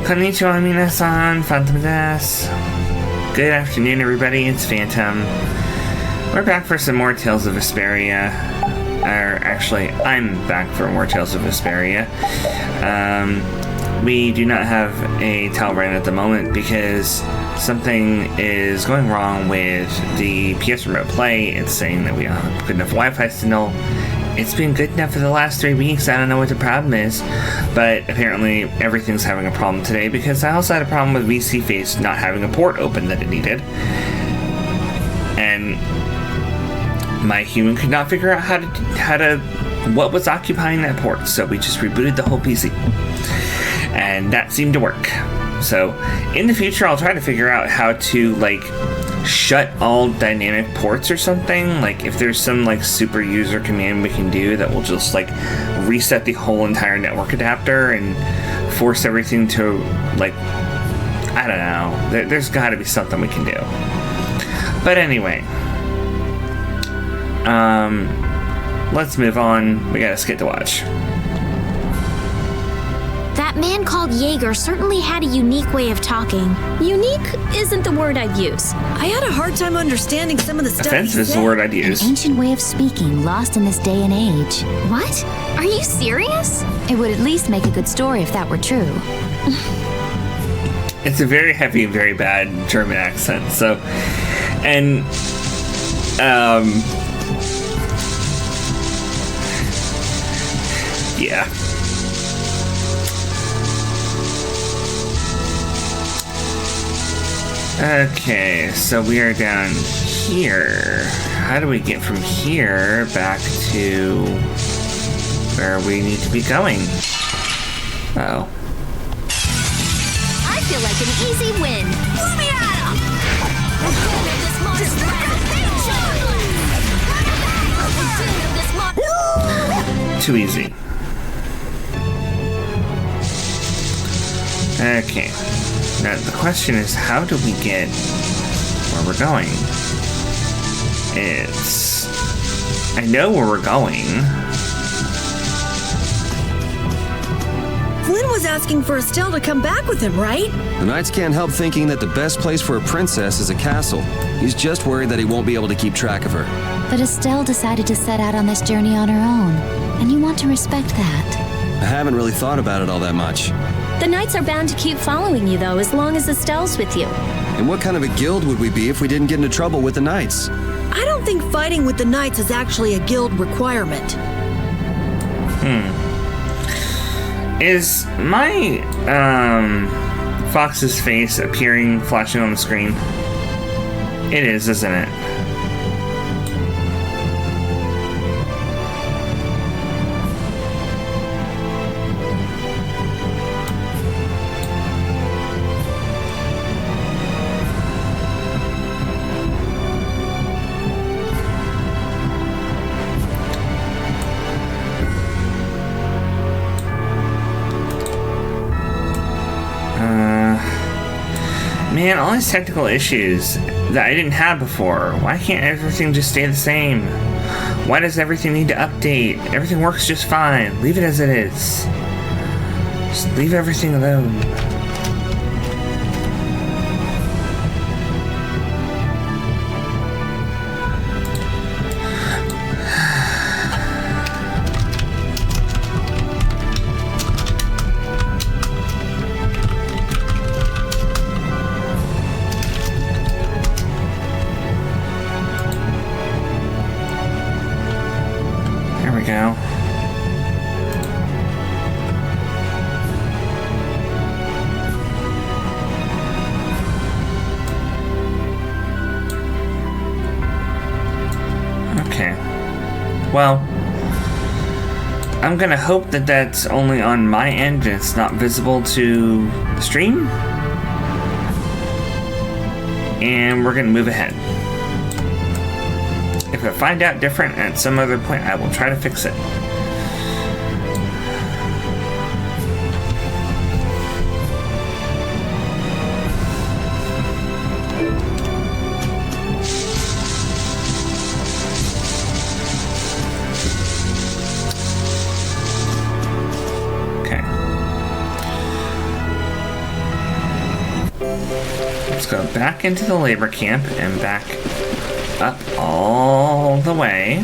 Konnichiwa minasan, Phantom desu. Good afternoon, everybody. It's Phantom. We're back for some more Tales of Vesperia. Or actually, I'm back for more Tales of Vesperia. We do not have a tile run at the moment because something is going wrong with the PS Remote Play. It's saying that we don't have good enough Wi-Fi signal. It's been good enough for the last 3 weeks. I don't know what the problem is, but apparently everything's having a problem today because I also had a problem with VC Face not having a port open that it needed. And my human could not figure out how to what was occupying that port, so we just rebooted the whole PC. And that seemed to work. So in the future, I'll try to figure out how to shut all dynamic ports or something. Like if there's some super user command we can do that will just reset the whole entire network adapter and force everything to I don't know. There's got to be something we can do. But anyway, let's move on. We got a skit to watch. That man called Jaeger certainly had a unique way of talking. Unique isn't the word I'd use. I had a hard time understanding some of the stuff Offensive is the word I'd use. An ancient way of speaking, lost in this day and age. What? Are you serious? It would at least make a good story if that were true. It's a very heavy and very bad German accent, so... And... yeah. Okay, so we are down here. How do we get from here back to where we need to be going? Uh-oh. I feel like an easy win. Let me at him! Too easy. Okay. Now, the question is, how do we get where we're going? I know where we're going. Flynn was asking for Estelle to come back with him, right? The Knights can't help thinking that the best place for a princess is a castle. He's just worried that he won't be able to keep track of her. But Estelle decided to set out on this journey on her own, and you want to respect that. I haven't really thought about it all that much. The Knights are bound to keep following you, though, as long as Estelle's with you. And what kind of a guild would we be if we didn't get into trouble with the Knights? I don't think fighting with the Knights is actually a guild requirement. Is my, Fox's face appearing, flashing on the screen? It is, isn't it? Man, all these technical issues that I didn't have before. Why can't everything just stay the same? Why does everything need to update? Everything works just fine. Leave it as it is. Just leave everything alone. Go. Okay. Well, I'm gonna hope that that's only on my end and it's not visible to the stream. And we're gonna move ahead. If I find out different at some other point, I will try to fix it. Let's go back into the labor camp and back up all the way.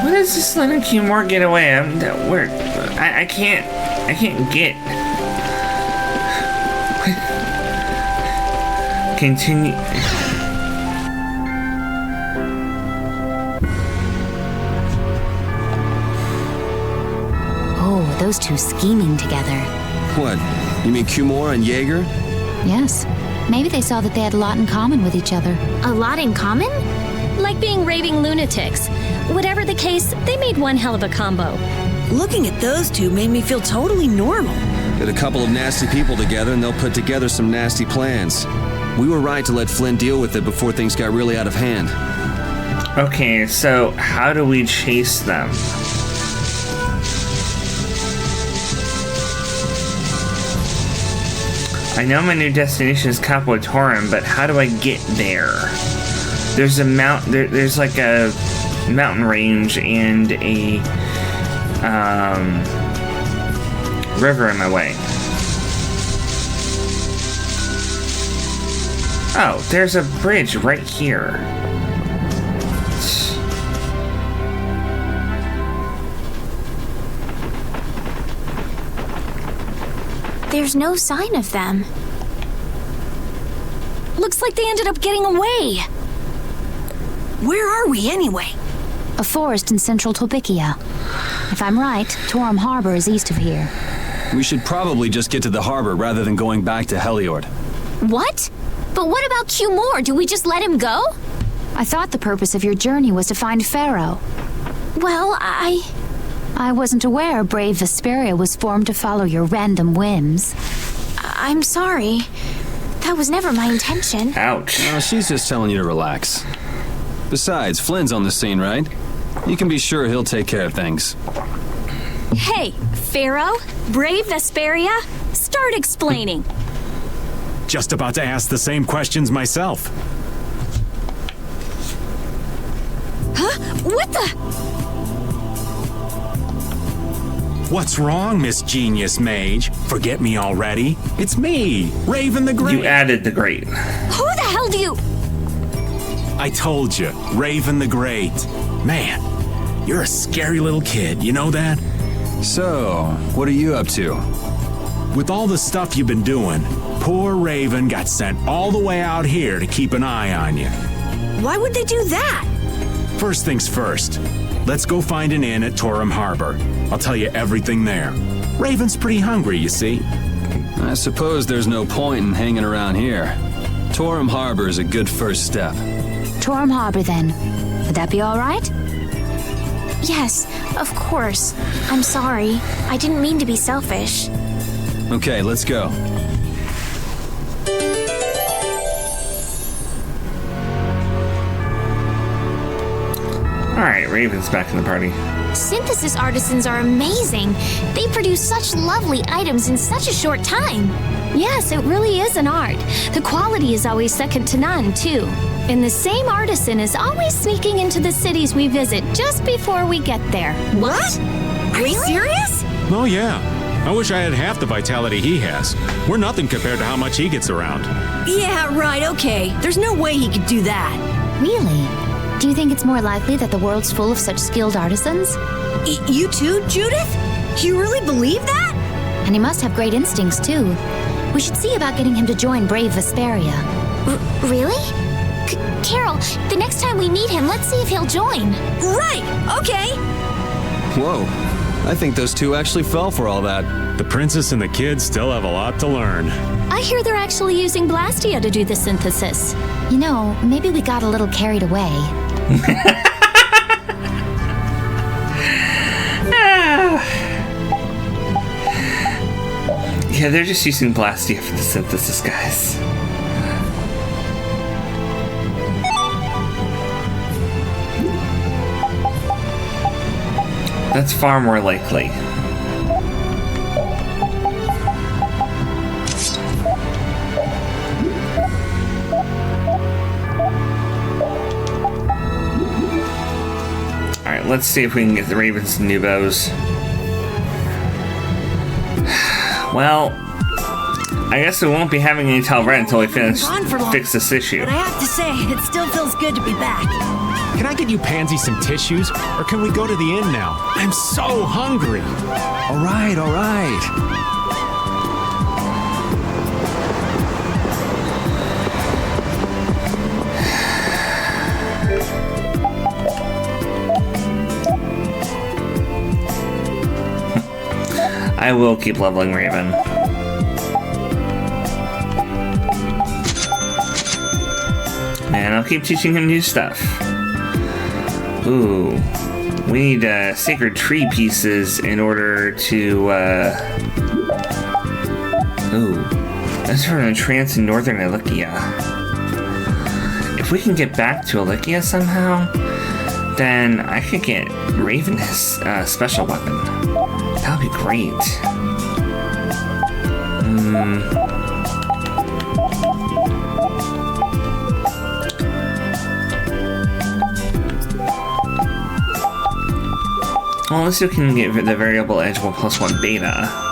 What is this letting Q-More get away? I can't get. Continue. Oh, those two scheming together. What? You mean Q-More and Jaeger? Yes. Maybe they saw that they had a lot in common with each other. A lot in common? Like being raving lunatics. Whatever the case, they made one hell of a combo. Looking at those two made me feel totally normal. Get a couple of nasty people together and they'll put together some nasty plans. We were right to let Flynn deal with it before things got really out of hand. Okay, so how do we chase them? I know my new destination is Capo Torum, but how do I get there? There's a there's like a mountain range and a river in my way. Oh, there's a bridge right here. There's no sign of them. Looks like they ended up getting away. Where are we anyway? A forest in central Tolbikia. If I'm right, Torum Harbor is east of here. We should probably just get to the harbor rather than going back to Heliord. What? But what about Q-More? Do we just let him go? I thought the purpose of your journey was to find Pharaoh. Well, I wasn't aware brave Vesperia was formed to follow your random whims. I'm sorry. That was never my intention. Ouch. She's just telling you to relax. Besides, Flynn's on the scene, right? You can be sure he'll take care of things. Hey, Pharaoh? Brave Vesperia? Start explaining. Just about to ask the same questions myself. Huh? What the? What's wrong, Miss Genius Mage? Forget me already? It's me, Raven the Great. You added the great. Who the hell do you... I told you, Raven the Great. Man, you're a scary little kid, you know that? So, what are you up to? With all the stuff you've been doing, poor Raven got sent all the way out here to keep an eye on you. Why would they do that? First things first, let's go find an inn at Torum Harbor. I'll tell you everything there. Raven's pretty hungry, you see. I suppose there's no point in hanging around here. Torum Harbor is a good first step. Torum Harbor, then. Would that be all right? Yes, of course. I'm sorry. I didn't mean to be selfish. Okay, let's go. Alright, Raven's back in the party. Synthesis artisans are amazing. They produce such lovely items in such a short time. Yes, it really is an art. The quality is always second to none, too. And the same artisan is always sneaking into the cities we visit just before we get there. What? Are you serious? Oh yeah. I wish I had half the vitality he has. We're nothing compared to how much he gets around. Yeah, right, okay. There's no way he could do that. Really? Do you think it's more likely that the world's full of such skilled artisans? You too, Judith? You really believe that? And he must have great instincts, too. We should see about getting him to join Brave Vesperia. Really? Carol, the next time we meet him, let's see if he'll join. Right, okay. Whoa. I think those two actually fell for all that. The princess and the kids still have a lot to learn. I hear they're actually using Blastia to do the synthesis. You know, maybe we got a little carried away. Yeah, they're just using Blastia for the synthesis, guys. That's far more likely. let's see if we can get the Ravens new bows. Well, I guess we won't be having any Tell Red until we fix this issue. But I have to say, it still feels good to be back. Can I get you Pansy some tissues? Or can we go to the inn now? I'm so hungry. All right, all right. I will keep leveling Raven. And I'll keep teaching him new stuff. Ooh. We need sacred tree pieces in order to, Ooh. That's from a trance in northern Ilikia. If we can get back to Ilikia somehow, then I could get Raven his special weapon. That would be great. Well, let's see if we can get the variable edge 1 + 1 beta.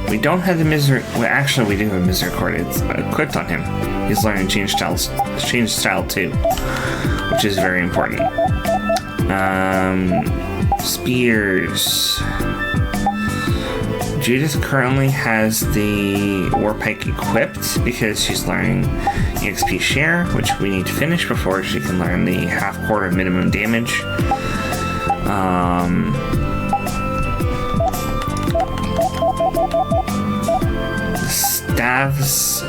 We don't have the well, actually, we do have Misericord. It's equipped on him. He's learning change style too, which is very important. Spears. Judith currently has the Warpike equipped because she's learning EXP share, which we need to finish before she can learn the half-quarter minimum damage. Staffs.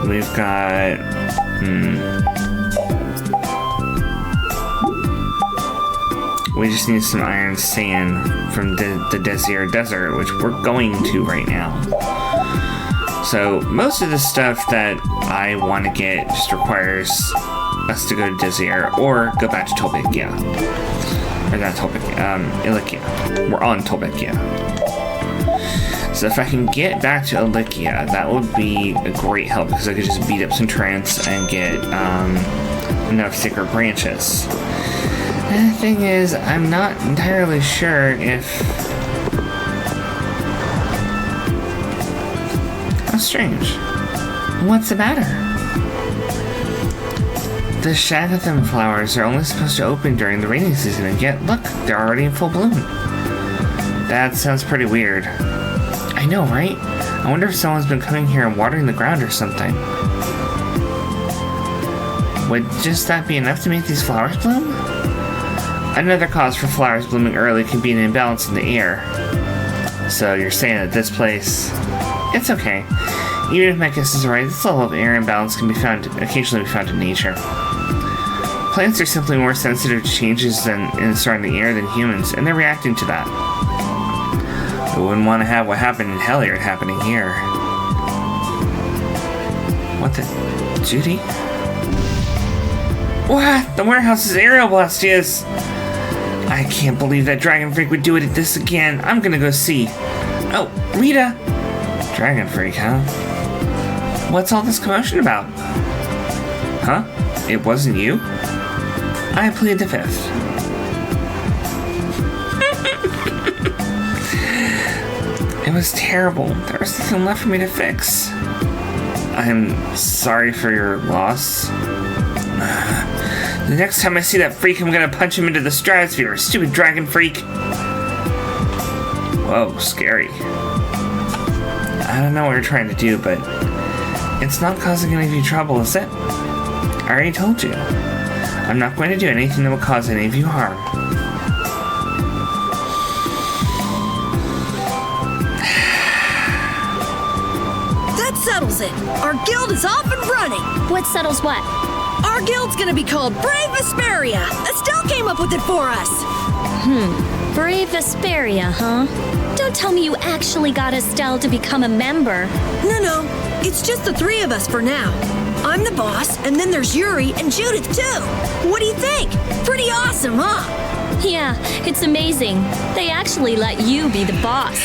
We've got. We just need some iron sand from the Desert Desert, which we're going to right now. So most of the stuff that I want to get just requires us to go to Desert or go back to Tolbekia. Or not Tolbekia, Ilikia. We're on Tolbekia. So if I can get back to Ilikia, that would be a great help because I could just beat up some trance and get enough sacred branches. And the thing is, I'm not entirely sure if... How strange. What's the matter? The Shagatham flowers are only supposed to open during the rainy season, and yet, look, they're already in full bloom. That sounds pretty weird. I know, right? I wonder if someone's been coming here and watering the ground or something. Would just that be enough to make these flowers bloom? Another cause for flowers blooming early can be an imbalance in the air. So you're saying that this place... It's okay. Even if my guess is right, this level of air imbalance can occasionally be found in nature. Plants are simply more sensitive to changes in the surrounding air than humans, and they're reacting to that. We wouldn't want to have what happened in Helliard happening here. What the... Judy? What? The warehouse's aerial blast is... I can't believe that Dragon Freak would do it at this again. I'm gonna go see. Oh, Rita! Dragon Freak, huh? What's all this commotion about? Huh? It wasn't you? I plead the fifth. It was terrible. There was nothing left for me to fix. I'm sorry for your loss. The next time I see that freak, I'm gonna punch him into the stratosphere. Stupid Dragon Freak. Whoa, scary. I don't know what you're trying to do, but it's not causing any of you trouble, is it? I already told you. I'm not going to do anything that will cause any of you harm. That settles it. Our guild is off and running. What settles what? Our guild's gonna be called Brave Vesperia. Estelle came up with it for us. Brave Vesperia, huh? Don't tell me you actually got Estelle to become a member. No, it's just the three of us for now. I'm the boss, and then there's Yuri and Judith, too. What do you think? Pretty awesome, huh? Yeah, it's amazing. They actually let you be the boss.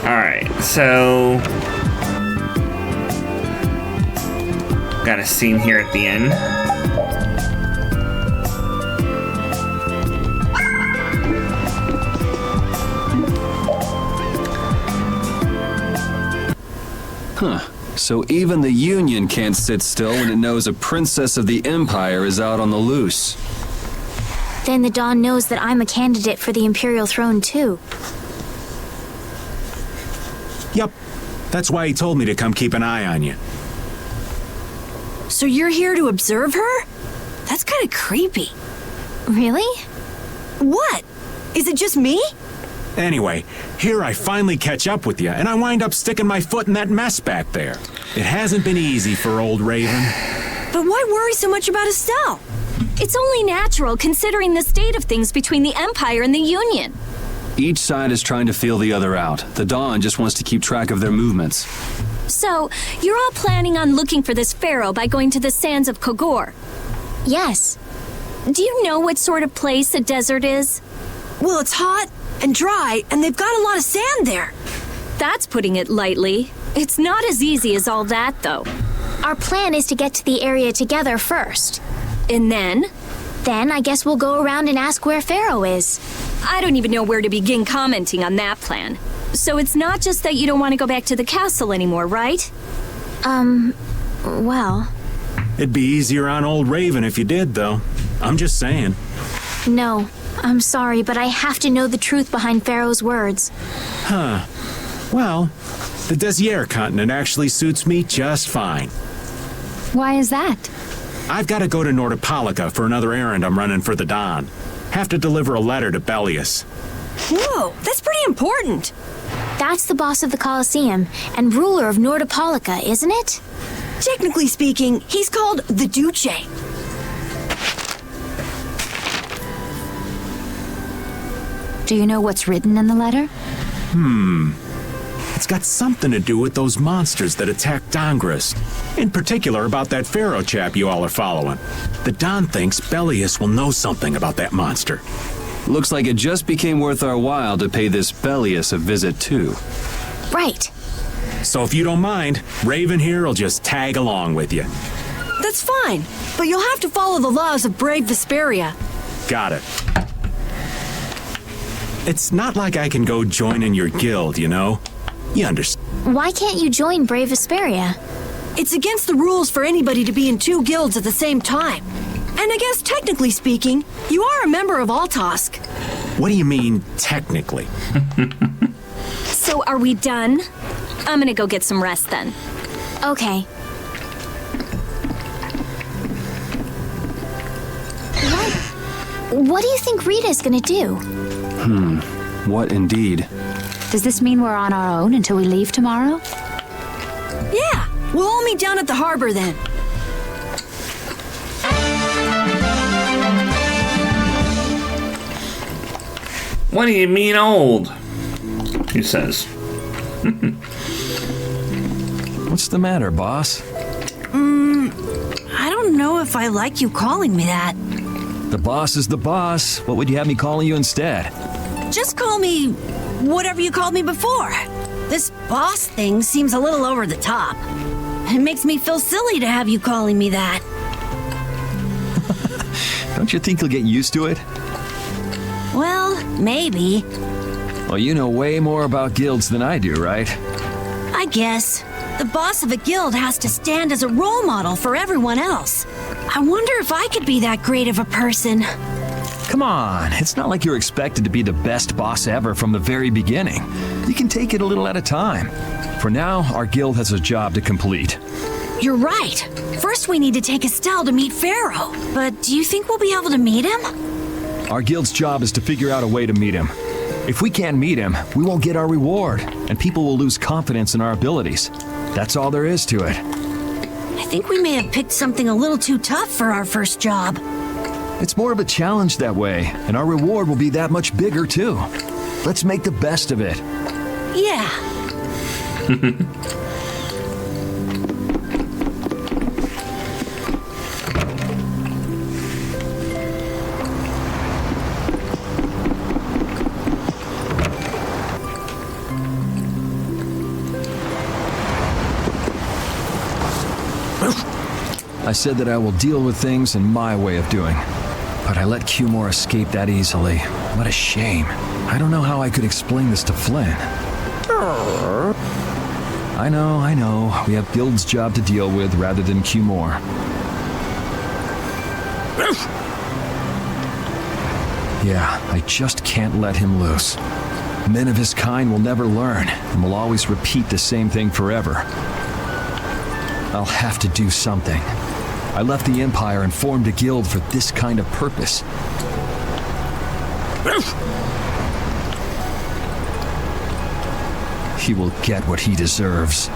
Alright, so got a scene here at the end. Huh. So even the Union can't sit still when it knows a princess of the Empire is out on the loose. Then the Dawn knows that I'm a candidate for the Imperial throne, too. Yup. That's why he told me to come keep an eye on you. So you're here to observe her? That's kind of creepy. Really? What? Is it just me? Anyway, here I finally catch up with you, and I wind up sticking my foot in that mess back there. It hasn't been easy for old Raven. But why worry so much about Estelle? It's only natural considering the state of things between the Empire and the Union. Each side is trying to feel the other out. The Dawn just wants to keep track of their movements. So, you're all planning on looking for this pharaoh by going to the sands of Kogor. Yes. Do you know what sort of place a desert is? Well, it's hot and dry, and they've got a lot of sand there. That's putting it lightly. It's not as easy as all that, though. Our plan is to get to the area together first. And then? Then I guess we'll go around and ask where Pharaoh is. I don't even know where to begin commenting on that plan. So it's not just that you don't want to go back to the castle anymore, right? Well... It'd be easier on old Raven if you did, though. I'm just saying. No, I'm sorry, but I have to know the truth behind Pharaoh's words. Huh. Well, the Desier continent actually suits me just fine. Why is that? I've got to go to Nordopolica for another errand I'm running for the Don. Have to deliver a letter to Bellius. Whoa, that's pretty important. That's the boss of the Colosseum and ruler of Nordopolica, isn't it? Technically speaking, he's called the Duce. Do you know what's written in the letter? It's got something to do with those monsters that attacked Dongris. In particular about that Pharaoh chap you all are following. The Don thinks Bellius will know something about that monster. Looks like it just became worth our while to pay this Bellius a visit too. Right. So if you don't mind, Raven here will just tag along with you. That's fine, but you'll have to follow the laws of Brave Vesperia. Got it. It's not like I can go join in your guild, you know? You understand. Why can't you join Brave Vesperia? It's against the rules for anybody to be in two guilds at the same time. And I guess technically speaking, you are a member of Altosk. What do you mean, technically? So are we done? I'm gonna go get some rest then. Okay. What do you think Rita's gonna do? What indeed? Does this mean we're on our own until we leave tomorrow? Yeah, we'll all meet down at the harbor then. What do you mean old? He says. What's the matter, boss? I don't know if I like you calling me that. The boss is the boss. What would you have me calling you instead? Just call me whatever you called me before. This boss thing seems a little over the top. It makes me feel silly to have you calling me that. Don't you think you'll get used to it? Well, maybe. Well, you know way more about guilds than I do, right? I guess. The boss of a guild has to stand as a role model for everyone else. I wonder if I could be that great of a person. Come on, it's not like you're expected to be the best boss ever from the very beginning. You can take it a little at a time. For now, our guild has a job to complete. You're right. First we need to take Estelle to meet Pharaoh. But do you think we'll be able to meet him? Our guild's job is to figure out a way to meet him. If we can't meet him, we won't get our reward, and people will lose confidence in our abilities. That's all there is to it. I think we may have picked something a little too tough for our first job. It's more of a challenge that way, and our reward will be that much bigger, too. Let's make the best of it. Yeah. I said that I will deal with things in my way of doing. But I let Cumore escape that easily. What a shame. I don't know how I could explain this to Flynn. I know. We have Guild's job to deal with rather than Cumore. Yeah, I just can't let him loose. Men of his kind will never learn, and will always repeat the same thing forever. I'll have to do something. I left the Empire and formed a guild for this kind of purpose. He will get what he deserves.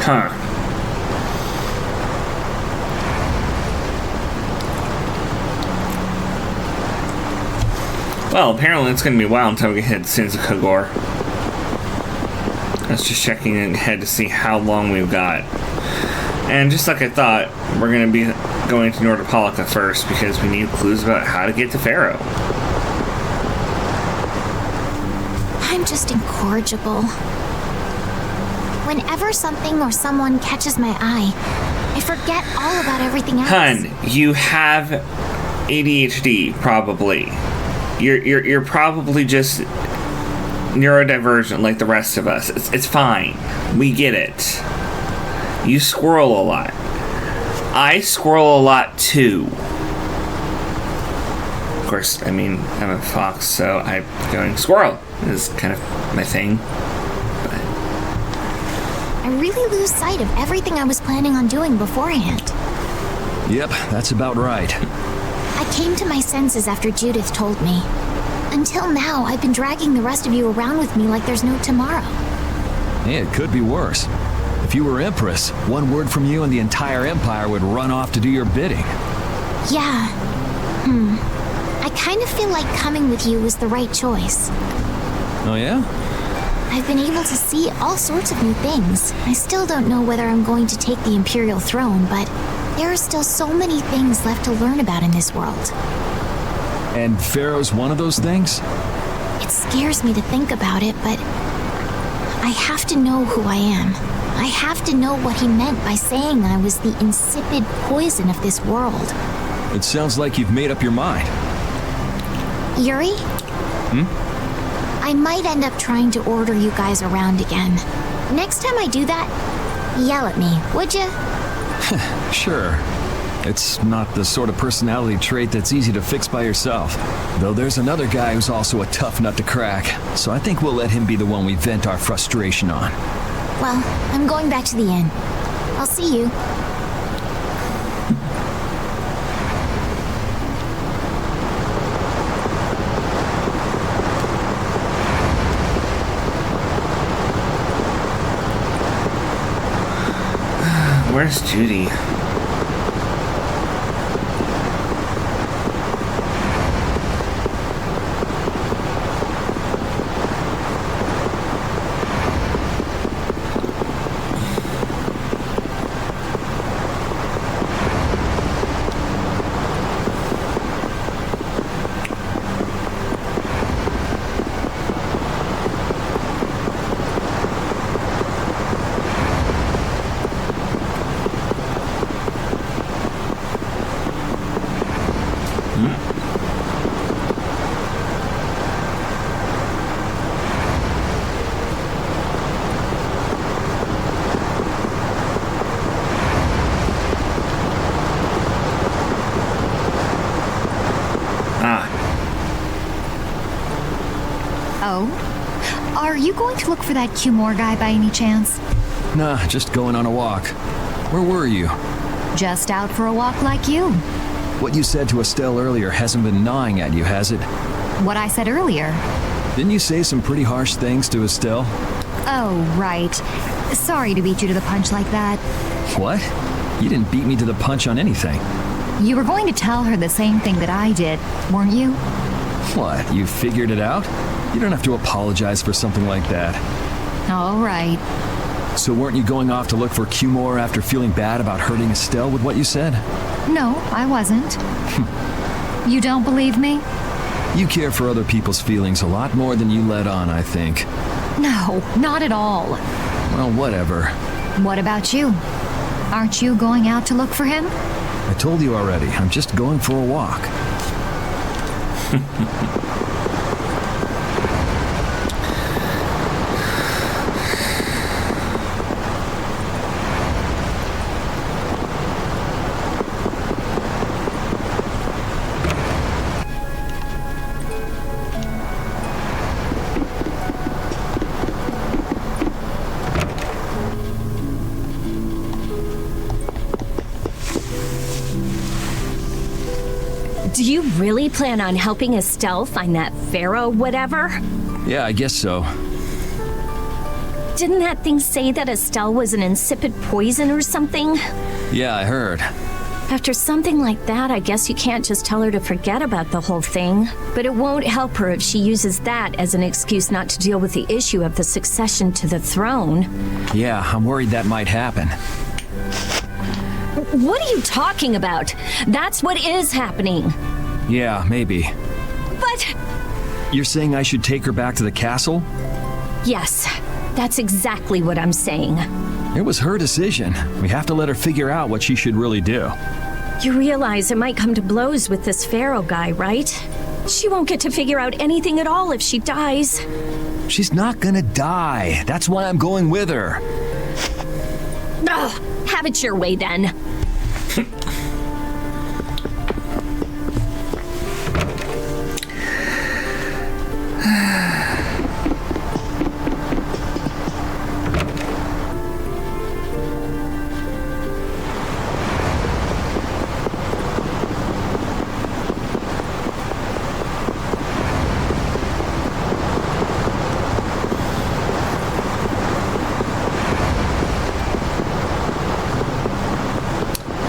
Huh. Well, apparently it's going to be a while until we hit Sinzukogor. I was just checking ahead to see how long we've got. And just like I thought, we're going to be going to Nordopolica first because we need clues about how to get to Pharaoh. I'm just incorrigible. Whenever something or someone catches my eye, I forget all about everything else. Hun, you have ADHD, probably. You're probably just neurodivergent like the rest of us. It's fine. We get it. You squirrel a lot. I squirrel a lot too. Of course, I mean, I'm a fox, so I'm going squirrel is kind of my thing. But I really lose sight of everything I was planning on doing beforehand. Yep, that's about right. I came to my senses after Judith told me. Until now, I've been dragging the rest of you around with me like there's no tomorrow. Yeah, it could be worse. If you were Empress, one word from you and the entire Empire would run off to do your bidding. Yeah. I kind of feel like coming with you was the right choice. Oh yeah? I've been able to see all sorts of new things. I still don't know whether I'm going to take the Imperial throne, but there are still so many things left to learn about in this world. And Pharaoh's one of those things? It scares me to think about it, but I have to know who I am. I have to know what he meant by saying I was the insipid poison of this world. It sounds like you've made up your mind. Yuri? I might end up trying to order you guys around again. Next time I do that, yell at me, would you? Sure. It's not the sort of personality trait that's easy to fix by yourself. Though there's another guy who's also a tough nut to crack, so I think we'll let him be the one we vent our frustration on. Well, I'm going back to the inn. I'll see you. where's Judy? Oh? Are you going to look for that Cumore guy by any chance? Nah, just going on a walk. Where were you? Just out for a walk like you. What you said to Estelle earlier hasn't been gnawing at you, has it? What I said earlier. Didn't you say some pretty harsh things to Estelle? Oh, right. Sorry to beat you to the punch like that. What? You didn't beat me to the punch on anything. You were going to tell her the same thing that I did, weren't you? What, you figured it out? You don't have to apologize for something like that. All right. So weren't you going off to look for Cumore after feeling bad about hurting Estelle with what you said? No, I wasn't. You don't believe me? You care for other people's feelings a lot more than you let on, I think. No, not at all. Well, whatever. What about you? Aren't you going out to look for him? I told you already, I'm just going for a walk. Do you really plan on helping Estelle find that pharaoh whatever? Yeah, I guess so. Didn't that thing say that Estelle was an insipid poison or something? Yeah, I heard. After something like that, I guess you can't just tell her to forget about the whole thing. But it won't help her if she uses that as an excuse not to deal with the issue of the succession to the throne. Yeah, I'm worried that might happen. What are you talking about? That's what is happening. Yeah, maybe. But... You're saying I should take her back to the castle? Yes, that's exactly what I'm saying. It was her decision. We have to let her figure out what she should really do. You realize it might come to blows with this pharaoh guy, right? She won't get to figure out anything at all if she dies. She's not gonna die. That's why I'm going with her. Ugh, have it your way then.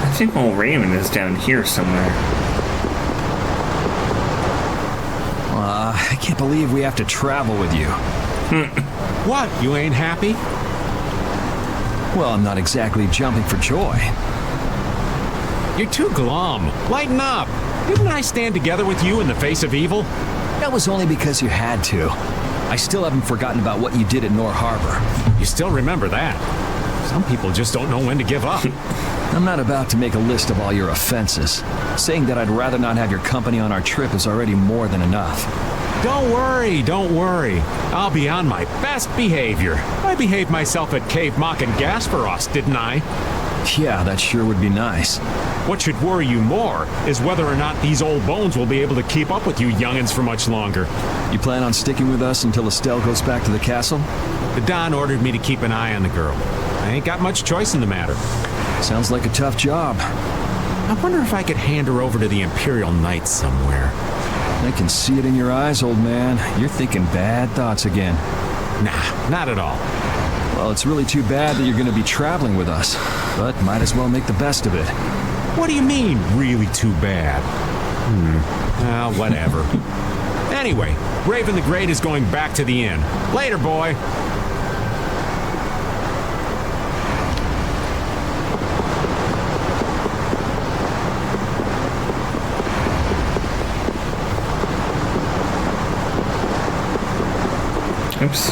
I think old Raymond is down here somewhere. I can't believe we have to travel with you. What, you ain't happy? Well, I'm not exactly jumping for joy. You're too glum. Lighten up. Didn't I stand together with you in the face of evil? That was only because you had to. I still haven't forgotten about what you did at Nor Harbor. You still remember that. Some people just don't know when to give up. I'm not about to make a list of all your offenses. Saying that I'd rather not have your company on our trip is already more than enough. Don't worry. I'll be on my best behavior. I behaved myself at Cave Mock and Gasperos, didn't I? Yeah, that sure would be nice. What should worry you more is whether or not these old bones will be able to keep up with you youngins for much longer. You plan on sticking with us until Estelle goes back to the castle? The Don ordered me to keep an eye on the girl. I ain't got much choice in the matter. Sounds like a tough job. I wonder if I could hand her over to the Imperial Knights somewhere. I can see it in your eyes, old man. You're thinking bad thoughts again. Nah, not at all. Well, it's really too bad that you're going to be traveling with us, but might as well make the best of it. What do you mean, really too bad? Well, whatever. Anyway, Raven the Great is going back to the inn. Later, boy. Oops.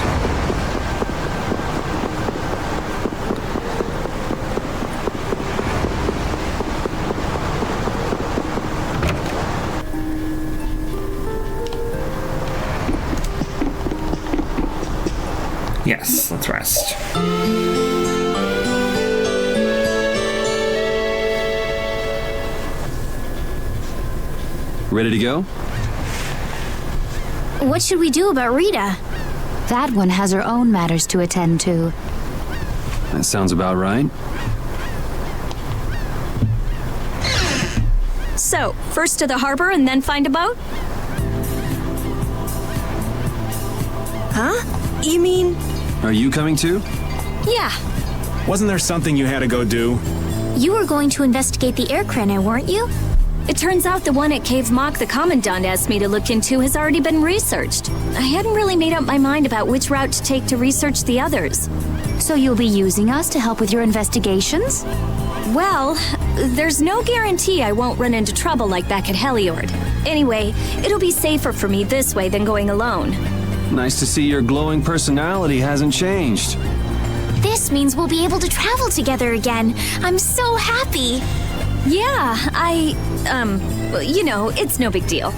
Yes, let's rest. Ready to go? What should we do about Rita? That one has her own matters to attend to. That sounds about right. So, first to the harbor and then find a boat? Huh? You mean... Are you coming too? Yeah. Wasn't there something you had to go do? You were going to investigate the air craner, weren't you? It turns out the one at Cave Mock the Commandant asked me to look into has already been researched. I hadn't really made up my mind about which route to take to research the others. So you'll be using us to help with your investigations? Well, there's no guarantee I won't run into trouble like back at Heliord. Anyway, it'll be safer for me this way than going alone. Nice to see your glowing personality hasn't changed. This means we'll be able to travel together again. I'm so happy. Yeah, well, you know, it's no big deal.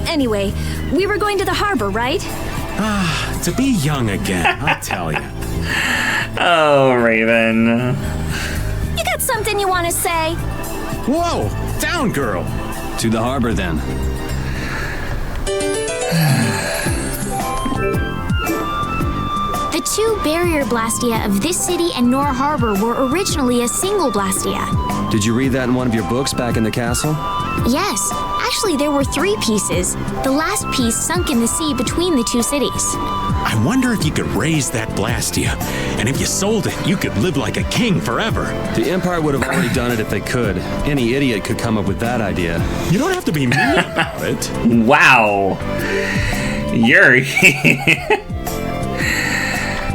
Anyway, we were going to the harbor, right? To be young again, I'll tell you. Oh, Raven. You got something you want to say? Whoa! Down, girl! To the harbor then. The two barrier blastia of this city and Nor Harbor were originally a single blastia. Did you read that in one of your books back in the castle? Yes, actually there were 3 pieces. The last piece sunk in the sea between the 2 cities. I wonder if you could raise that Blastia, and if you sold it, you could live like a king forever. The Empire would have already done it if they could. Any idiot could come up with that idea. You don't have to be mean about it. Wow. You're...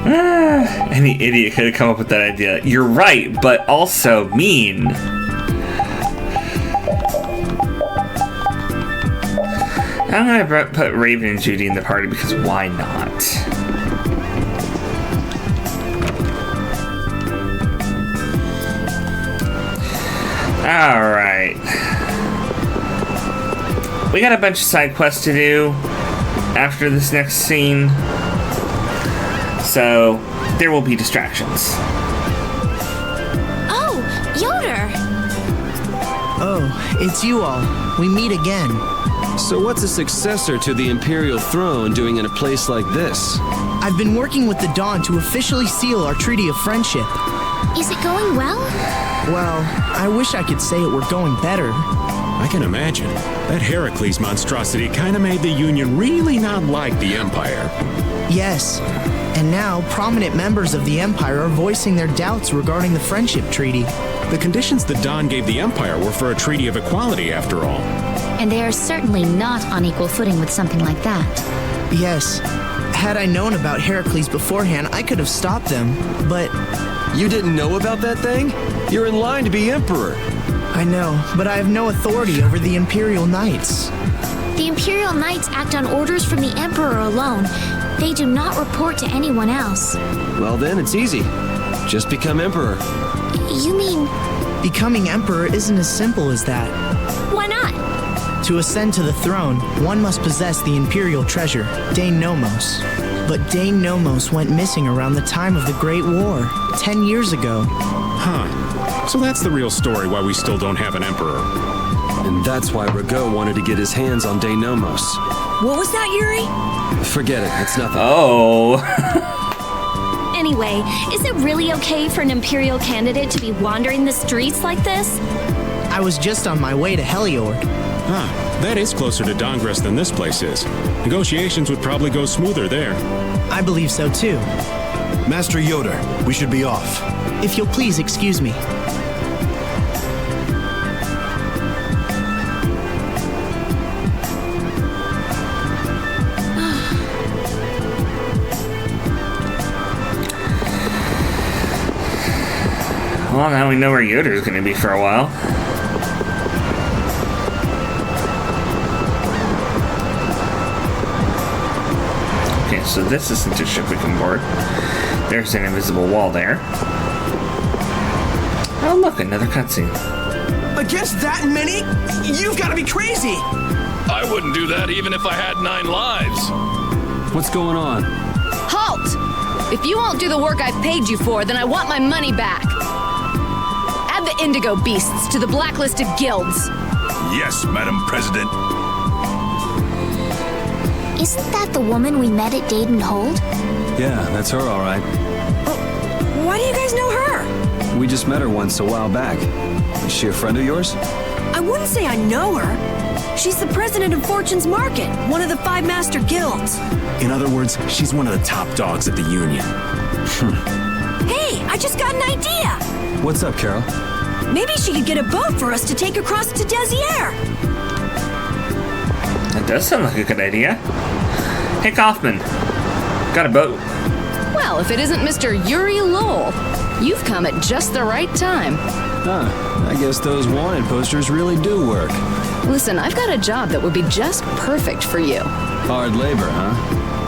Any idiot could have come up with that idea. You're right, but also mean. I'm gonna put Raven and Judy in the party because why not? Alright. We got a bunch of side quests to do after this next scene. So, there will be distractions. Oh, Yoder! Oh, it's you all. We meet again. So what's a successor to the Imperial throne doing in a place like this? I've been working with the Dawn to officially seal our Treaty of Friendship. Is it going well? Well, I wish I could say it were going better. I can imagine. That Heracles monstrosity kind of made the Union really not like the Empire. Yes. And now, prominent members of the Empire are voicing their doubts regarding the Friendship Treaty. The conditions the Dawn gave the Empire were for a treaty of equality, after all. And they are certainly not on equal footing with something like that. Yes. Had I known about Heracles beforehand, I could have stopped them, but... You didn't know about that thing? You're in line to be Emperor. I know, but I have no authority over the Imperial Knights. The Imperial Knights act on orders from the Emperor alone. They do not report to anyone else. Well then, it's easy. Just become Emperor. You mean... Becoming Emperor isn't as simple as that. Why not? To ascend to the throne, one must possess the Imperial treasure, Dane Nomos. But Dane Nomos went missing around the time of the Great War, 10 years ago. Huh. So that's the real story why we still don't have an Emperor. And that's why Rago wanted to get his hands on Dane Nomos. What was that, Yuri? Forget it, it's nothing. Oh. Anyway, is it really okay for an Imperial candidate to be wandering the streets like this? I was just on my way to Heliord. That is closer to Dongres than this place is. Negotiations would probably go smoother there. I believe so too. Master Yoder, we should be off. If you'll please excuse me. Well, now we know where Yoder's gonna be for a while. Okay, so this isn't a ship we can board. There's an invisible wall there. Oh look, another cutscene. Against that many? You've got to be crazy! I wouldn't do that even if I had 9 lives. What's going on? Halt! If you won't do the work I've paid you for, then I want my money back. Add the Indigo Beasts to the blacklisted guilds. Yes, Madam President. Isn't that the woman we met at Dayton Hold? Yeah, that's her, all right. Why do you guys know her? We just met her once a while back. Is she a friend of yours? I wouldn't say I know her. She's the president of Fortune's Market, one of the 5 master guilds. In other words, she's one of the top dogs at the Union. Hey, I just got an idea! What's up, Carol? Maybe she could get a boat for us to take across to Desier. That does sound like a good idea. Hey, Kaufman. Got a boat? Well, if it isn't Mr. Yuri Lowell, you've come at just the right time. Huh. I guess those wanted posters really do work. Listen, I've got a job that would be just perfect for you. Hard labor, huh?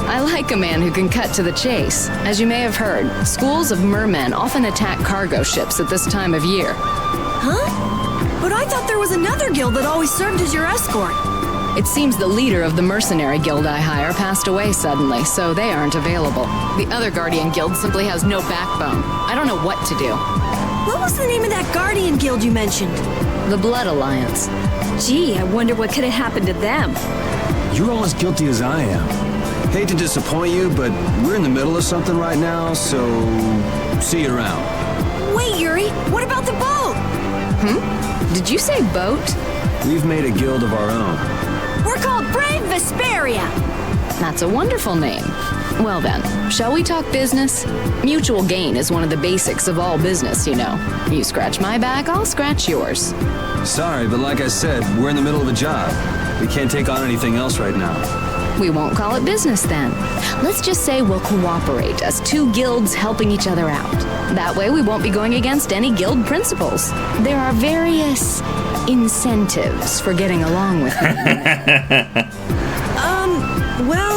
I like a man who can cut to the chase. As you may have heard, schools of mermen often attack cargo ships at this time of year. Huh? But I thought there was another guild that always served as your escort. It seems the leader of the mercenary guild I hire passed away suddenly, so they aren't available. The other Guardian guild simply has no backbone. I don't know what to do. What was the name of that Guardian guild you mentioned? The Blood Alliance. Gee, I wonder what could have happened to them. You're all as guilty as I am. Hate to disappoint you, but we're in the middle of something right now, so see you around. Wait, Yuri, what about the boat? Did you say boat? We've made a guild of our own. We're called Brave Vesperia. That's a wonderful name. Well then, shall we talk business? Mutual gain is one of the basics of all business, you know. You scratch my back, I'll scratch yours. Sorry, but like I said, we're in the middle of a job. We can't take on anything else right now. We won't call it business then. Let's just say we'll cooperate as 2 guilds helping each other out. That way we won't be going against any guild principles. There are various incentives for getting along with me. Well...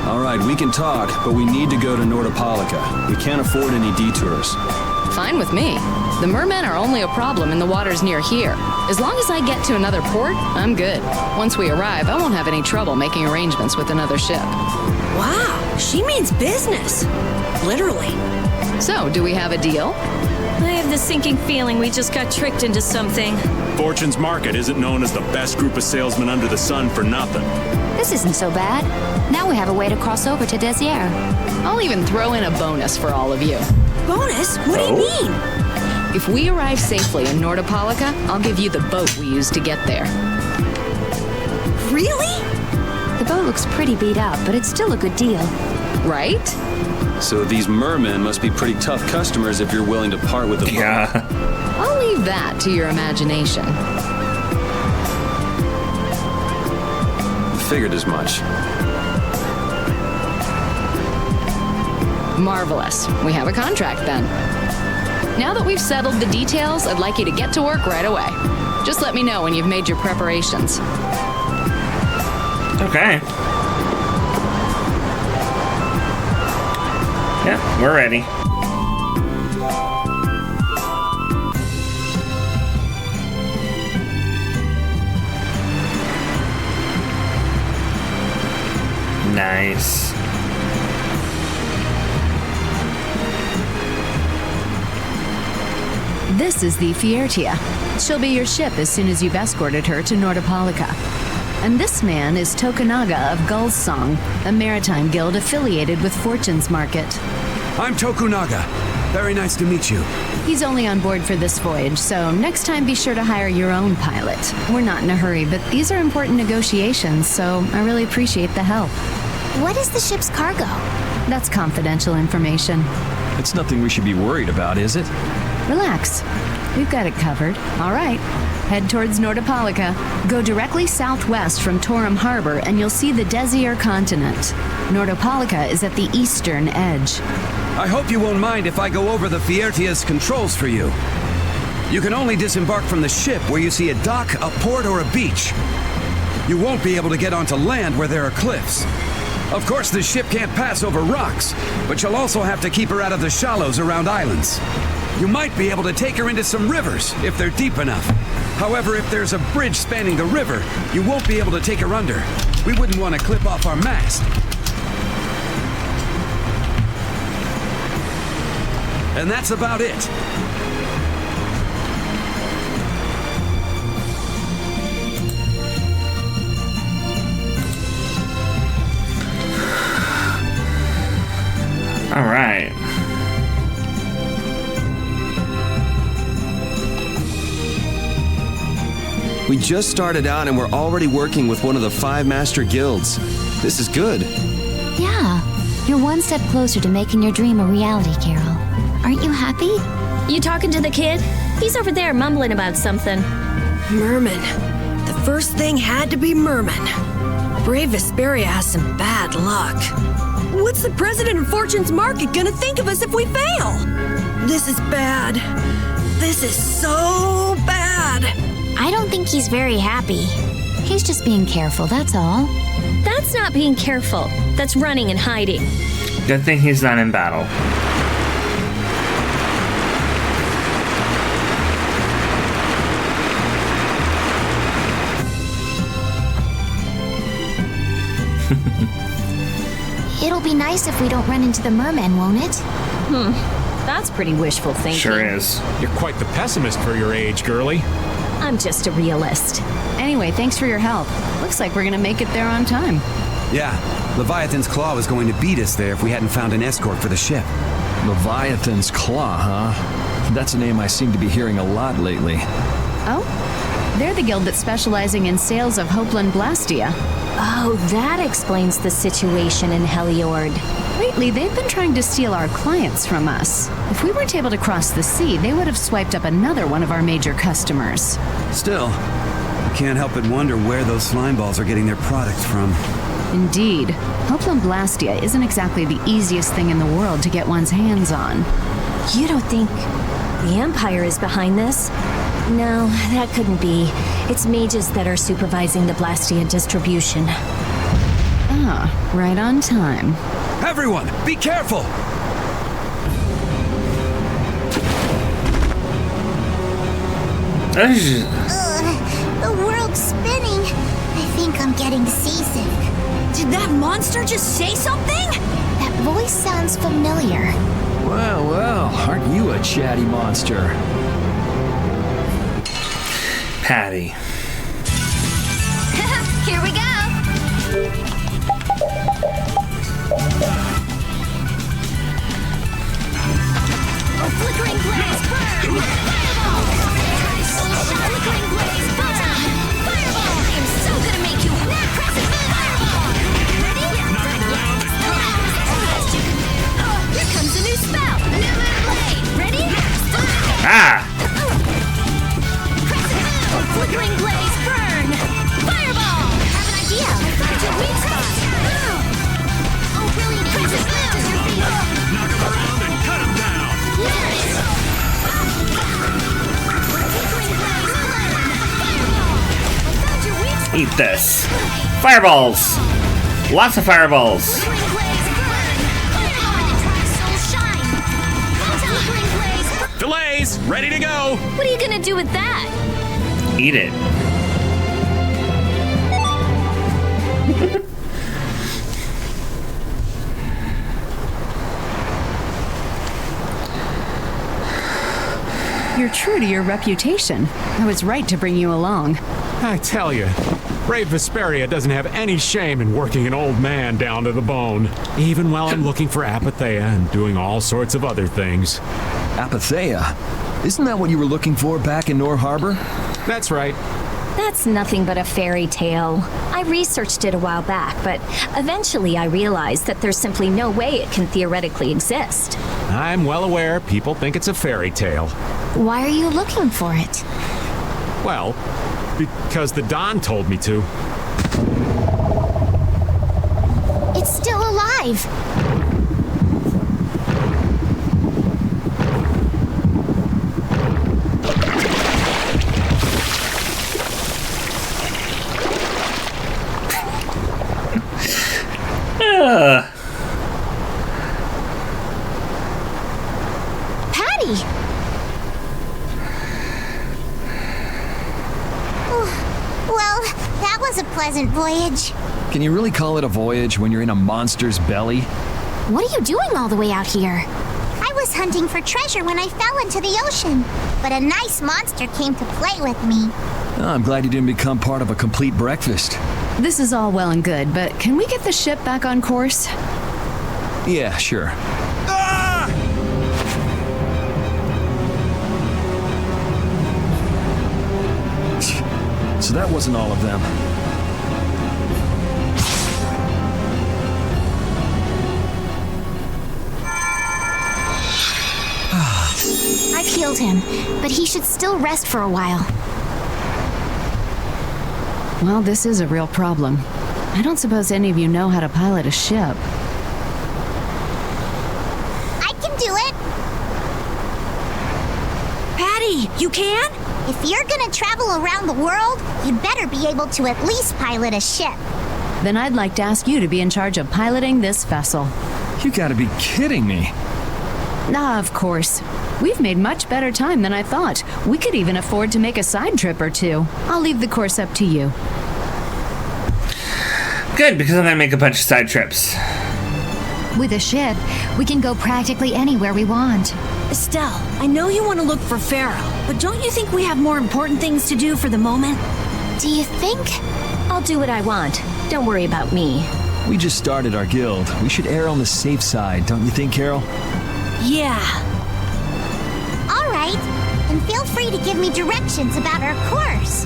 All right, we can talk, but we need to go to Nordopolica. We can't afford any detours. Fine with me. The mermen are only a problem in the waters near here. As long as I get to another port, I'm good. Once we arrive, I won't have any trouble making arrangements with another ship. Wow, she means business. Literally. So, do we have a deal? I have the sinking feeling we just got tricked into something. Fortune's Market isn't known as the best group of salesmen under the sun for nothing. This isn't so bad. Now we have a way to cross over to Desier. I'll even throw in a bonus for all of you. Bonus? What do you mean? If we arrive safely in Nordopolica, I'll give you the boat we used to get there. Really? The boat looks pretty beat up, but it's still a good deal. Right? So these mermen must be pretty tough customers if you're willing to part with them. Yeah. I'll leave that to your imagination. Figured as much. Marvelous. We have a contract then. Now that we've settled the details, I'd like you to get to work right away. Just let me know when you've made your preparations. Okay. Yeah, we're ready. Nice. This is the Fiertia. She'll be your ship as soon as you've escorted her to Nordopolica. And this man is Tokunaga of Gull's Song, a maritime guild affiliated with Fortune's Market. I'm Tokunaga. Very nice to meet you. He's only on board for this voyage, so next time be sure to hire your own pilot. We're not in a hurry, but these are important negotiations, so I really appreciate the help. What is the ship's cargo? That's confidential information. It's nothing we should be worried about, is it? Relax. We've got it covered. All right. Head towards Nordopolica. Go directly southwest from Torum Harbor and you'll see the Desier continent. Nordopolica is at the eastern edge. I hope you won't mind if I go over the Fiertia's controls for you. You can only disembark from the ship where you see a dock, a port, or a beach. You won't be able to get onto land where there are cliffs. Of course, the ship can't pass over rocks, but you'll also have to keep her out of the shallows around islands. You might be able to take her into some rivers, if they're deep enough. However, if there's a bridge spanning the river, you won't be able to take her under. We wouldn't want to clip off our mast. And that's about it. All right. just started out and we're already working with one of the 5 master guilds. This is good. Yeah, you're one step closer to making your dream a reality, Carol. Aren't you happy? You talking to the kid? He's over there mumbling about something. Merman. The first thing had to be Merman. Brave Vesperia has some bad luck. What's the president of Fortune's Market gonna think of us if we fail? This is bad. This is so bad. I don't think he's very happy. He's just being careful, that's all. That's not being careful. That's running and hiding. Good thing he's not in battle. It'll be nice if we don't run into the mermen, won't it? That's pretty wishful thinking. Sure is. You're quite the pessimist for your age, girlie. I'm just a realist. Anyway, thanks for your help. Looks like we're gonna make it there on time. Yeah, Leviathan's Claw was going to beat us there if we hadn't found an escort for the ship. Leviathan's Claw, huh? That's a name I seem to be hearing a lot lately. Oh? They're the guild that's specializing in sales of Hopeland Blastia. Oh, that explains the situation in Heliord. Lately, they've been trying to steal our clients from us. If we weren't able to cross the sea, they would have swiped up another one of our major customers. Still, I can't help but wonder where those slime balls are getting their products from. Indeed. Hopeland Blastia isn't exactly the easiest thing in the world to get one's hands on. You don't think the Empire is behind this? No, that couldn't be. It's mages that are supervising the Blastia distribution. Ah, right on time. Everyone, be careful! The world's spinning. I think I'm getting seasick. Did that monster just say something? That voice sounds familiar. Well, well, aren't you a chatty monster? Patty. Here we go. A flickering blaze burn! Fireball! Flickering blaze burn! Fireball! I'm so gonna make you crescent fireball! Ready? Here comes a new spell! Limit blade! Ready? Ah! Flickering blaze burn! Fireball! Have an idea! Find your weak spot! Oh, brilliant! Crescent blade is your feet! Knock him around and cut him down! Yes! Flickering blaze burn! Fireball! I found your weak spot! Eat this. Fireballs! Lots of fireballs! Flickering blaze burn! Fireball! Try soul shine! Flickering blaze burn! Delays! Ready to go! What are you gonna do with that? Eat it. You're true to your reputation. I was right to bring you along. I tell you, brave Vesperia doesn't have any shame in working an old man down to the bone, even while I'm looking for Apatheia and doing all sorts of other things. Apatheia? Isn't that what you were looking for back in Nor Harbor? That's right. That's nothing but a fairy tale. I researched it a while back, but eventually I realized that there's simply no way it can theoretically exist. I'm well aware people think it's a fairy tale. Why are you looking for it? Well, because the Don told me to. It's still alive! Patty! Well, that was a pleasant voyage. Can you really call it a voyage when you're in a monster's belly? What are you doing all the way out here? I was hunting for treasure when I fell into the ocean, but a nice monster came to play with me. Oh, I'm glad you didn't become part of a complete breakfast. This is all well and good, but can we get the ship back on course? Yeah, sure. So that wasn't all of them. I've healed him, but he should still rest for a while. Well, this is a real problem. I don't suppose any of you know how to pilot a ship. I can do it. Patty, you can? If you're gonna travel around the world, you'd better be able to at least pilot a ship. Then I'd like to ask you to be in charge of piloting this vessel. You gotta be kidding me. Ah, of course. We've made much better time than I thought. We could even afford to make a side trip or two. I'll leave the course up to you. Good, because I'm gonna make a bunch of side trips. With a ship, we can go practically anywhere we want. Estelle, I know you want to look for Pharaoh, but don't you think we have more important things to do for the moment? Do you think? I'll do what I want. Don't worry about me. We just started our guild. We should err on the safe side, don't you think, Carol? Yeah. All right, and feel free to give me directions about our course.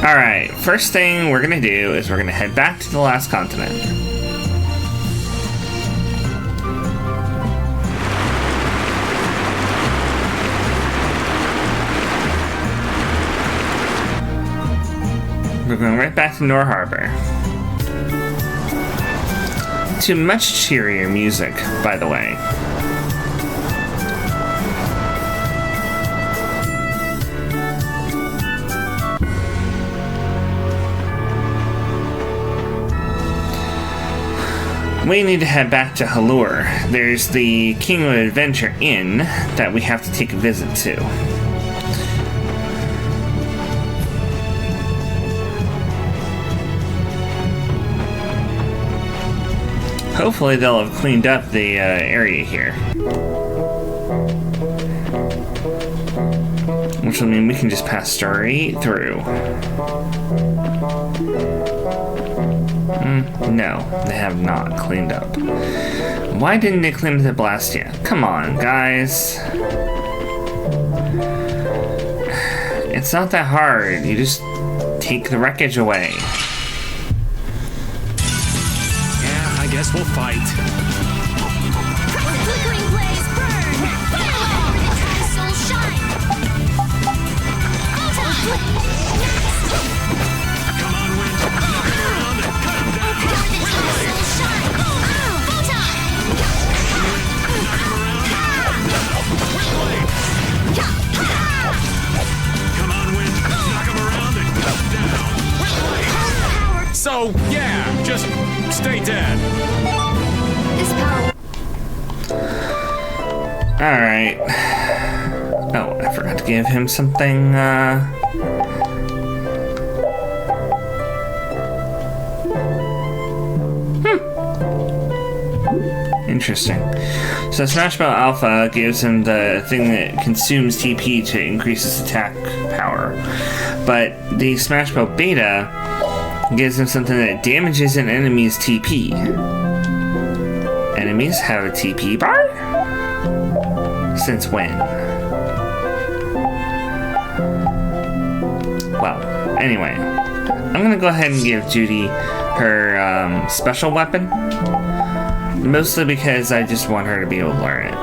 Alright, first thing we're gonna do is we're gonna head back to the last continent. We're going right back to Nor Harbor. To much cheerier music, by the way. We need to head back to Halure. There's the King of Adventure Inn that we have to take a visit to. Hopefully they'll have cleaned up the area here. Which will mean we can just pass straight through. No, they have not cleaned up. Why didn't they clean up the Blastia? Come on, guys. It's not that hard. You just take the wreckage away. Yeah, I guess we'll fight. Flickering blaze burn! Fireball! Soul shine! Come on, Wind. Knock him around and cut him down. Soul shine! Photon! Come on, Wind. Knock him around and cut him down. So, yeah, just stay dead. This power. Alright. Oh, I forgot to give him something, Interesting. So Smashbell Alpha gives him the thing that consumes TP to increase his attack power. But the Smashbell Beta gives him something that damages an enemy's TP. Enemies have a TP bar? Since when? Well, anyway. I'm gonna go ahead and give Judy her special weapon. Mostly because I just want her to be able to learn it.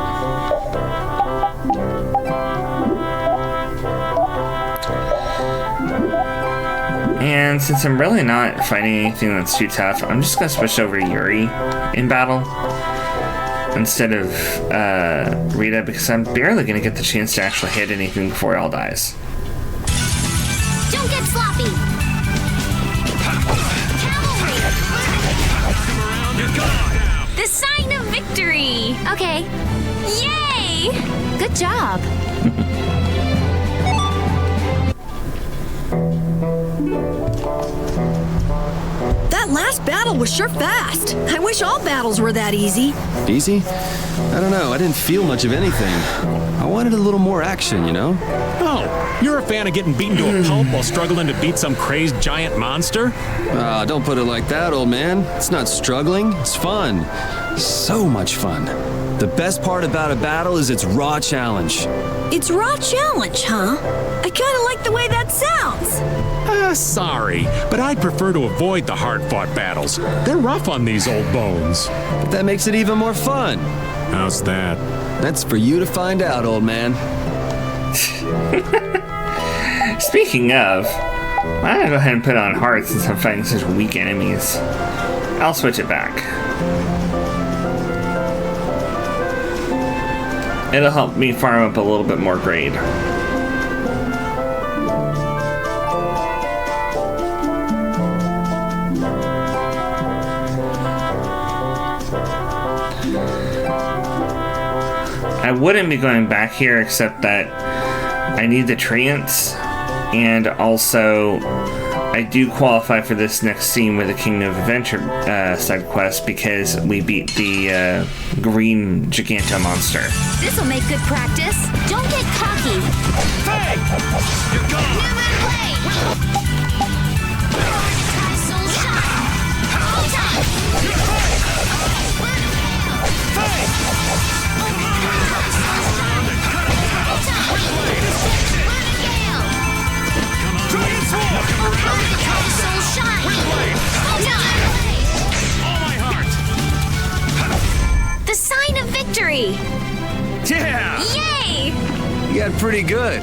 And since I'm really not fighting anything that's too tough, I'm just gonna switch over to Yuri in battle instead of Rita, because I'm barely gonna get the chance to actually hit anything before it all dies. Don't get sloppy! The sign of victory! Okay. Yay! Good job. That last battle was sure fast. I wish all battles were that easy. Easy? I don't know. I didn't feel much of anything. I wanted a little more action, you know? Oh, you're a fan of getting beaten to a pulp while struggling to beat some crazed giant monster? Ah, don't put it like that, old man. It's not struggling. It's fun. So much fun. The best part about a battle is its raw challenge. It's Raw Challenge, huh? I kinda like the way that sounds. Sorry, but I'd prefer to avoid the hard-fought battles. They're rough on these old bones. But that makes it even more fun. How's that? That's for you to find out, old man. Speaking of, I'm gonna go ahead and put on hard since I'm fighting such weak enemies. I'll switch it back. It'll help me farm up a little bit more grade. I wouldn't be going back here except that I need the trance, and also I do qualify for this next scene with the Kingdom of Adventure side quest because we beat the green Giganto monster. This'll make good practice. Don't get cocky. Hey! You're gone! Never play! Soul shine! Hamota! Soul shine! All my heart! The sign of victory! Yeah! Yay! You got pretty good.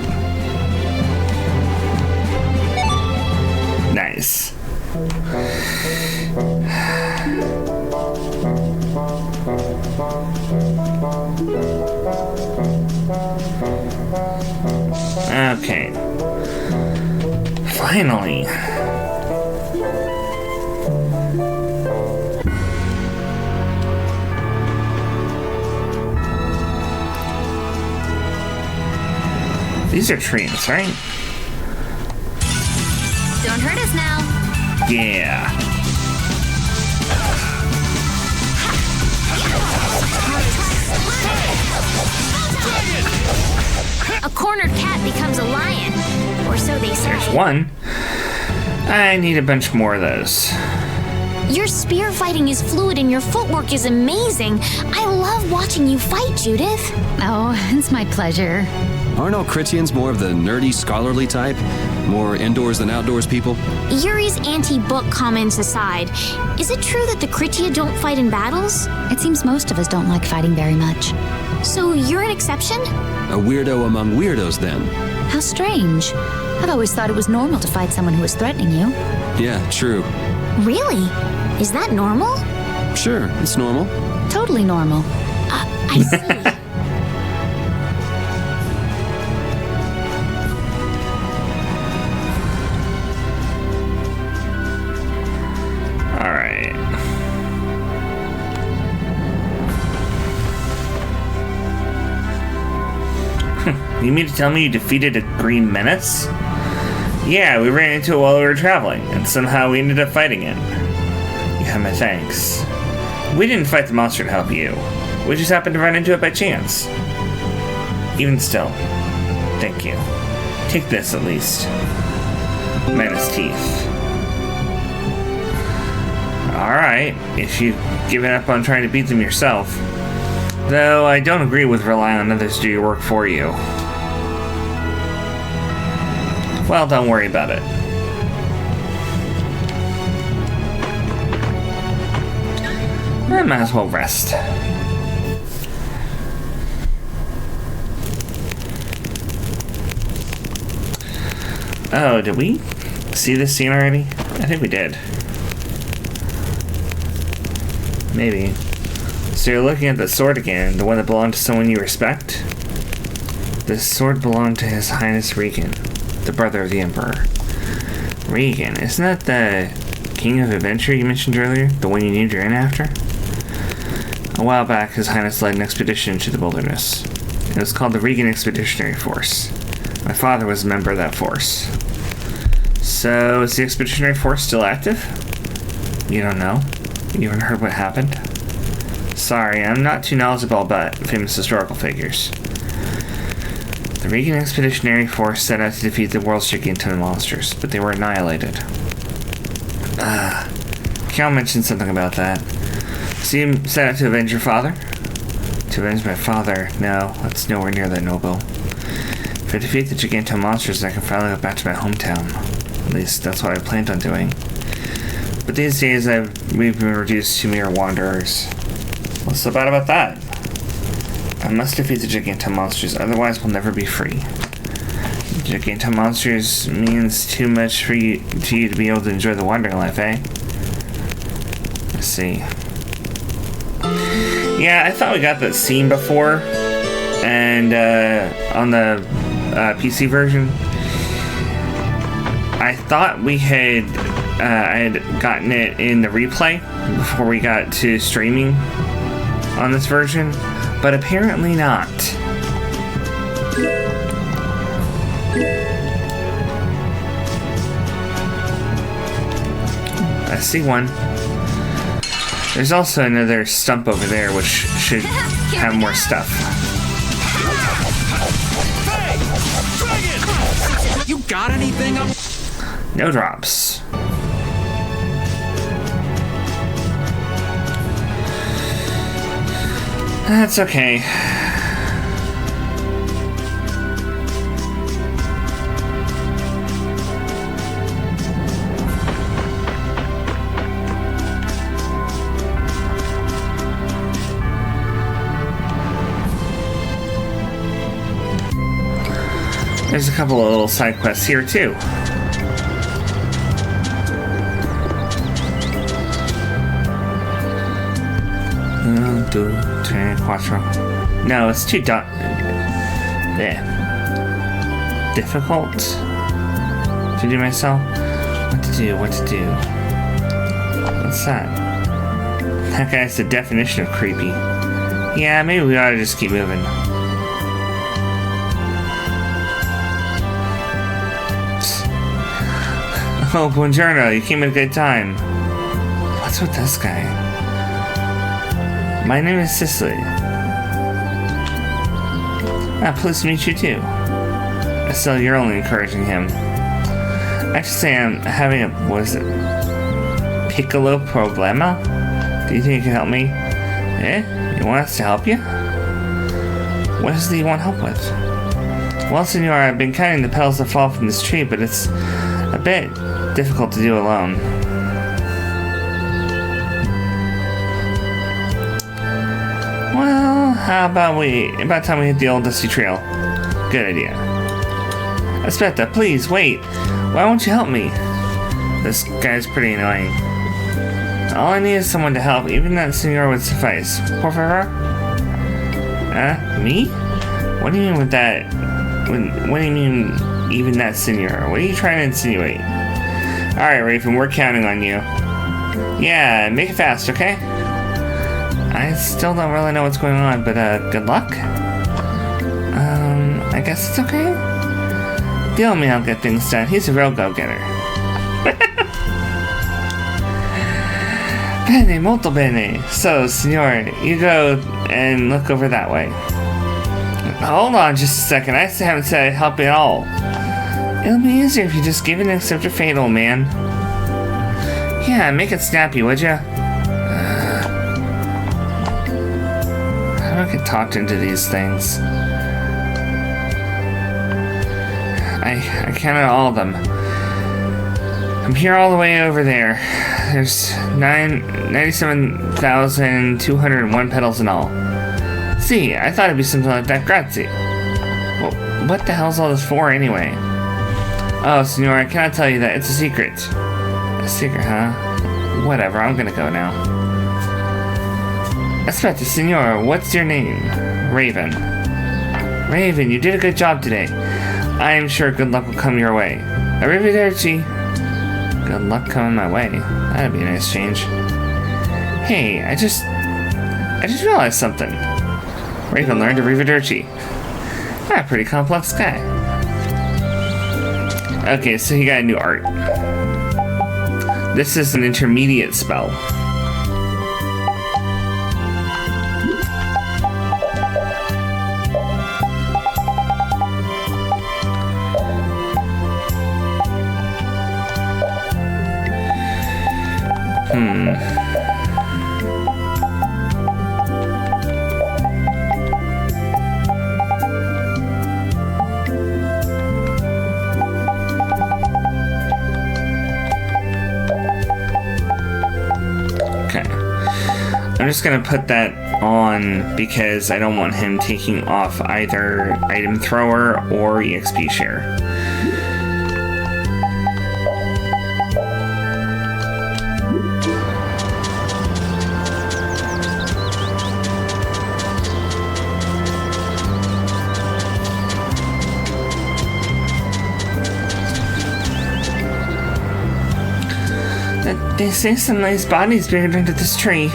Nice. Okay. Finally. These are trees, right? Don't hurt us now. Yeah. A cornered cat becomes a lion. Or so they say. There's one. I need a bunch more of those. Your spear fighting is fluid and your footwork is amazing. I love watching you fight, Judith. Oh, it's my pleasure. Aren't all Critians more of the nerdy, scholarly type? More indoors than outdoors people? Yuri's anti-book comments aside, is it true that the Kritia don't fight in battles? It seems most of us don't like fighting very much. So you're an exception? A weirdo among weirdos, then. How strange. I've always thought it was normal to fight someone who was threatening you. Yeah, true. Really? Is that normal? Sure, it's normal. Totally normal. I see. You mean to tell me you defeated a green menace? Yeah, we ran into it while we were traveling, and somehow we ended up fighting it. You have my thanks. We didn't fight the monster to help you. We just happened to run into it by chance. Even still, thank you. Take this, at least. Menace teeth. Alright, if you've given up on trying to beat them yourself. Though I don't agree with relying on others to do your work for you. Well, don't worry about it. I might as well rest. Oh, did we see this scene already? I think we did. Maybe. So you're looking at the sword again, the one that belonged to someone you respect? This sword belonged to His Highness Regan, the brother of the Emperor. Regan, isn't that the King of Adventure you mentioned earlier? The one you named your inn after? A while back, His Highness led an expedition into the wilderness. It was called the Regan Expeditionary Force. My father was a member of that force. So, is the Expeditionary Force still active? You don't know? You haven't heard what happened? Sorry, I'm not too knowledgeable about famous historical figures. The Regan Expeditionary Force set out to defeat the world's Giganto monsters, but they were annihilated. Cal mentioned something about that. So you set out to avenge your father? To avenge my father? No, that's nowhere near that noble. If I defeat the Giganto monsters, I can finally go back to my hometown. At least that's what I planned on doing. But these days, we've been reduced to mere wanderers. What's so bad about that? I must defeat the Giganto monsters, otherwise we'll never be free. Giganto monsters means too much for you to be able to enjoy the wandering life, eh? Let's see. Yeah, I thought we got that scene before, and on the PC version, I thought we had I had gotten it in the replay before we got to streaming on this version, but apparently not. I see one. There's also another stump over there, which should have more stuff. You got anything up? No drops. That's okay. There's a couple of little side quests here too. No, it's too difficult to do myself. What to do? What's that? That guy's the definition of creepy. Yeah, maybe we ought to just keep moving. Oh, buongiorno, you came at a good time. What's with this guy? My name is Cicely. Pleased to meet you too. Still, you're only encouraging him. I should say I'm having a, what is it? Piccolo problema? Do you think you can help me? You want us to help you? What is it you want help with? Well, senor, I've been counting the petals that fall from this tree, but it's a bit difficult to do alone. Well, how about time we hit the old dusty trail? Good idea. Aspetta, please, wait. Why won't you help me? This guy's pretty annoying. All I need is someone to help. Even that senor would suffice. Por favor? Me? What do you mean with that? What do you mean, even that senor? What are you trying to insinuate? Alright, Raven, we're counting on you. Yeah, make it fast, okay? I still don't really know what's going on, but good luck? I guess it's okay? Deal with me, I'll get things done. He's a real go-getter. Bene, molto bene. So, signor, you go and look over that way. Hold on just a second, I haven't said I'd help you at all. It'll be easier if you just give it and accept your fate, old man. Yeah, make it snappy, would ya? How do I get talked into these things? I counted all of them. I'm here all the way over there. There's 97,201 petals in all. See, I thought it'd be something like that. Grazie. Well, what the hell's all this for, anyway? Oh, senor, I cannot tell you that. It's a secret. A secret, huh? Whatever, I'm gonna go now. Aspetta, senor, what's your name? Raven. Raven, you did a good job today. I am sure good luck will come your way. Arrivederci. Good luck coming my way. That'd be a nice change. Hey, I just realized something. Raven learned Arrivederci. Ah, pretty complex guy. Okay, so he got a new art. This is an intermediate spell. I'm just gonna put that on because I don't want him taking off either item thrower or EXP share. They say some nice bodies buried under this tree.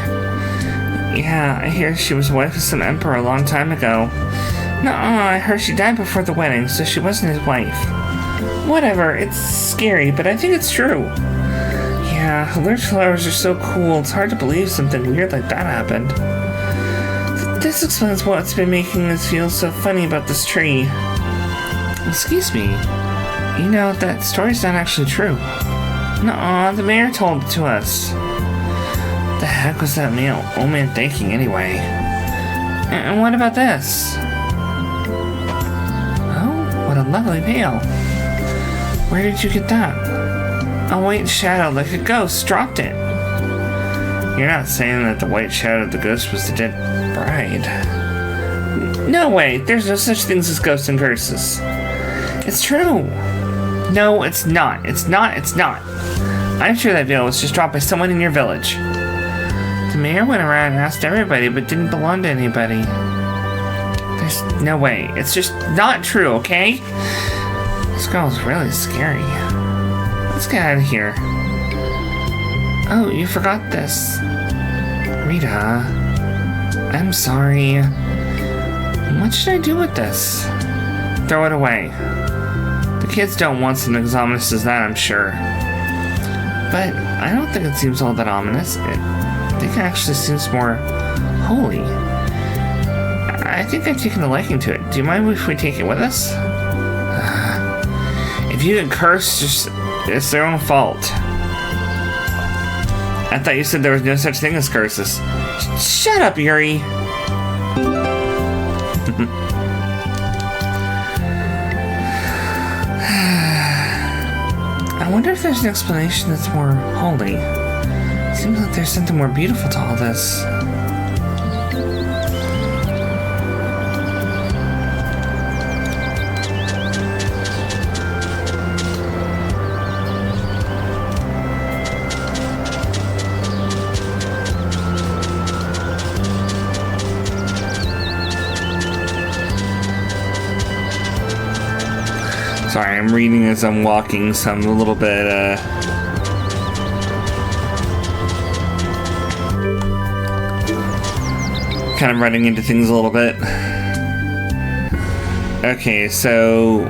Yeah, I hear she was wife of some emperor a long time ago. Nuh-uh, I heard she died before the wedding, so she wasn't his wife. Whatever, it's scary, but I think it's true. Yeah, alert flowers are so cool, it's hard to believe something weird like that happened. This explains what's been making us feel so funny about this tree. Excuse me, you know, that story's not actually true. Nuh-uh, the mayor told it to us. The heck was that old man thinking anyway? And what about this? Oh, what a lovely veil. Where did you get that? A white shadow like a ghost dropped it. You're not saying that the white shadow of the ghost was the dead bride? No way, there's no such things as ghosts and curses. It's true. No, it's not. It's not. It's not. I'm sure that veil was just dropped by someone in your village. The mayor went around and asked everybody, but didn't belong to anybody. There's no way. It's just not true, okay? This girl's really scary. Let's get out of here. Oh, you forgot this. Rita. I'm sorry. What should I do with this? Throw it away. The kids don't want something as ominous as that, I'm sure. But I don't think it seems all that ominous. I think it actually seems more holy. I think I've taken a liking to it. Do you mind if we take it with us? If you get cursed, it's their own fault. I thought you said there was no such thing as curses. Shut up, Yuri! I wonder if there's an explanation that's more holy. Seems like there's something more beautiful to all this. Sorry, I'm reading as I'm walking, so I'm a little bit, kind of running into things a little bit. Okay, so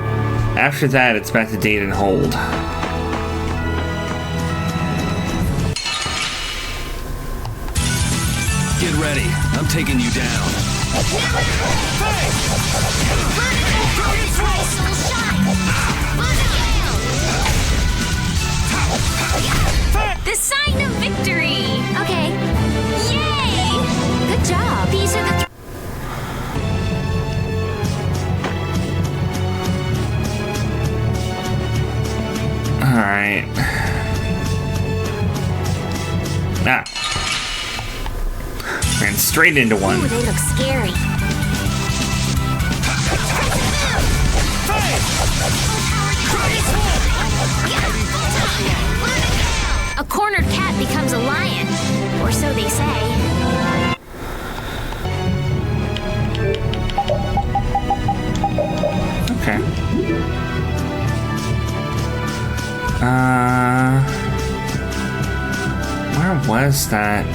after that, it's back to date and hold. Get ready. I'm taking you down. The sign of victory! Okay. Yay! Good job. These are the Alright. Ah. Ran straight into one. Ooh, they look scary. A cornered cat becomes a lion, or so they say. Okay. Where was that?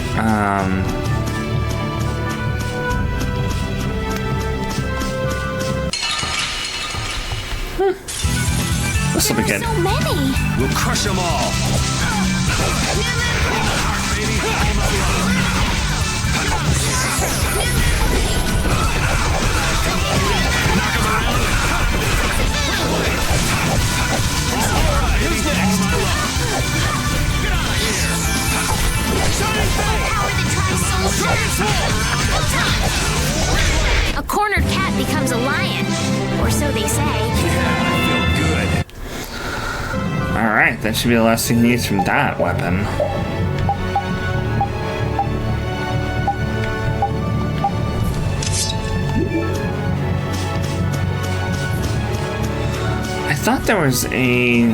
This will be good. So many. We'll crush them all. A cornered cat becomes a lion, or so they say. Alright, that should be the last thing he needs from that weapon. thought there was a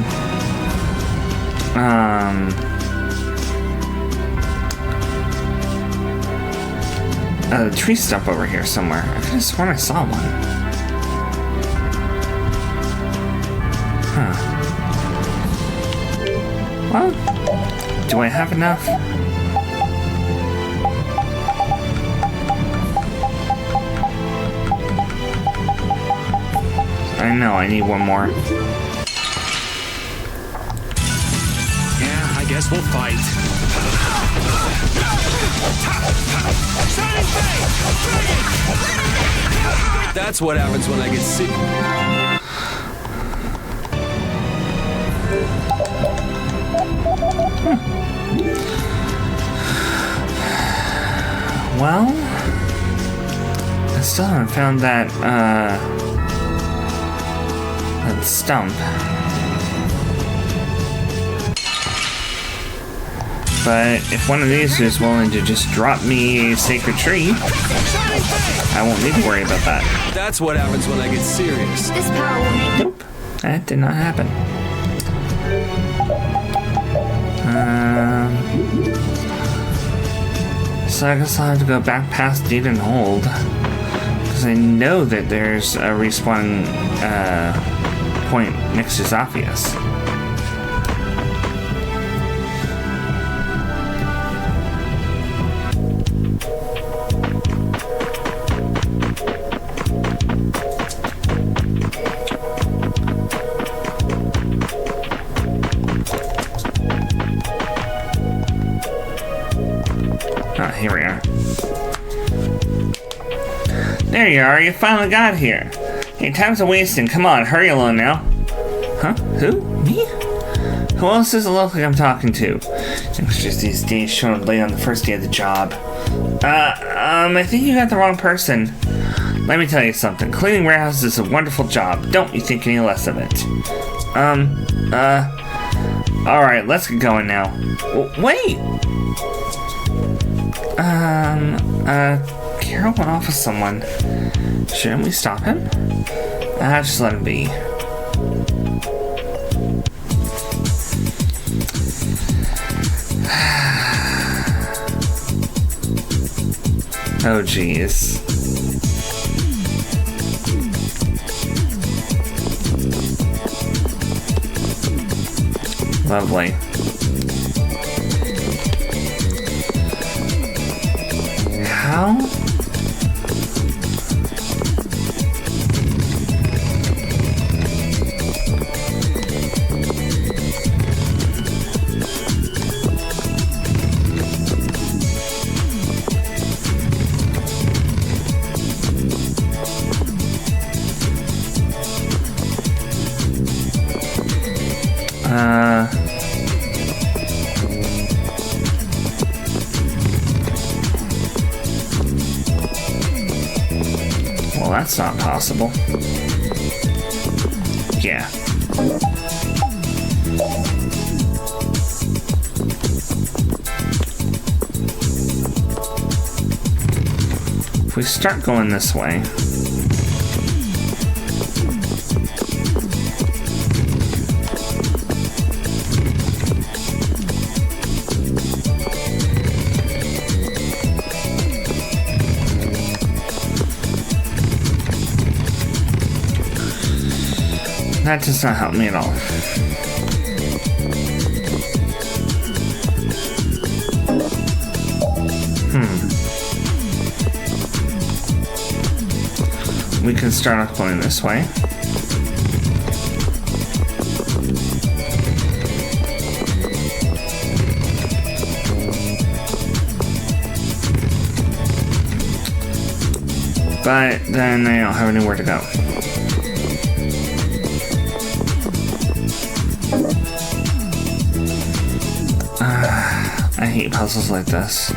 tree stump over here somewhere. I could have sworn I saw one. Huh. Well, do I have enough? I know, I need one more. Yeah, I guess we'll fight. That's what happens when I get sick. Well, I still haven't found that stump. But if one of these is willing to just drop me a sacred tree, I won't need to worry about that. That's what happens when I get serious. This power will make... Nope, that did not happen. So I guess I'll have to go back past Deed and Hold, because I know that there's a respawn point next to Zaphias. Here we are. There you are, you finally got here. Hey, time's a wasting. Come on, hurry along now. Huh? Who? Me? Who else does it look like I'm talking to? It was just these days showing late on the first day of the job. I think you got the wrong person. Let me tell you something. Cleaning warehouses is a wonderful job. Don't you think any less of it. Alright, let's get going now. Wait! Carol went off with someone. Shouldn't we stop him? Just let him be. Oh, jeez. Lovely. How? Well, that's not possible. Yeah. If we start going this way, that does not help me at all. We can start off going this way. But then I don't have anywhere to go. I hate puzzles like this.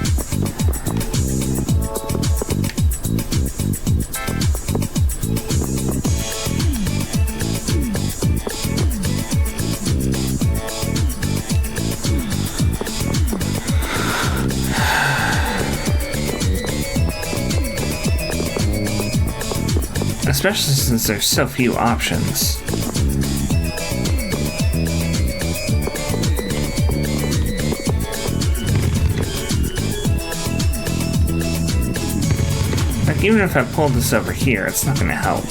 Especially since there's so few options. even if I pull this over here, it's not gonna help.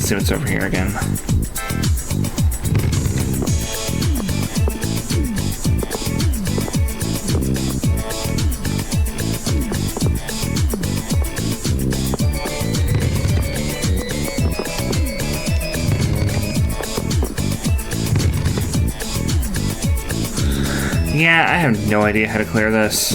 See what's over here again. Yeah, I have no idea how to clear this.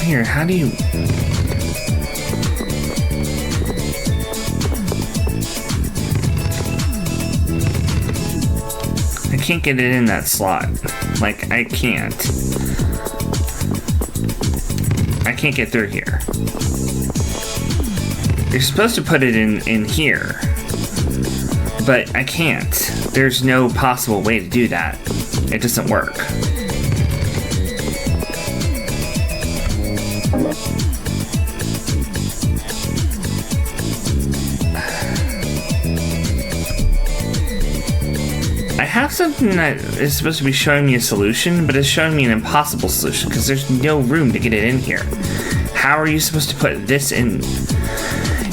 Here, how do you... I can't get it in that slot. Like, I can't. I can't get through here. You're supposed to put it in here. But I can't. There's no possible way to do that. It doesn't work. I have something that is supposed to be showing me a solution, but it's showing me an impossible solution because there's no room to get it in here. How are you supposed to put this in?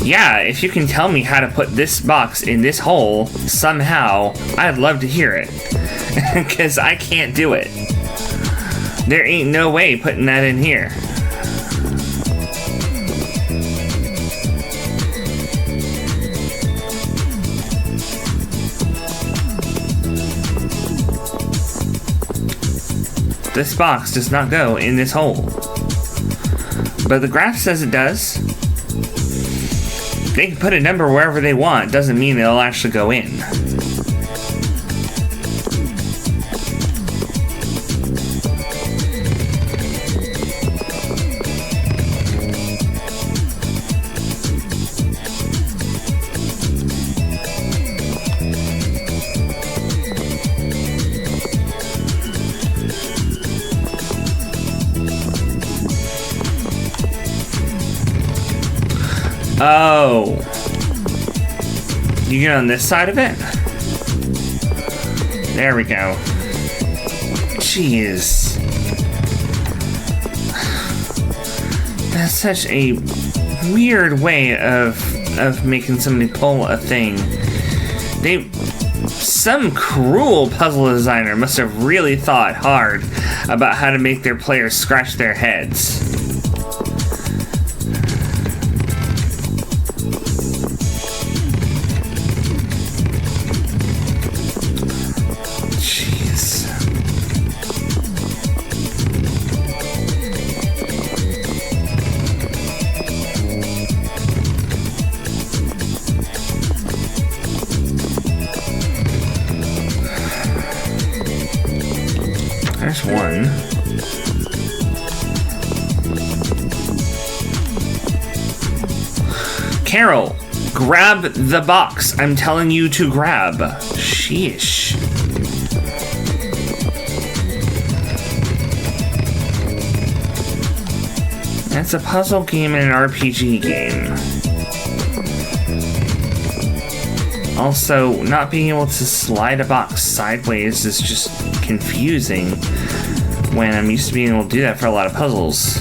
Yeah, if you can tell me how to put this box in this hole somehow, I'd love to hear it. Because I can't do it. There ain't no way putting that in here. This box does not go in this hole. But the graph says it does. They can put a number wherever they want, doesn't mean it'll actually go in. Oh. You get on this side of it? There we go. Jeez. That's such a weird way of making somebody pull a thing. Some cruel puzzle designer must have really thought hard about how to make their players scratch their heads. There's one. Carol, grab the box. I'm telling you to grab. Sheesh. It's a puzzle game and an RPG game. Also, not being able to slide a box sideways is just confusing when I'm used to being able to do that for a lot of puzzles.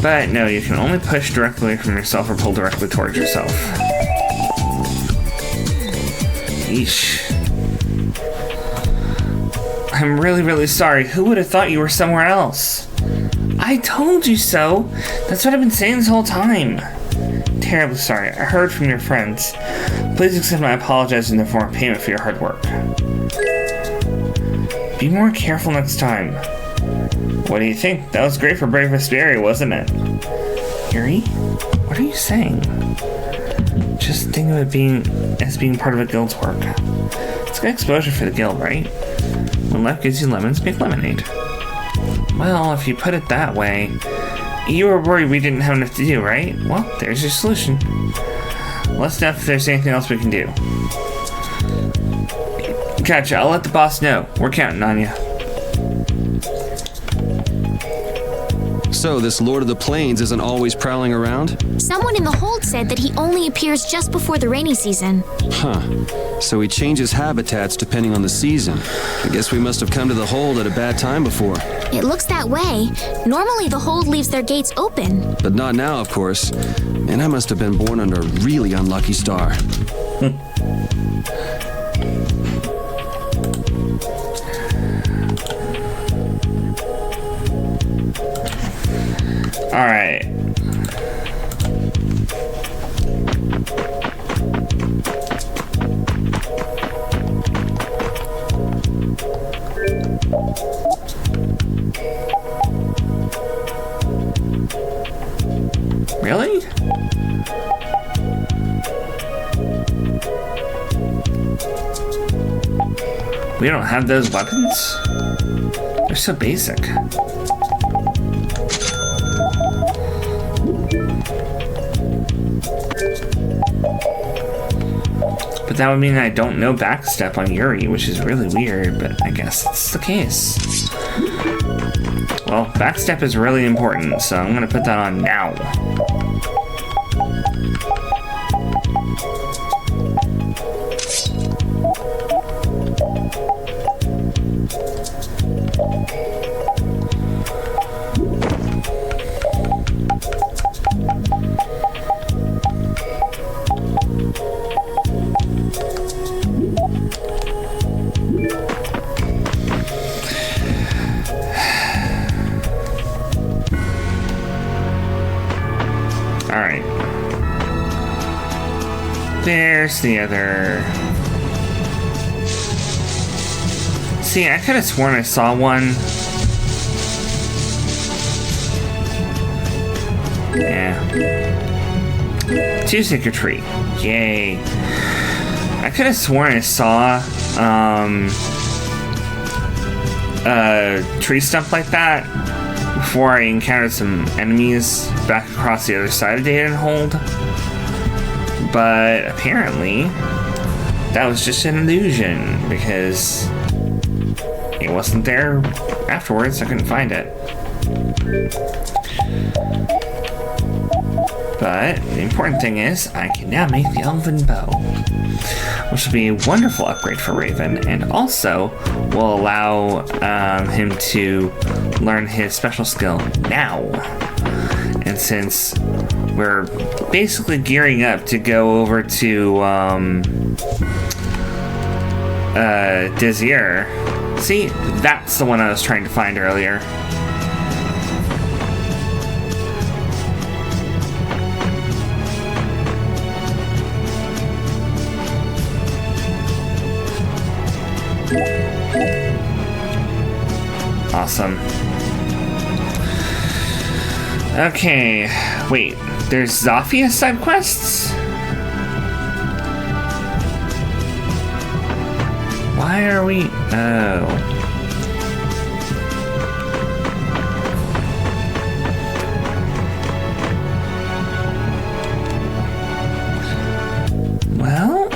But no, you can only push directly away from yourself or pull directly towards yourself. Yeesh. I'm really, really sorry. Who would have thought you were somewhere else? I told you so. That's what I've been saying this whole time. Terribly sorry. I heard from your friends. Please accept my apologies in the form of payment for your hard work. Be more careful next time. What do you think? That was great for Brave Vesperia, wasn't it? Yuri? What are you saying? Just think of it as being part of a guild's work. It's good exposure for the guild, right? When life gives you lemons, make lemonade. Well, if you put it that way, you were worried we didn't have enough to do, right? Well, there's your solution. Let's know if there's anything else we can do. Gotcha, I'll let the boss know. We're counting on you. So, this Lord of the Plains isn't always prowling around? Someone in the hold said that he only appears just before the rainy season. Huh. So he changes habitats depending on the season. I guess we must have come to the hold at a bad time before. It looks that way. Normally the hold leaves their gates open. But not now, of course. And I must have been born under a really unlucky star. Alright. Really? We don't have those weapons? They're so basic. But that would mean I don't know backstep on Yuri, which is really weird, but I guess it's the case. Well, backstep is really important, so I'm gonna put that on now. Alright. There's the other... See, I could have sworn I saw one. Yeah. Two-sticker tree. Yay. I could have sworn I saw a tree stump like that before I encountered some enemies back across the other side of Data and Hold. But apparently, that was just an illusion because it wasn't there afterwards. I couldn't find it. But the important thing is, I can now make the Elven Bow, which will be a wonderful upgrade for Raven, and also will allow him to learn his special skill now. And since we're basically gearing up to go over to Desir, see, that's the one I was trying to find earlier. Awesome. Okay, wait. There's Zafia side quests? Why are we... Oh. Well...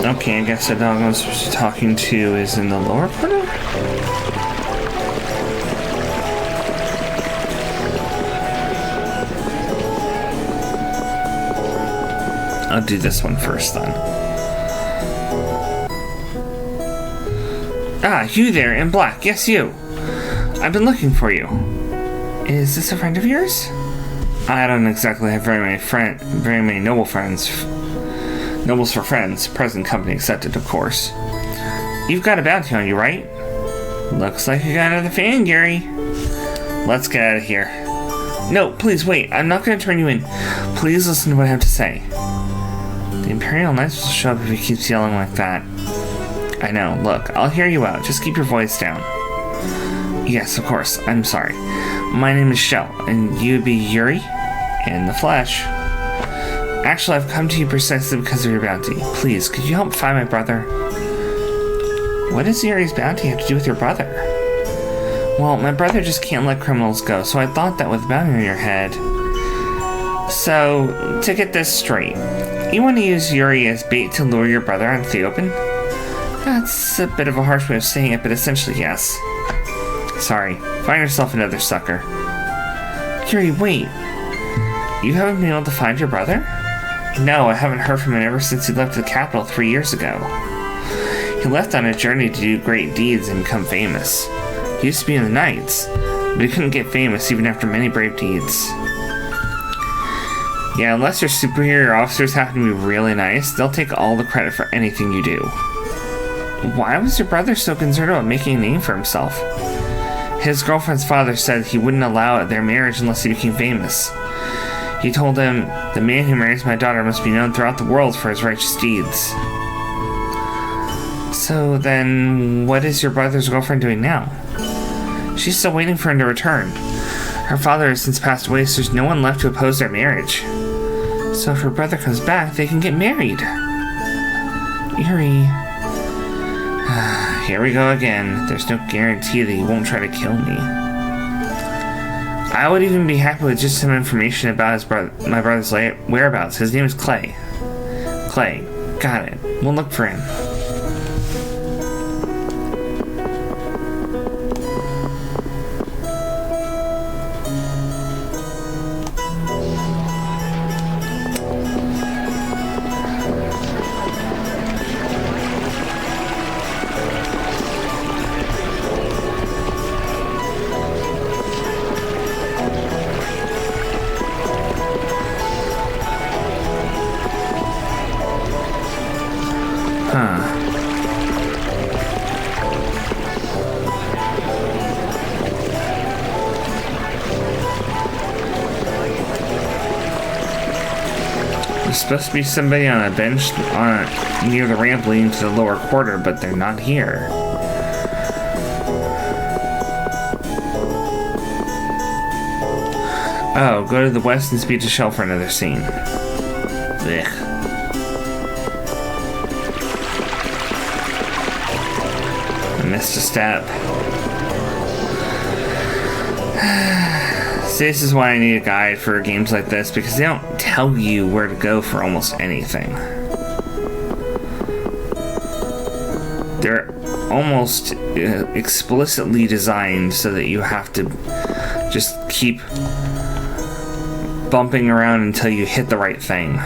Okay, I guess the dog I'm supposed to be talking to is in the lower corner? I'll do this one first then. Ah, you there in black. Yes, you. I've been looking for you. Is this a friend of yours? I don't exactly have very many noble friends. Nobles for friends, present company accepted, of course. You've got a bounty on you, right? Looks like you got another fan, Gary. Let's get out of here. No, please wait. I'm not going to turn you in. Please listen to what I have to say. The Imperial Knights will show up if he keeps yelling like that. I know. Look, I'll hear you out. Just keep your voice down. Yes, of course. I'm sorry. My name is Shell, and you'd be Yuri? In the flesh. Actually, I've come to you precisely because of your bounty. Please, could you help find my brother? What does Yuri's bounty have to do with your brother? Well, my brother just can't let criminals go, so I thought that with a bounty on your head. So, to get this straight, you want to use Yuri as bait to lure your brother into the open? That's a bit of a harsh way of saying it, but essentially yes. Sorry, find yourself another sucker. Yuri, wait. You haven't been able to find your brother? No, I haven't heard from him ever since he left the capital 3 years ago. He left on a journey to do great deeds and become famous. He used to be in the Knights, but he couldn't get famous even after many brave deeds. Yeah, unless your superior officers happen to be really nice, they'll take all the credit for anything you do. Why was your brother so concerned about making a name for himself? His girlfriend's father said he wouldn't allow their marriage unless he became famous. He told him, the man who marries my daughter must be known throughout the world for his righteous deeds. So then, what is your brother's girlfriend doing now? She's still waiting for him to return. Her father has since passed away, so there's no one left to oppose their marriage. So if her brother comes back, they can get married. Yuri. Here we go again. There's no guarantee that he won't try to kill me. I would even be happy with just some information about my brother's whereabouts. His name is Clay. Clay. Got it. We'll look for him. There's supposed to be somebody on a bench near the ramp leading to the lower quarter, but they're not here. Oh, go to the west and speak to Shell for another scene. Ugh. I missed a step. See, this is why I need a guide for games like this, because they don't tell you where to go for almost anything. almost explicitly designed so that you have to just keep bumping around until you hit the right thing.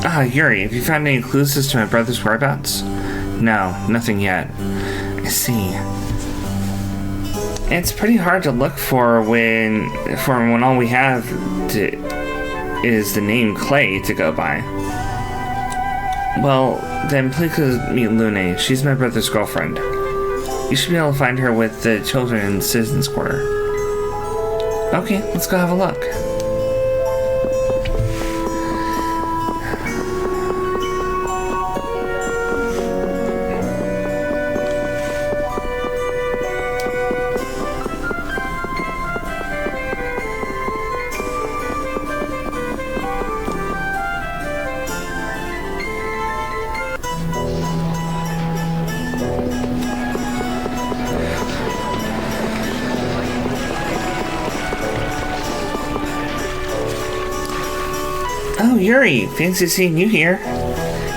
Ah, Yuri, have you found any clues as to my brother's whereabouts? No, nothing yet. I see. It's pretty hard to look for when all we have is the name Clay to go by. Well, then please meet Lune. She's my brother's girlfriend. You should be able to find her with the children in the citizens' quarter. Okay, let's go have a look. Oh, Yuri, fancy seeing you here.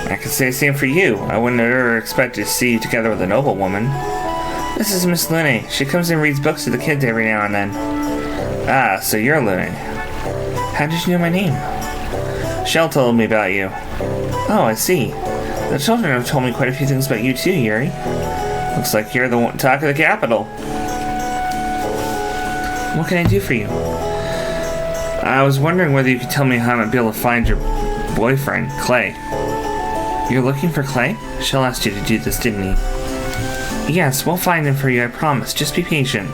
I can say the same for you. I wouldn't have ever expected to see you together with a noblewoman. This is Miss Lune. She comes and reads books to the kids every now and then. Ah, so you're Lune. How did you know my name? Shell told me about you. Oh, I see. The children have told me quite a few things about you too, Yuri. Looks like you're the talk of the capital. What can I do for you? I was wondering whether you could tell me how I might be able to find your boyfriend, Clay. You're looking for Clay? Shell asked you to do this, didn't he? Yes, we'll find him for you, I promise. Just be patient.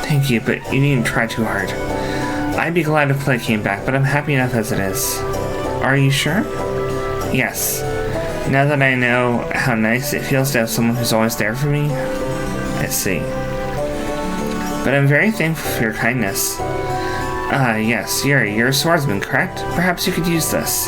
Thank you, but you needn't try too hard. I'd be glad if Clay came back, but I'm happy enough as it is. Are you sure? Yes. Now that I know how nice it feels to have someone who's always there for me, I see. But I'm very thankful for your kindness. Ah, yes, Yuri, you're a swordsman, correct? Perhaps you could use this.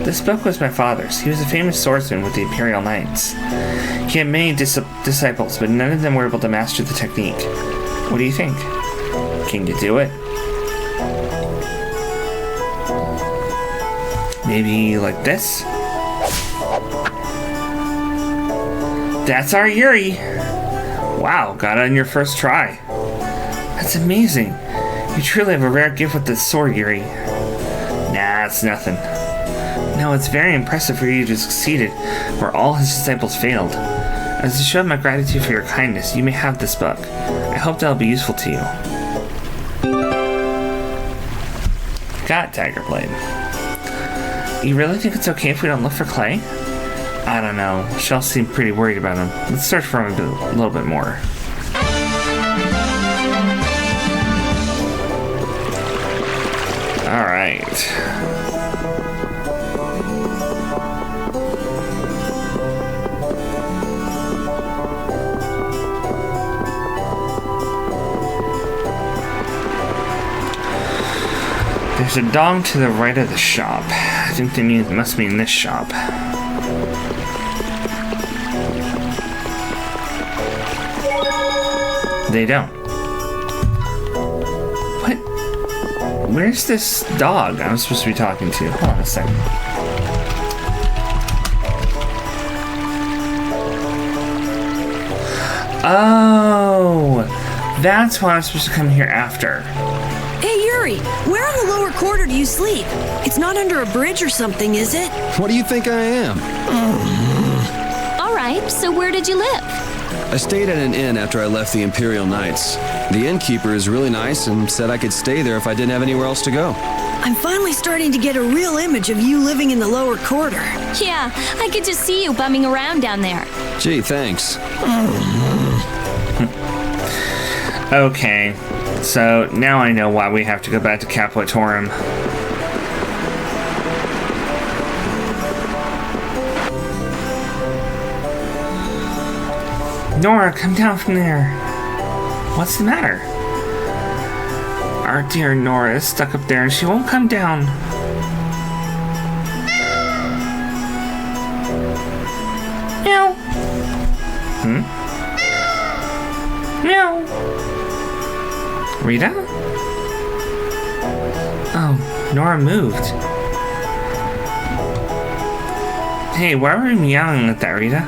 This book was my father's. He was a famous swordsman with the Imperial Knights. He had many disciples, but none of them were able to master the technique. What do you think? Can you do it? Maybe like this? That's our Yuri! Wow, got it on your first try. That's amazing. You truly have a rare gift with this sword, Yuri. Nah, it's nothing. No, it's very impressive for you to have succeeded where all his disciples failed. As a show of my gratitude for your kindness, you may have this book. I hope that'll be useful to you. Got Tiger Blade. You really think it's okay if we don't look for Clay? I don't know. Shell seemed pretty worried about him. Let's search for him a little bit more. Alright. There's a dog to the right of the shop. I think they must mean this shop. They don't. What? Where's this dog I'm supposed to be talking to? Hold on a second. Oh, that's why I'm supposed to come here after. Hey, Yuri, where in the lower quarter do you sleep? It's not under a bridge or something, is it? What do you think I am? All right, so where did you live? I stayed at an inn after I left the Imperial Knights. The innkeeper is really nice and said I could stay there if I didn't have anywhere else to go. I'm finally starting to get a real image of you living in the lower quarter. Yeah, I could just see you bumming around down there. Gee, thanks. Okay, so now I know why we have to go back to Capitorum. Nora, come down from there. What's the matter? Our dear Nora is stuck up there and she won't come down. Meow. Meow. Rita? Oh, Nora moved. Hey, why were you meowing at that, Rita?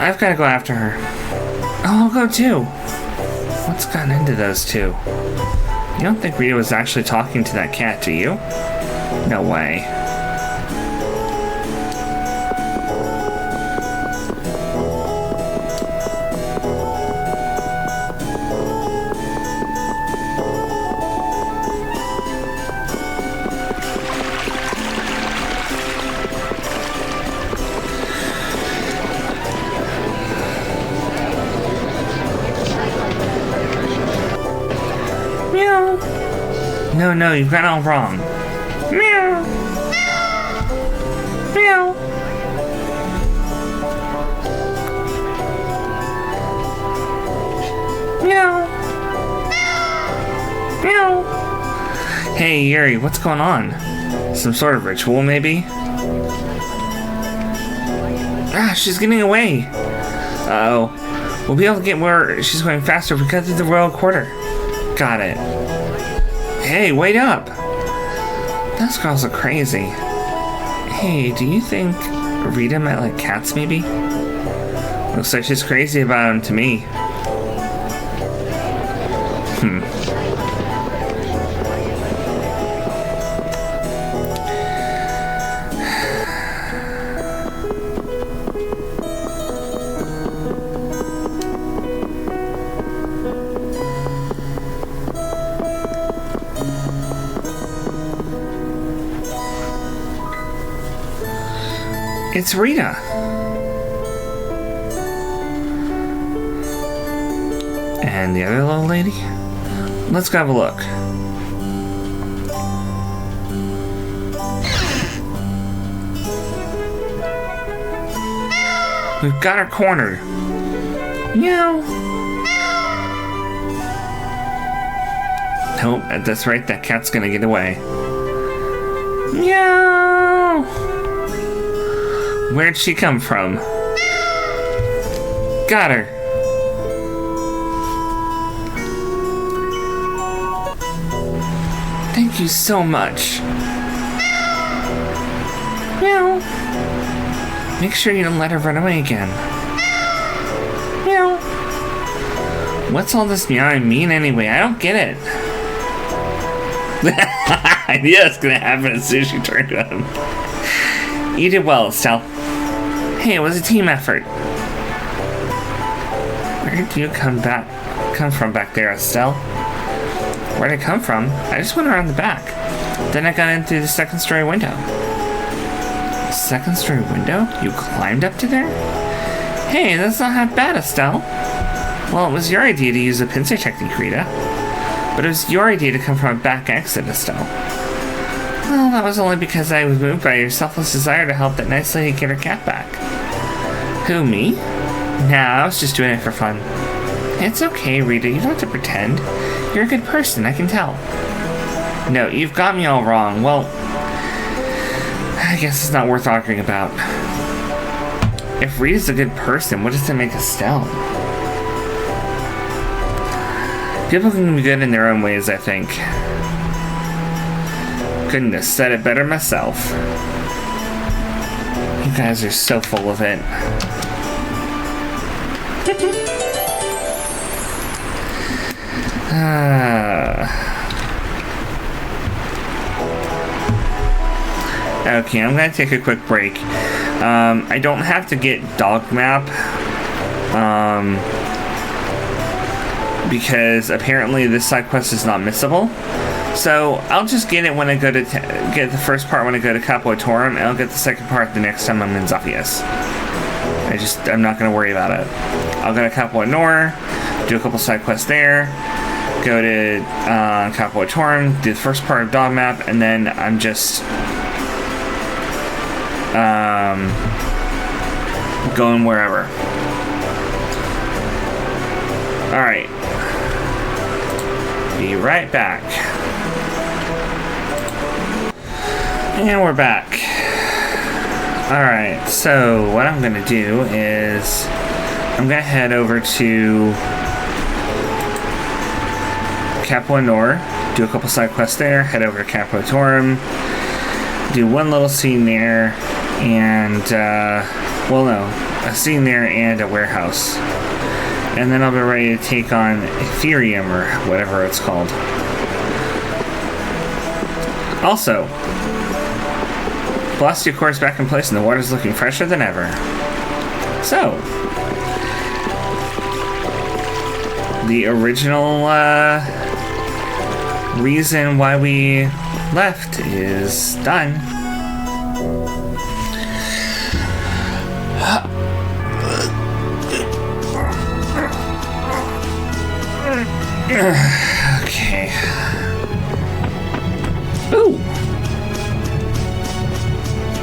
I've got to go after her. Oh, I'll go too. What's gotten into those two? You don't think Rita was actually talking to that cat, do you? No way. No, you've got it all wrong. Meow. Meow. Meow. Meow. Hey, Yuri, what's going on? Some sort of ritual, maybe? Ah, she's getting away. Uh-oh. We'll be able to get where she's going faster if we cut through the royal quarter. Got it. Hey, wait up! Those girls are crazy. Hey, do you think Rita might like cats, maybe? Looks like she's crazy about them to me. It's Rita. And the other little lady? Let's go have a look. We've got her cornered. Meow. Nope, that's right, that cat's gonna get away. Meow. Where'd she come from? Got her. Thank you so much. Meow. Make sure you don't let her run away again. Meow. What's all this meowing mean anyway? I don't get it. I knew that's gonna happen as soon as you turned to him. You did well, Estelle. Hey, it was a team effort. Where did you come from back there, Estelle? Where'd I come from? I just went around the back. Then I got in through the second-story window. Second-story window? You climbed up to there? Hey, that's not half bad, Estelle. Well, it was your idea to use the pincer technique, Rita. But it was your idea to come from a back exit, Estelle. Well, that was only because I was moved by your selfless desire to help that nice lady get her cat back. Who, me? Nah, I was just doing it for fun. It's okay, Rita, you don't have to pretend. You're a good person, I can tell. No, you've got me all wrong. Well, I guess it's not worth arguing about. If Rita's a good person, what does that make Estelle? People can be good in their own ways, I think. Couldn't have said it better myself. You guys are so full of it. Okay, I'm gonna take a quick break. I don't have to get dog map. Because apparently this side quest is not missable. So I'll just get it when I go to get the first part when I go to Capo Torum, and I'll get the second part the next time I'm in Zaphias. I'm not gonna worry about it. I'll go to Capo Nor, do a couple side quests there, go to Capo Torum, do the first part of Dog Map, and then I'm just going wherever. Alright. Be right back. And we're back. Alright, so what I'm gonna do is I'm gonna head over to Capua Nor, do a couple side quests there, head over to Capua Torum, do one little scene there, and, well, no, a scene there and a warehouse. And then I'll be ready to take on Ethereum, or whatever it's called. Also, Velocity Core is back in place and the water's looking fresher than ever. So, the original reason why we left is done. Okay. Ooh!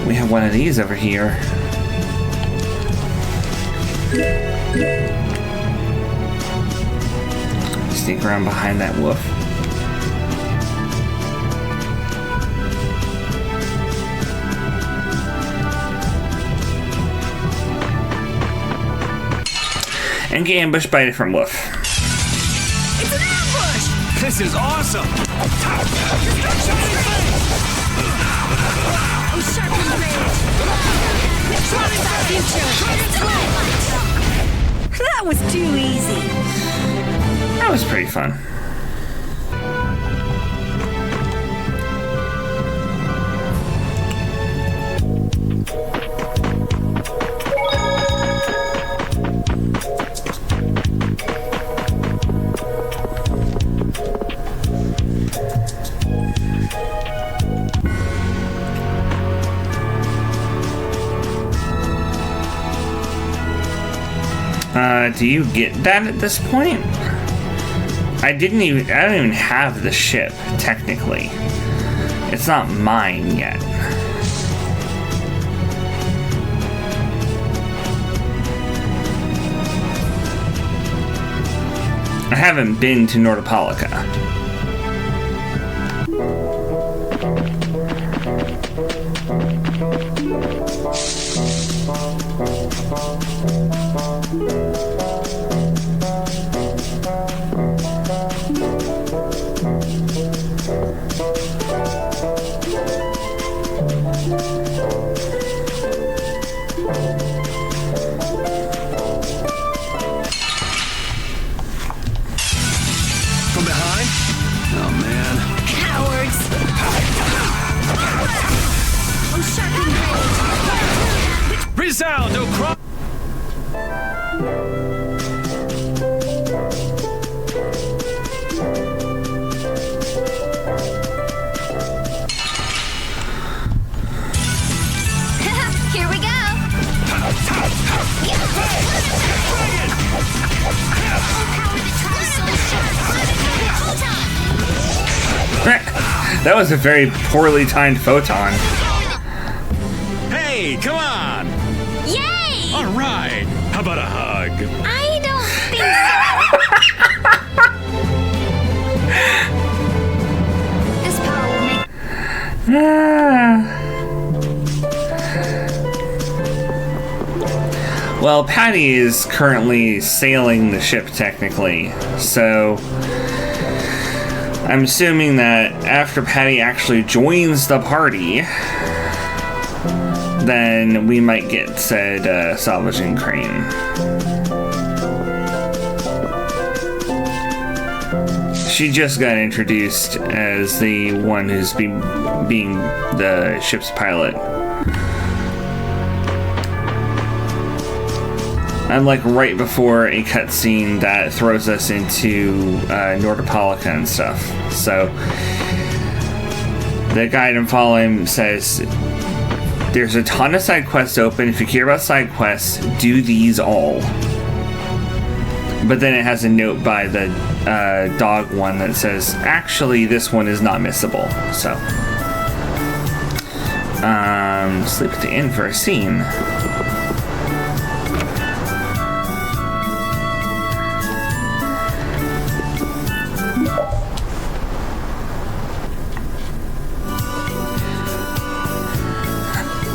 We have one of these over here. Sneak around behind that wolf. And get ambushed by a different wolf. It's an ambush! This is awesome! I'm sharpening range. What is our future? That was too easy. That was pretty fun. Do you get that at this point? I don't even have the ship, technically. It's not mine yet. I haven't been to Nordopolica. Resound, O cry! Here we go. That was a very poorly timed photon. Hey, come on! Yay! All right. How about a hug? I don't think so. This power will make. Well, Patty is currently sailing the ship, technically, so I'm assuming that after Patty actually joins the party, then we might get said salvaging crane. She just got introduced as the one who's being the ship's pilot. I'm like right before a cutscene that throws us into Nordopolica and stuff. So the guide I'm following says there's a ton of side quests open. If you care about side quests, do these all. But then it has a note by the dog one that says, actually, this one is not missable. So, sleep at the inn for a scene.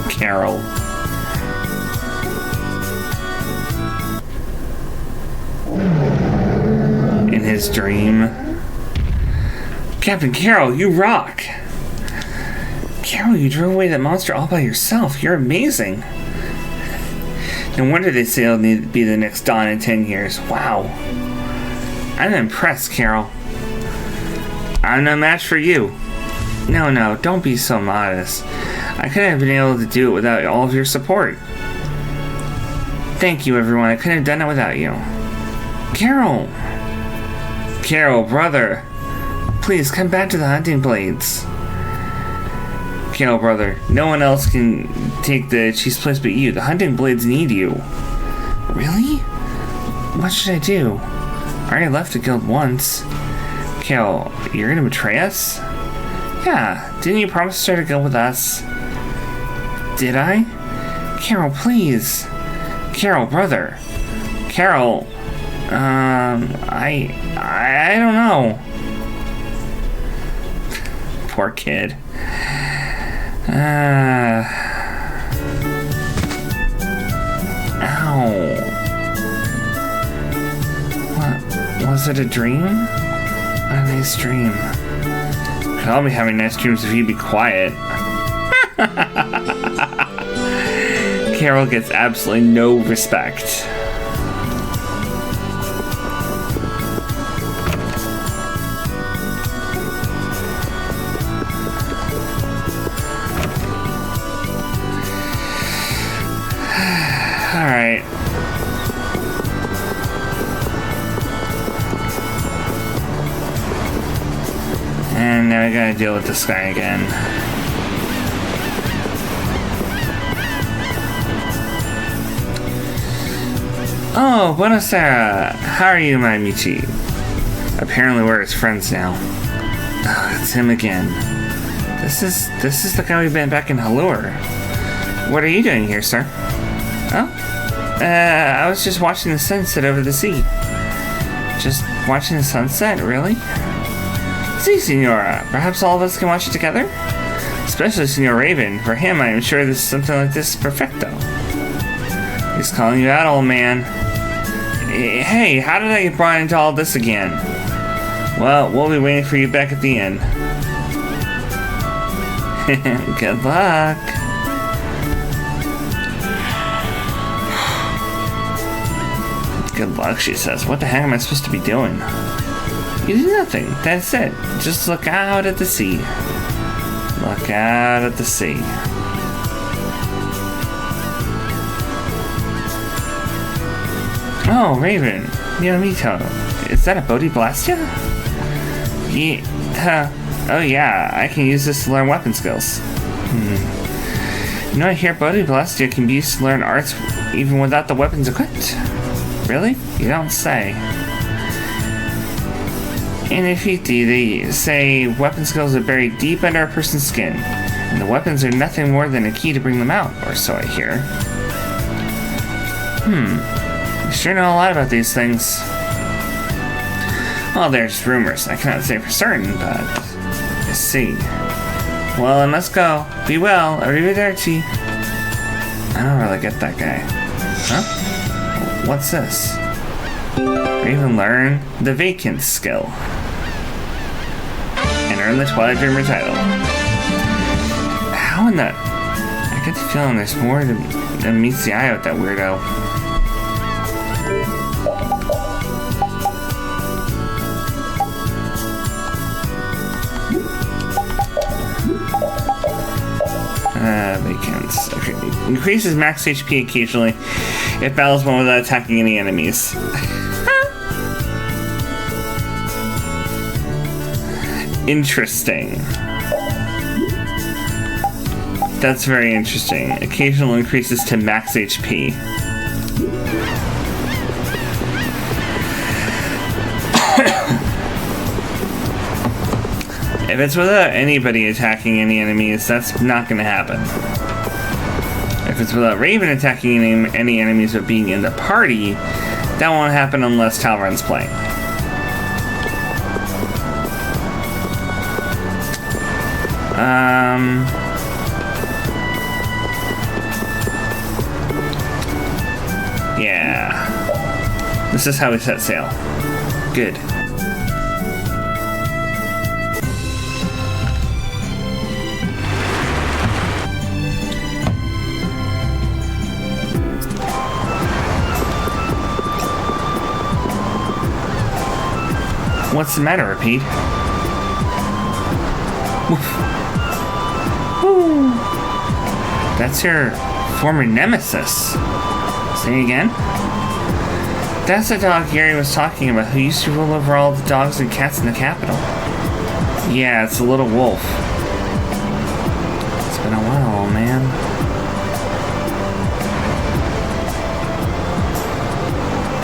Carol. in his dream. Captain Carol, you rock! Carol, you drove away that monster all by yourself. You're amazing. No wonder they say it'll need to be the next Dawn in 10 years. Wow. I'm impressed, Carol. I'm no match for you. No, don't be so modest. I couldn't have been able to do it without all of your support. Thank you, everyone. I couldn't have done it without you. Carol! Carol, brother. Please, come back to the hunting blades. Carol, brother. No one else can take the chief's place but you. The hunting blades need you. Really? What should I do? I already left the guild once. Carol, you're gonna betray us? Yeah, didn't you promise to start a guild with us? Did I? Carol, please. Carol, brother. Carol, I don't know. Poor kid. Ow. What? Was it a dream? What a nice dream. Could all be having nice dreams if you'd be quiet. Carol gets absolutely no respect. Alright. And now we gotta deal with this guy again. Oh, buonasera. How are you, my amici? Apparently we're his friends now. Oh, it's him again. This is the guy we met back in Halure. What are you doing here, sir? Oh? I was just watching the sunset over the sea. Just watching the sunset? Really? See, Signora. Perhaps all of us can watch it together? Especially Signor Raven. For him, I am sure this something like this is perfecto. He's calling you out, old man. Hey, how did I get brought into all this again? Well, we'll be waiting for you back at the inn. Good luck. Good luck, she says. What the heck am I supposed to be doing? You do nothing. That's it. Just look out at the sea. Look out at the sea. Oh, Raven. Yomito. Is that a Bodhi Blastia? Yeah. Oh, yeah. I can use this to learn weapon skills. You know, I hear Bodhi Blastia can be used to learn arts even without the weapons equipped. Really? You don't say. In Ifiti, they say weapon skills are buried deep under a person's skin, and the weapons are nothing more than a key to bring them out, or so I hear. You sure know a lot about these things. Well, there's rumors. I cannot say for certain, but I see. Well, I must go. Be well. Arrivederci. I don't really get that guy. Huh? What's this? Raven learn the vacant skill. And earn the Twilight Dreamer title. How in the... I get the feeling there's more than meets the eye with that weirdo. Vacants. Okay. Increases max HP occasionally if battles one without attacking any enemies. Interesting. That's very interesting. Occasional increases to max HP. If it's without anybody attacking any enemies, that's not going to happen. If it's without Raven attacking any enemies but being in the party, that won't happen unless Talron's playing. Yeah. This is how we set sail. Good. What's the matter, Repeat? Woo. That's your former nemesis. Say again? That's the dog Gary was talking about, who used to rule over all the dogs and cats in the capital. Yeah, it's a little wolf. It's been a while, man.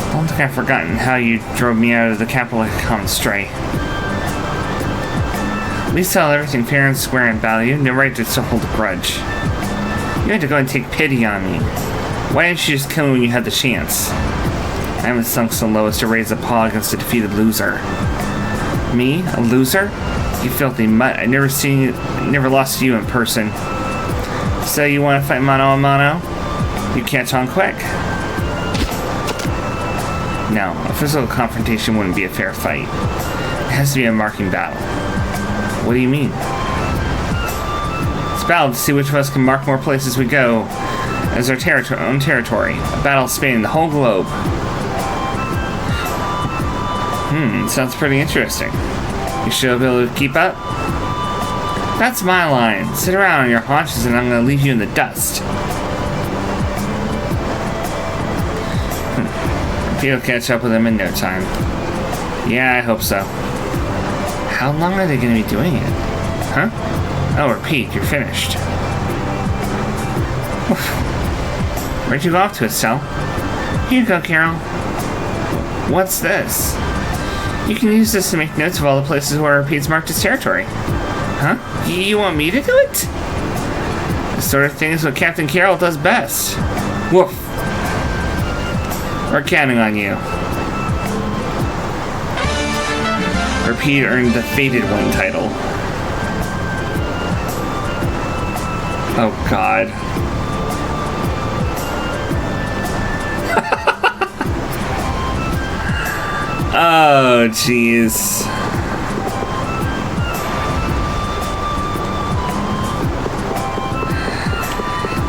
I don't think I've forgotten how you drove me out of the capital like a common stray. We sell everything fair and square in value, no right to still hold a grudge. You had to go and take pity on me. Why didn't you just kill me when you had the chance? I haven't sunk so low as to raise a paw against a defeated loser. Me? A loser? You filthy mutt. I never lost to you in person. So you want to fight mano a mano? You catch on quick. No, a physical confrontation wouldn't be a fair fight. It has to be a marking battle. What do you mean? It's a battle to see which of us can mark more places we go as our own territory. A battle spanning the whole globe. Sounds pretty interesting. You should be able to keep up? That's my line. Sit around on your haunches and I'm gonna leave you in the dust. You'll catch up with them in no time. Yeah, I hope so. How long are they gonna be doing it? Huh? Oh, Repeat, you're finished. Where'd you go off to, Estelle? Here you go, Carol. What's this? You can use this to make notes of all the places where Repeat's marked his territory. Huh? You want me to do it? This sort of thing is what Captain Carroll does best. Woof. We're counting on you. Repeat earned the Fated One title. Oh, God. Oh, jeez.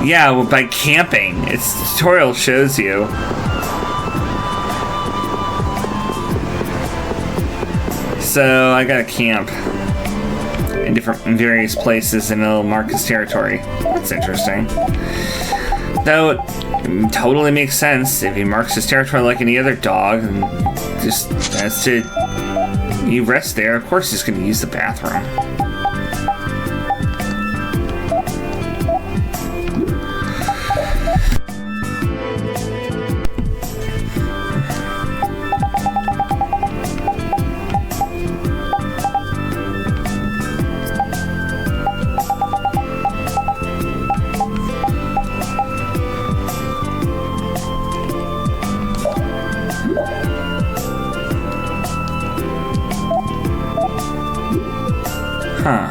Yeah, well, by camping. Its tutorial shows you. So, I gotta camp in various places and it'll mark his territory. That's interesting. Though, it totally makes sense if he marks his territory like any other dog and just has to rest there. Of course he's gonna use the bathroom. Huh.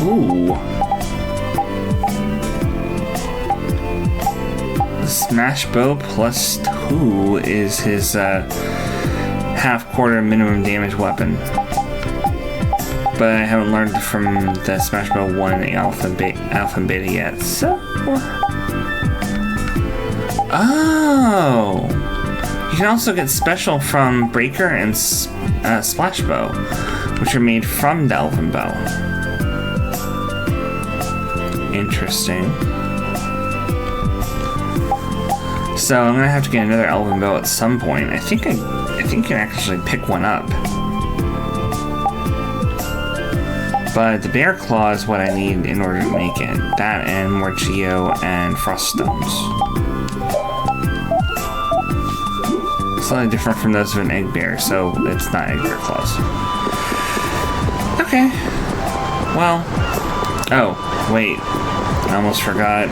Ooh. The Smash Bow plus who is his half-quarter minimum damage weapon. But I haven't learned from the Smash Bros. 1 Alpha and Beta yet, so... Oh! You can also get special from Breaker and Splash Bow, which are made from the Elven Bow. Interesting. So I'm gonna have to get another Elven Bow at some point. I think you can actually pick one up. But the Bear Claw is what I need in order to make it. That and more Geo and Frost Stones. Slightly different from those of an Egg Bear, so it's not Egg Bear Claws. Okay. Well. Oh, wait. I almost forgot.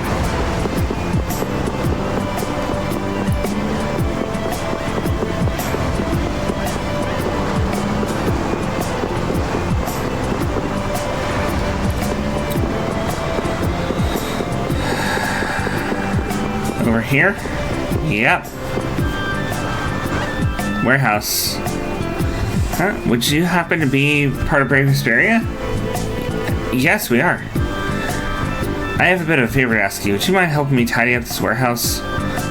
Over here? Yep. Warehouse. Huh? Would you happen to be part of Brave Vesperia? Yes, we are. I have a bit of a favor to ask you. Would you mind helping me tidy up this warehouse?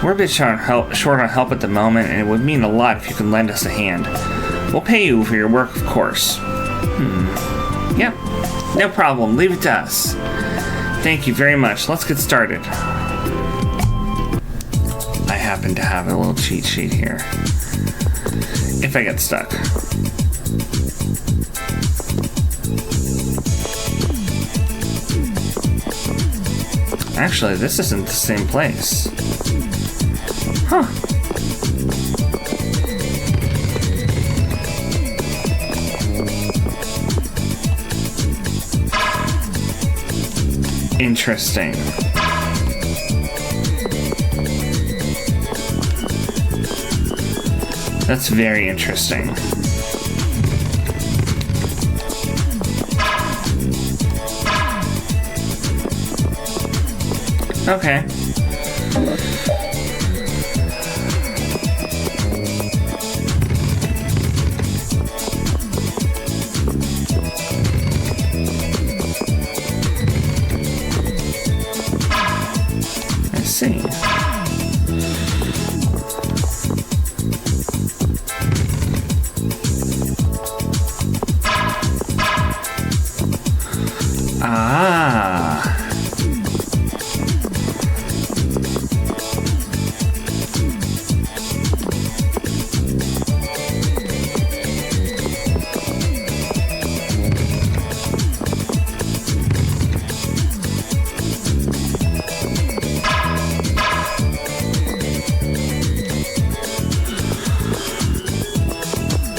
We're a bit short on help at the moment, and it would mean a lot if you could lend us a hand. We'll pay you for your work, of course. Yep. No problem. Leave it to us. Thank you very much. Let's get started. I happen to have a little cheat sheet here. If I get stuck. Actually, this isn't the same place. Huh. Interesting. That's very interesting. Okay. I see.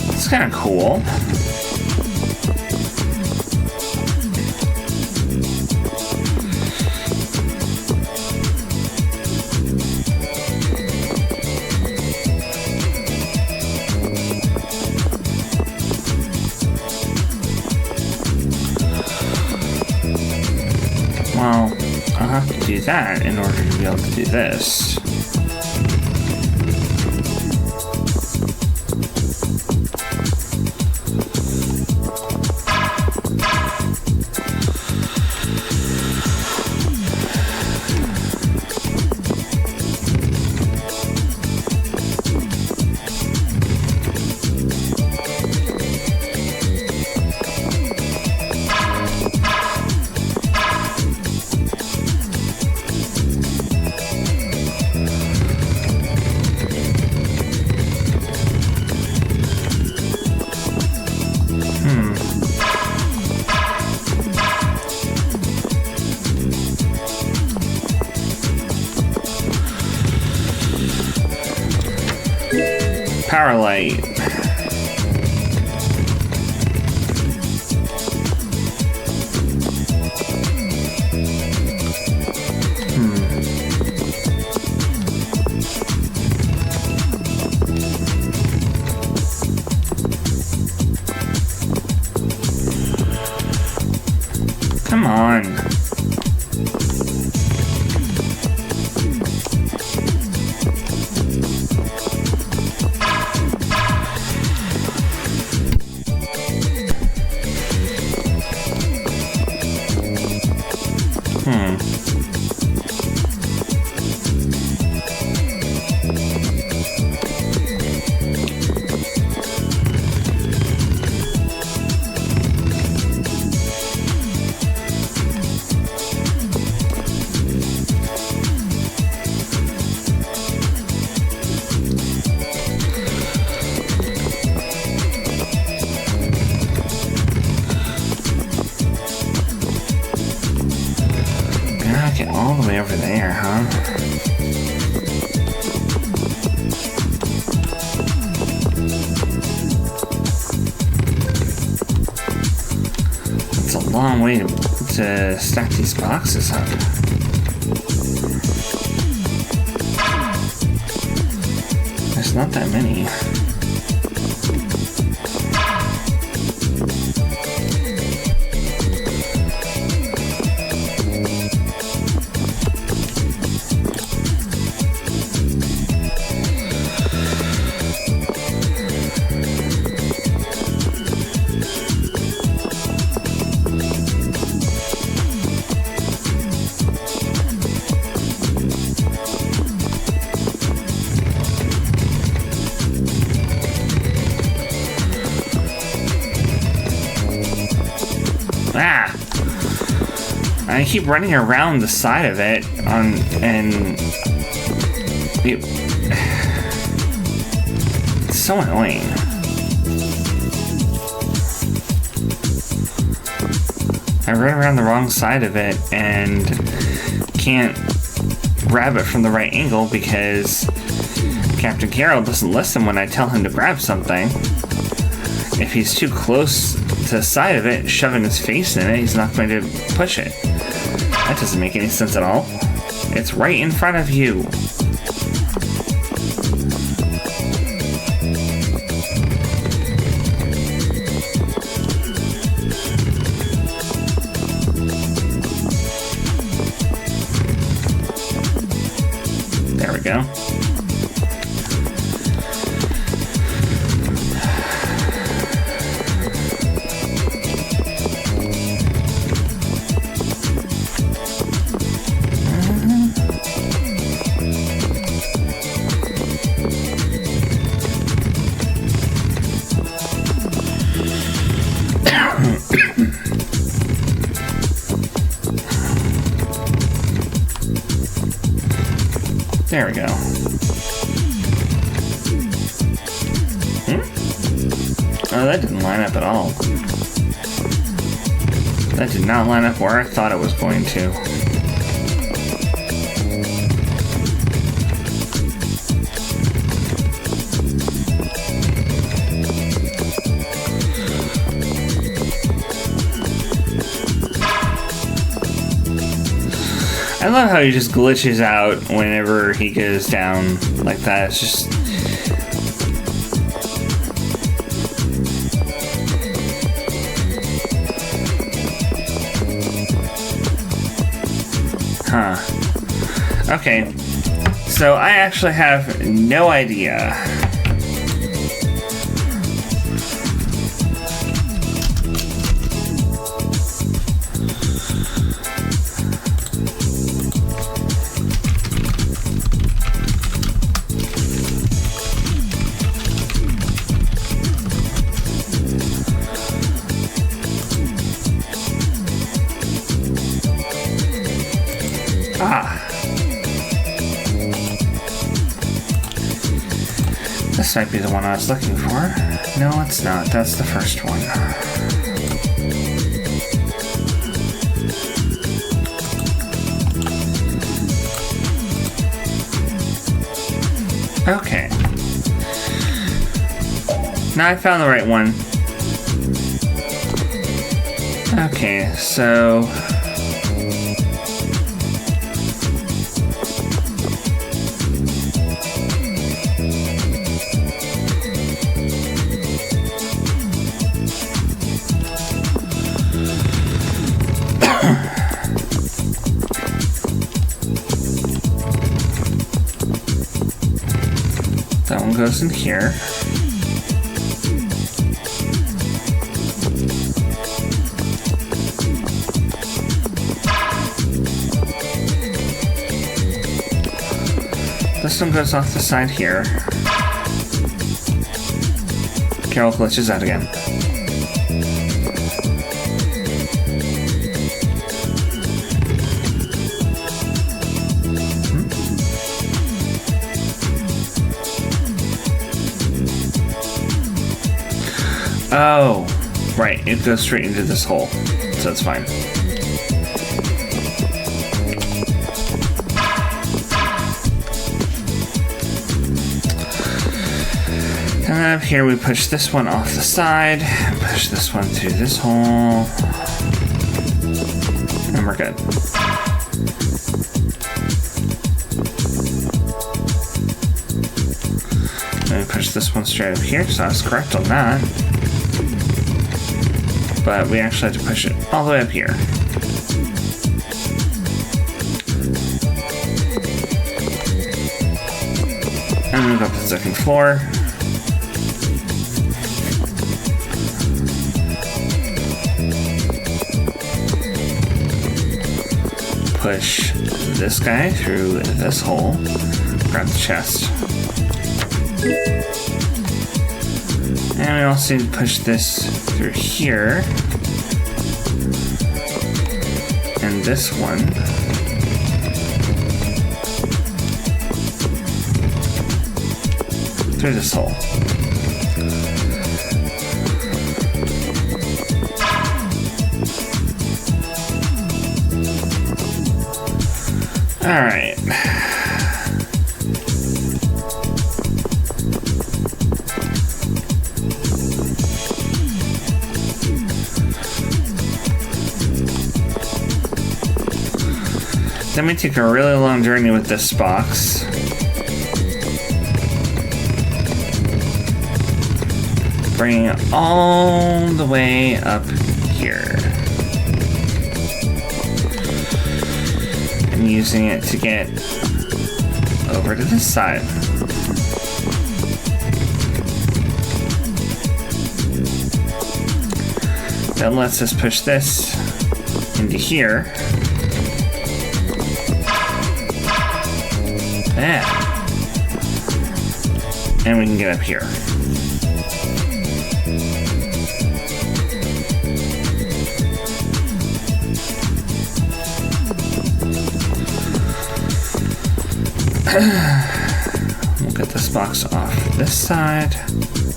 It's kind of cool. Well, I'll have to do that in order to be able to do this. Power light. Come on. Get all the way over there, huh? It's a long way to stack these boxes up. There's not that many. I keep running around the side of it it's so annoying. I run around the wrong side of it and can't grab it from the right angle because Captain Carroll doesn't listen when I tell him to grab something. If he's too close to the side of it, shoving his face in it, he's not going to push it. That doesn't make any sense at all. It's right in front of you. There we go. There we go. Oh, that didn't line up at all. That did not line up where I thought it was going to. I love how he just glitches out whenever he goes down like that. It's just... Huh. Okay. So I actually have no idea. This might be the one I was looking for. No, it's not. That's the first one. Okay. Now I found the right one. Okay, so... That one goes in here. This one goes off the side here. Carol glitches out again. Oh, right, it goes straight into this hole, so it's fine. And up here we push this one off the side, push this one through this hole, and we're good. And we push this one straight up here, so I was correct on that. But we actually have to push it all the way up here. And move up to the second floor. Push this guy through this hole. Grab the chest. And we also need to push this through here. And this one. Through this hole. All right. Then we take a really long journey with this box. Bringing it all the way up here. And using it to get over to this side. That lets us push this into here. And we can get up here. We'll get this box off this side,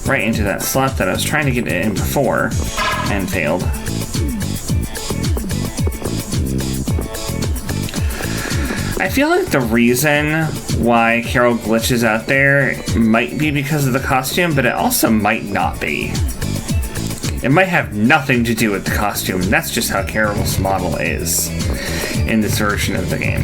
right into that slot that I was trying to get it in before and failed. I feel like the reason why Carol glitches out there might be because of the costume, but it also might not be. It might have nothing to do with the costume. That's just how Carol's model is in this version of the game.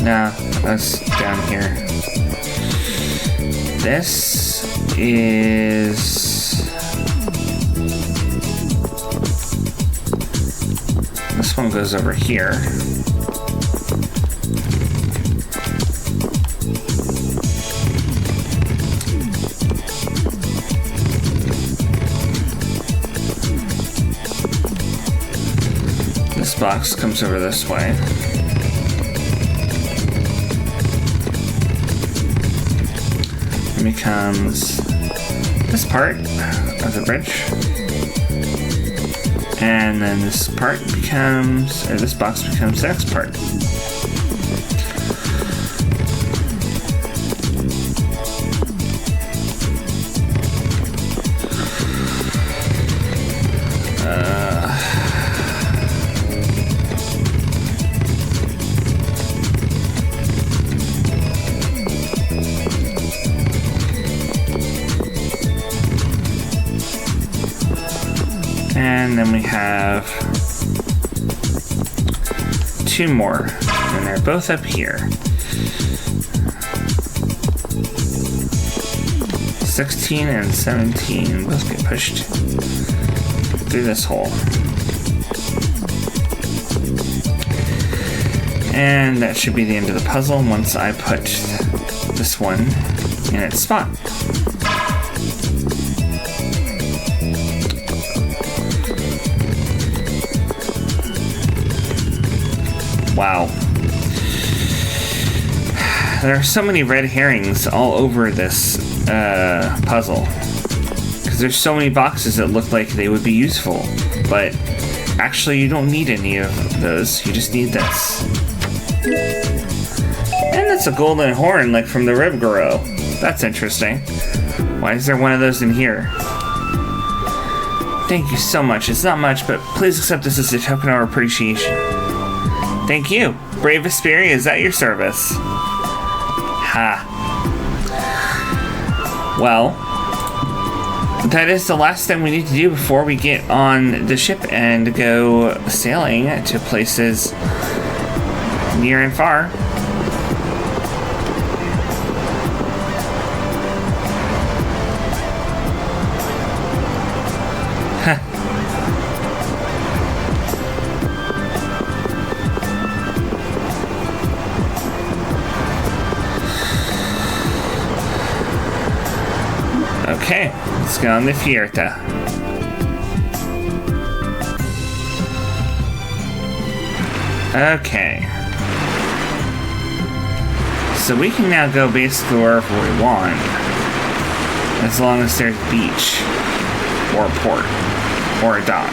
No, that's down here. This is... This one goes over here. This box comes over this way. Becomes this part of the bridge, and then this part becomes, or this box becomes the next part. And then we have two more, and they're both up here. 16 and 17 both get pushed through this hole. And that should be the end of the puzzle once I put this one in its spot. Wow. There are so many red herrings all over this puzzle. Because there's so many boxes that look like they would be useful. But actually you don't need any of those. You just need this. that's a golden horn, like from the Ribgoro. That's interesting. Why is there one of those in here? Thank you so much. It's not much, but please accept this as a token of appreciation. Thank you. Brave Vesperia is at your service. Ha. Well, that is the last thing we need to do before we get on the ship and go sailing to places near and far. Okay, let's go on the Fierta. Okay. So we can now go basically wherever we want, as long as there's a beach, or a port, or a dock.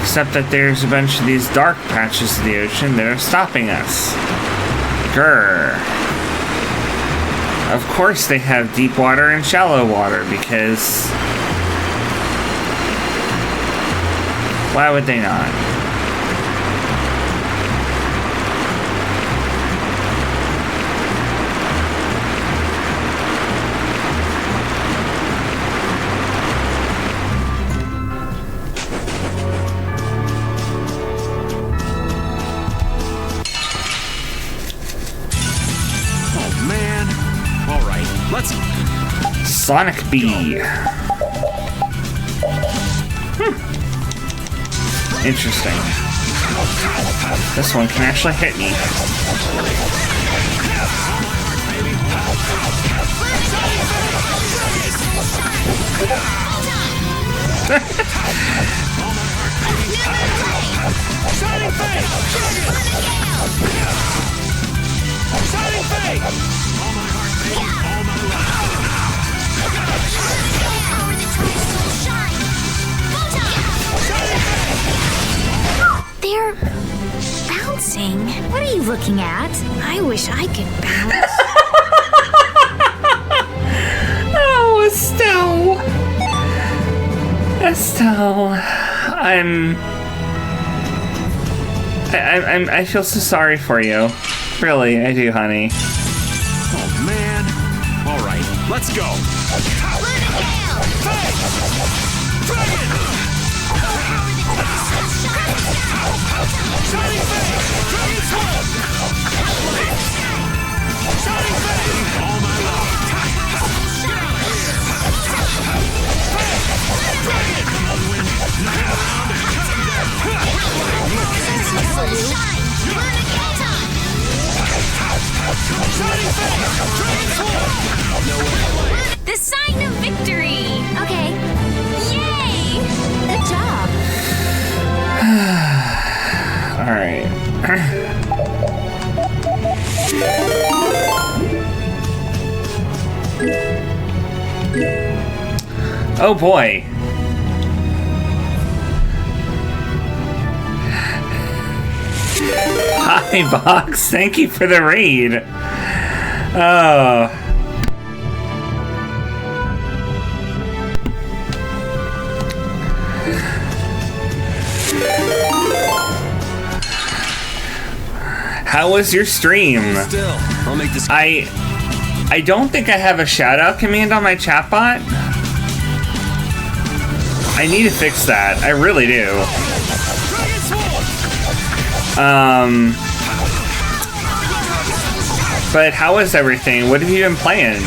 Except that there's a bunch of these dark patches of the ocean that are stopping us. Grr. Of course they have deep water and shallow water, because why would they not? Sonic Bee. Interesting. This one can actually hit me. They're bouncing. What are you looking at? I wish I could bounce. Oh, Estelle. Estelle. I feel so sorry for you. Really, I do, honey. Oh, man. All right, let's go. The sign of victory! Okay. Yay! Good job. Alright. Oh boy. Hi, Box. Thank you for the raid. Oh. How was your stream? Still, I'll make this. I don't think I have a shout-out command on my chatbot. I need to fix that. I really do. But how is everything? What have you been playing?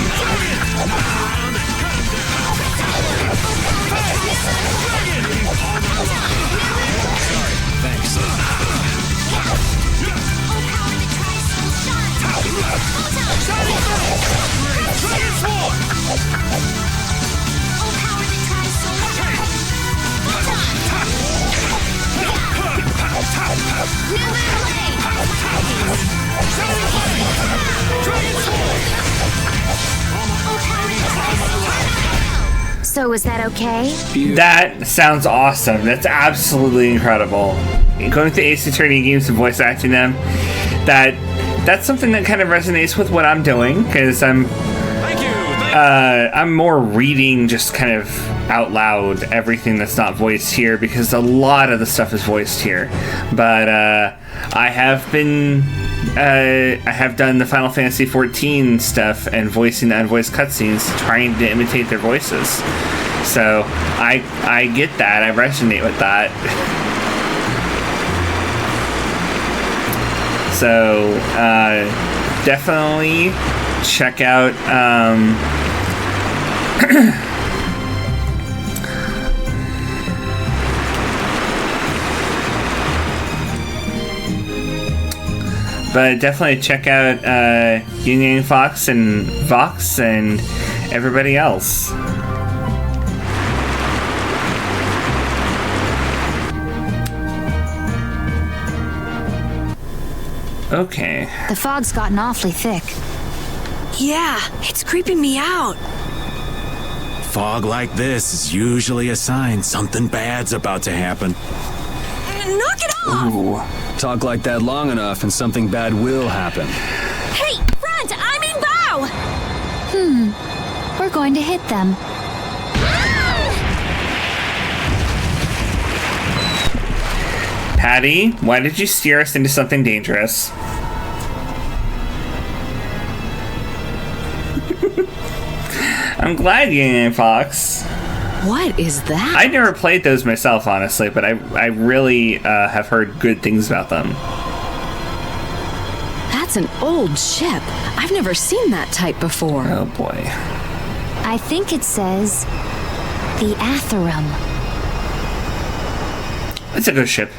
is that okay? That sounds awesome. That's absolutely incredible. Going to Ace Attorney games and voice acting them, that's something that kind of resonates with what I'm doing, because I'm more reading just kind of out loud everything that's not voiced here, because a lot of the stuff is voiced here. But I have done the Final Fantasy XIV stuff and voicing the unvoiced cutscenes, trying to imitate their voices. So I get that. I resonate with that. So definitely check out but definitely check out Union Fox and Vox and everybody else. Okay. The fog's gotten awfully thick. Yeah, it's creeping me out. Fog like this is usually a sign something bad's about to happen. Knock it off! Ooh. Talk like that long enough and something bad will happen. Hey, front! I mean bow! We're going to hit them. Patty, why did you steer us into something dangerous? I'm glad Union Fox. What is that? I never played those myself, honestly, but I really have heard good things about them. That's an old ship. I've never seen that type before. Oh boy. I think it says the Atherum. It's a ghost ship.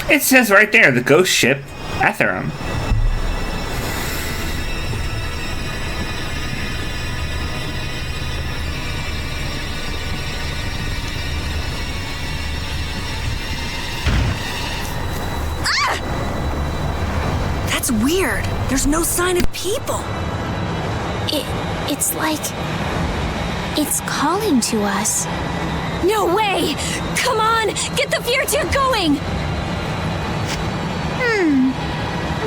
It says right there, the ghost ship, Atherum. That's weird. There's no sign of people. It's like... it's calling to us. No way! Come on! Get the Fiertier going!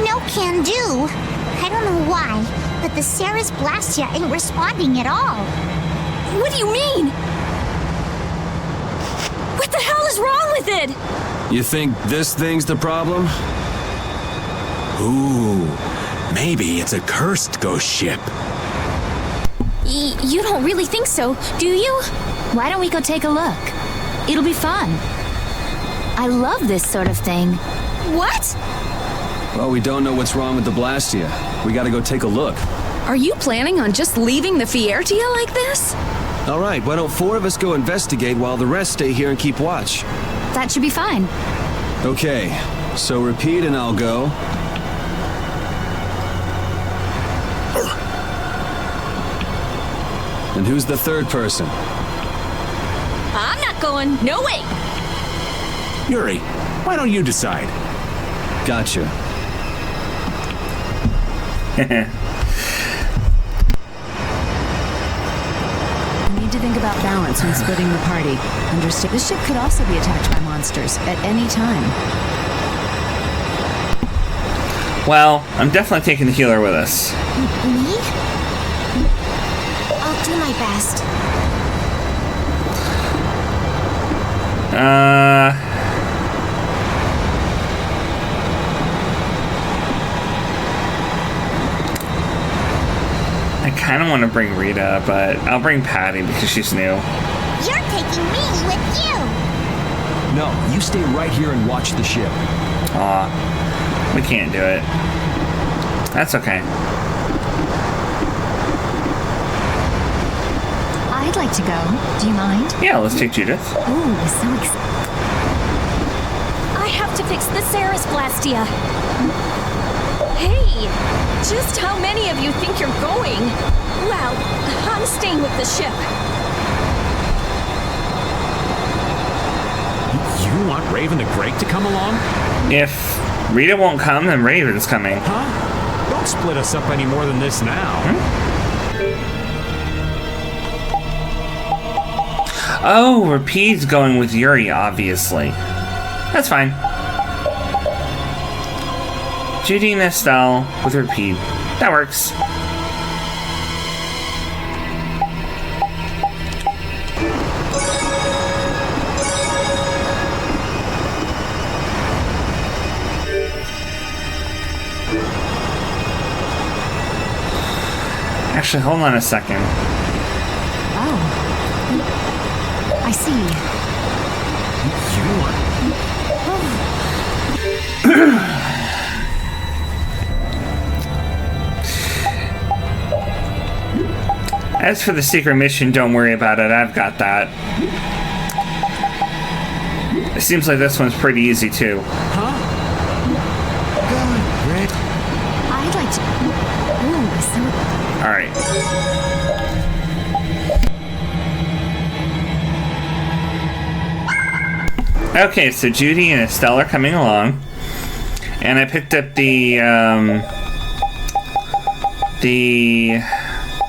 No can do. I don't know why, but the Ceres Blastia ain't responding at all. What do you mean? What the hell is wrong with it? You think this thing's the problem? Ooh, maybe it's a cursed ghost ship. You don't really think so, do you? Why don't we go take a look? It'll be fun. I love this sort of thing. What? Well, we don't know what's wrong with the Blastia. We gotta go take a look. Are you planning on just leaving the Fiertia like this? All right, why don't 4 of us go investigate while the rest stay here and keep watch? That should be fine. Okay, so repeat and I'll go. And who's the third person? I'm not going. No way. Yuri, why don't you decide? Gotcha. We need to think about balance when splitting the party. Understood. This ship could also be attacked by monsters at any time. Well, I'm definitely taking the healer with us. Me? I'll do my best. I kind of want to bring Rita, but I'll bring Patty because she's new. You're taking me with you. No, you stay right here and watch the ship. Aw, we can't do it. That's okay. I'd like to go. Do you mind? Yeah, let's take Judith. Ooh, so excited. I have to fix the Ceres Blastia. Hey, just how many of you think you're going? Well, I'm staying with the ship. You want Raven the Great to come along? If Rita won't come, then Raven's coming. Huh? Don't split us up any more than this now. Oh, Rapide's going with Yuri, obviously. That's fine. Judy and Estelle with Rapide. That works. Actually, hold on a second. Oh. I see. As for the secret mission, don't worry about it. I've got that. It seems like this one's pretty easy, too. Huh? Good, Rick. I'd like to... Ooh, so... Alright. Okay, so Judy and Estelle are coming along. And I picked up the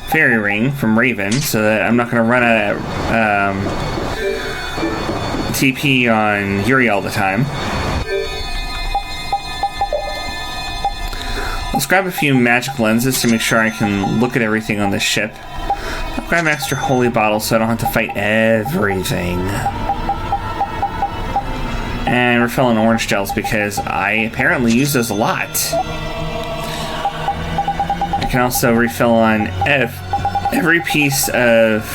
fairy ring from Raven, so that I'm not going to run out of TP on Yuri all the time. Let's grab a few magic lenses to make sure I can look at everything on the ship. I'll grab an extra holy bottle so I don't have to fight everything. And refilling orange gels because I apparently use those a lot. I can also refill on every piece of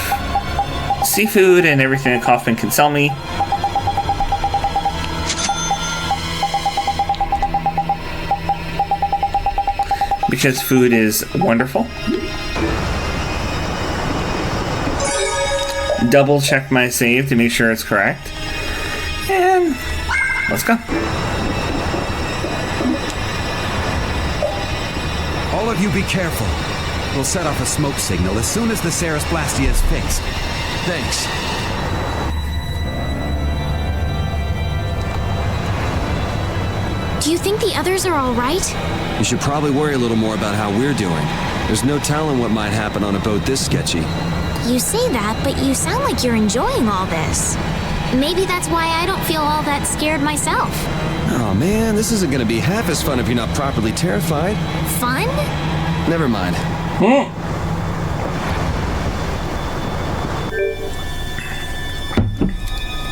seafood and everything that Kaufman can sell me. Because food is wonderful. Double check my save to make sure it's correct. And let's go. All of you be careful. We'll set off a smoke signal as soon as the Ceres Blastia is fixed. Thanks. Do you think the others are all right? You should probably worry a little more about how we're doing. There's no telling what might happen on a boat this sketchy. You say that, but you sound like you're enjoying all this. Maybe that's why I don't feel all that scared myself. Oh man, this isn't gonna be half as fun if you're not properly terrified. Fun? Never mind.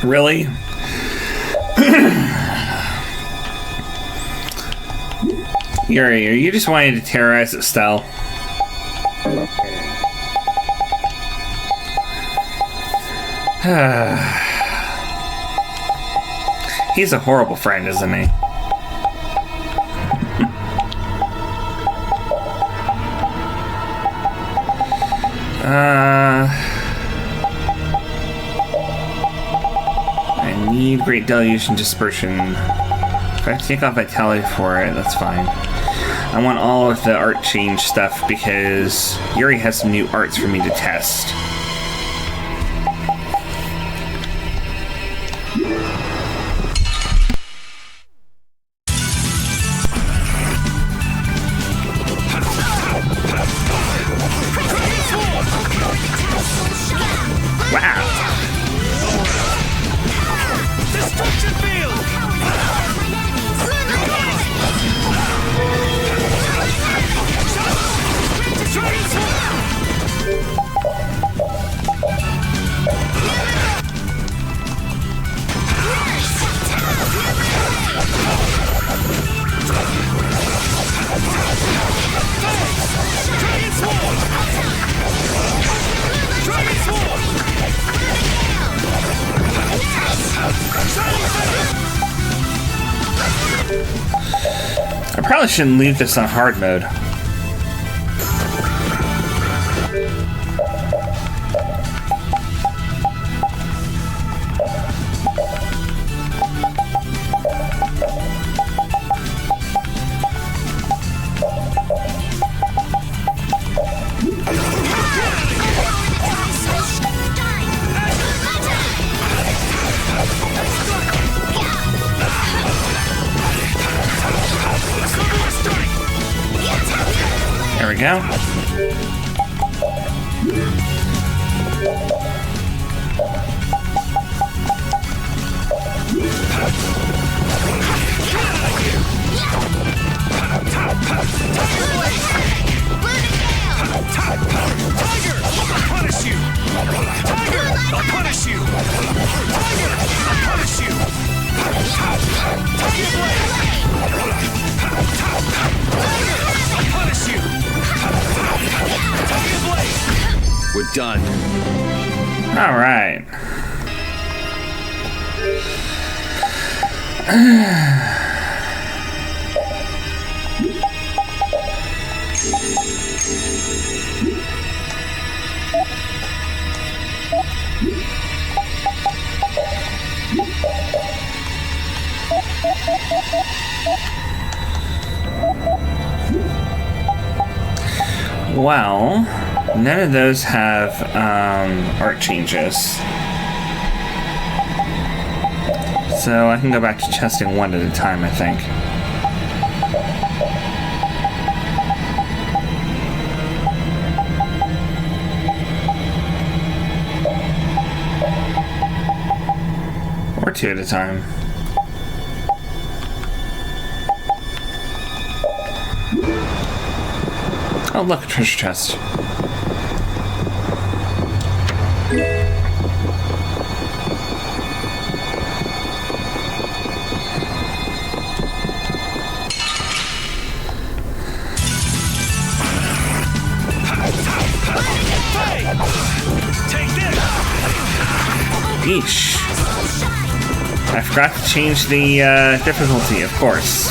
Really? Yuri, are you just wanting to terrorize Estelle? He's a horrible friend, isn't he? I need Great Deluge and Dispersion. If I take off Vitality for it, that's fine. I want all of the art change stuff because Yuri has some new arts for me to test. I probably shouldn't leave this on hard mode. There we go. done. All right. Well, none of those have art changes. So I can go back to testing one at a time, I think. Or two at a time. Oh, look, a treasure chest. Yeesh. I forgot to change the difficulty, of course.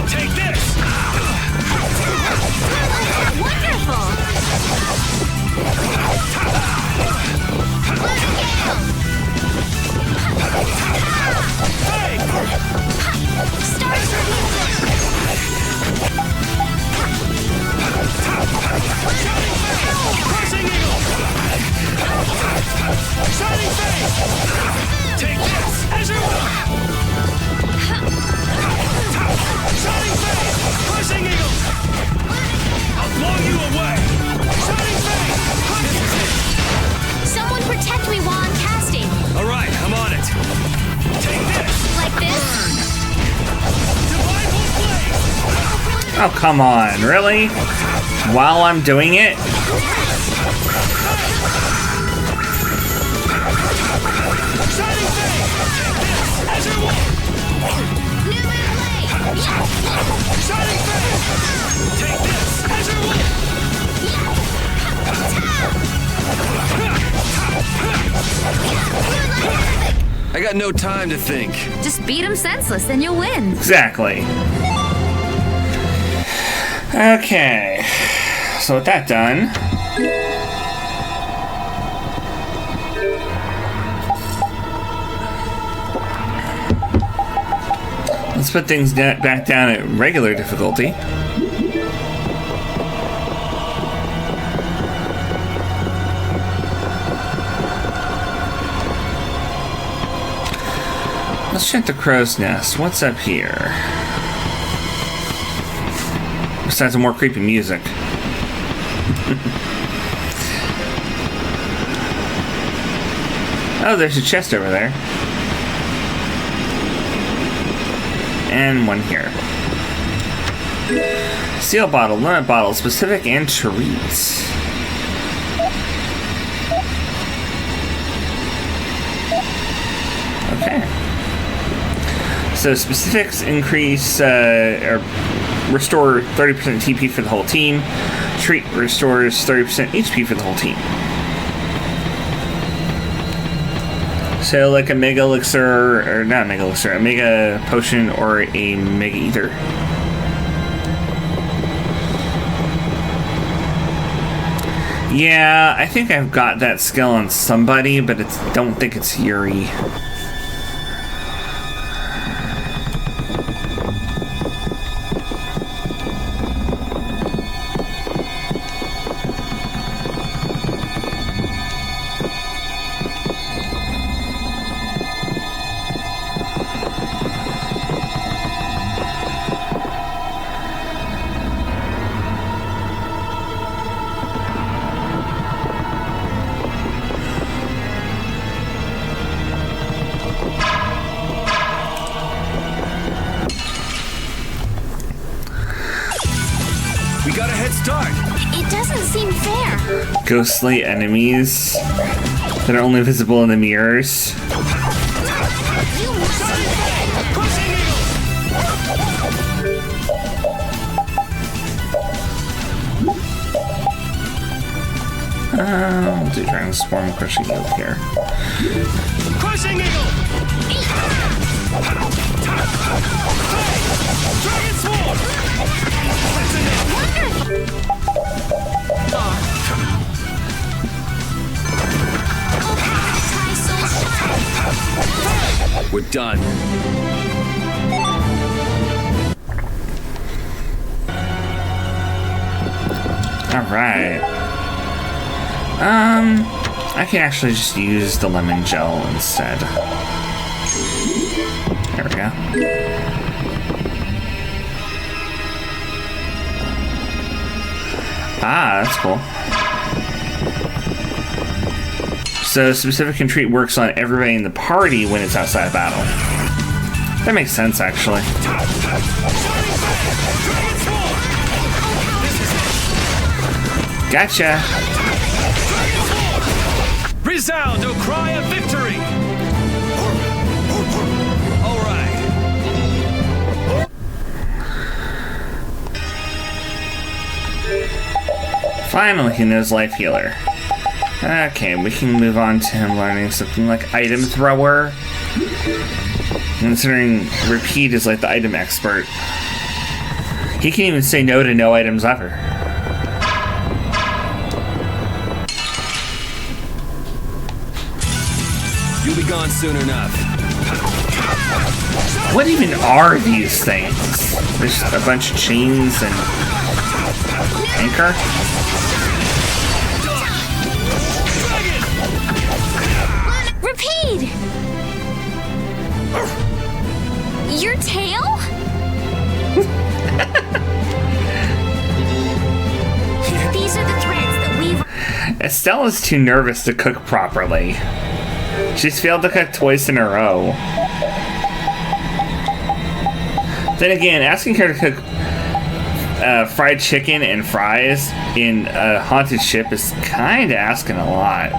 Take this! Wonderful! Take this! As you Shining Face! Crushing Eagle! I'll blow you away! Shining Face! Someone protect me while I'm casting. Alright, I'm on it. Take this! Like this? Divine Blaze! Oh, come on, really? While I'm doing it? Shining Face! As you want! New Blade! Shining Face! Take this! As you want! I got no time to think. Just beat him senseless, then you'll win. Exactly. Okay. So with that done... let's put things back down at regular difficulty. Let's check the crow's nest. What's up here? Besides some more creepy music. Oh, there's a chest over there. And one here. Seal bottle, limit bottle, specific, and treats. Okay. So specifics increase or restore 30% TP for the whole team. Treat restores 30% HP for the whole team. So like a mega elixir, or not a mega elixir, a mega potion or a mega ether. Yeah, I think I've got that skill on somebody, but I don't think it's Yuri. It doesn't seem fair. Ghostly enemies that are only visible in the mirrors. I'll do Transform Crushing Eagle here. Crushing Eagle! Dragon Sword! We're done. Alright. I can actually just use the lemon gel instead. There we go. Ah, that's cool. So specific entreat works on everybody in the party when it's outside of battle. That makes sense, actually. Gotcha. Resound, O cry of victory! All right. Finally, he knows Life Healer. Okay, we can move on to him learning something like Item Thrower. Considering Repeat is like the item expert. He can even say no to no items ever. You'll be gone soon enough. What even are these things? There's a bunch of chains and anchor? Repeat! Your tail? These are the threads that weave. Estella's too nervous to cook properly. She's failed to cook twice in a row. Then again, asking her to cook fried chicken and fries in a haunted ship is kind of asking a lot.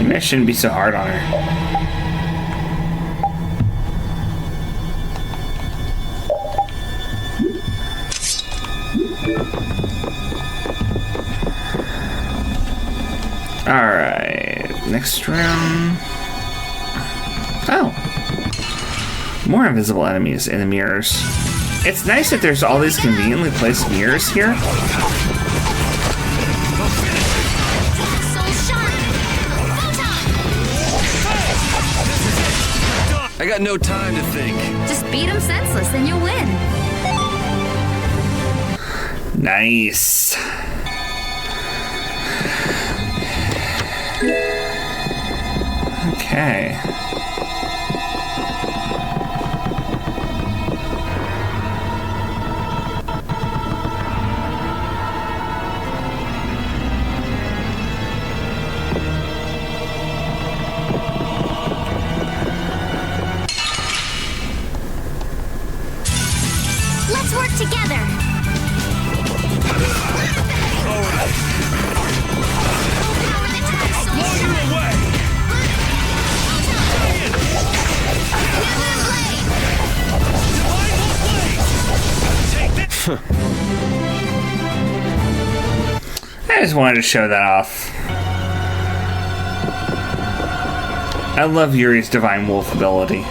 Maybe I shouldn't be so hard on her. Alright, next round. Oh. More invisible enemies in the mirrors. It's nice that there's all these conveniently placed mirrors here. I got no time to think. Just beat him senseless, then you'll win. Nice. Okay. Let's work together. I just wanted to show that off. I love Yuri's Divine Wolf ability.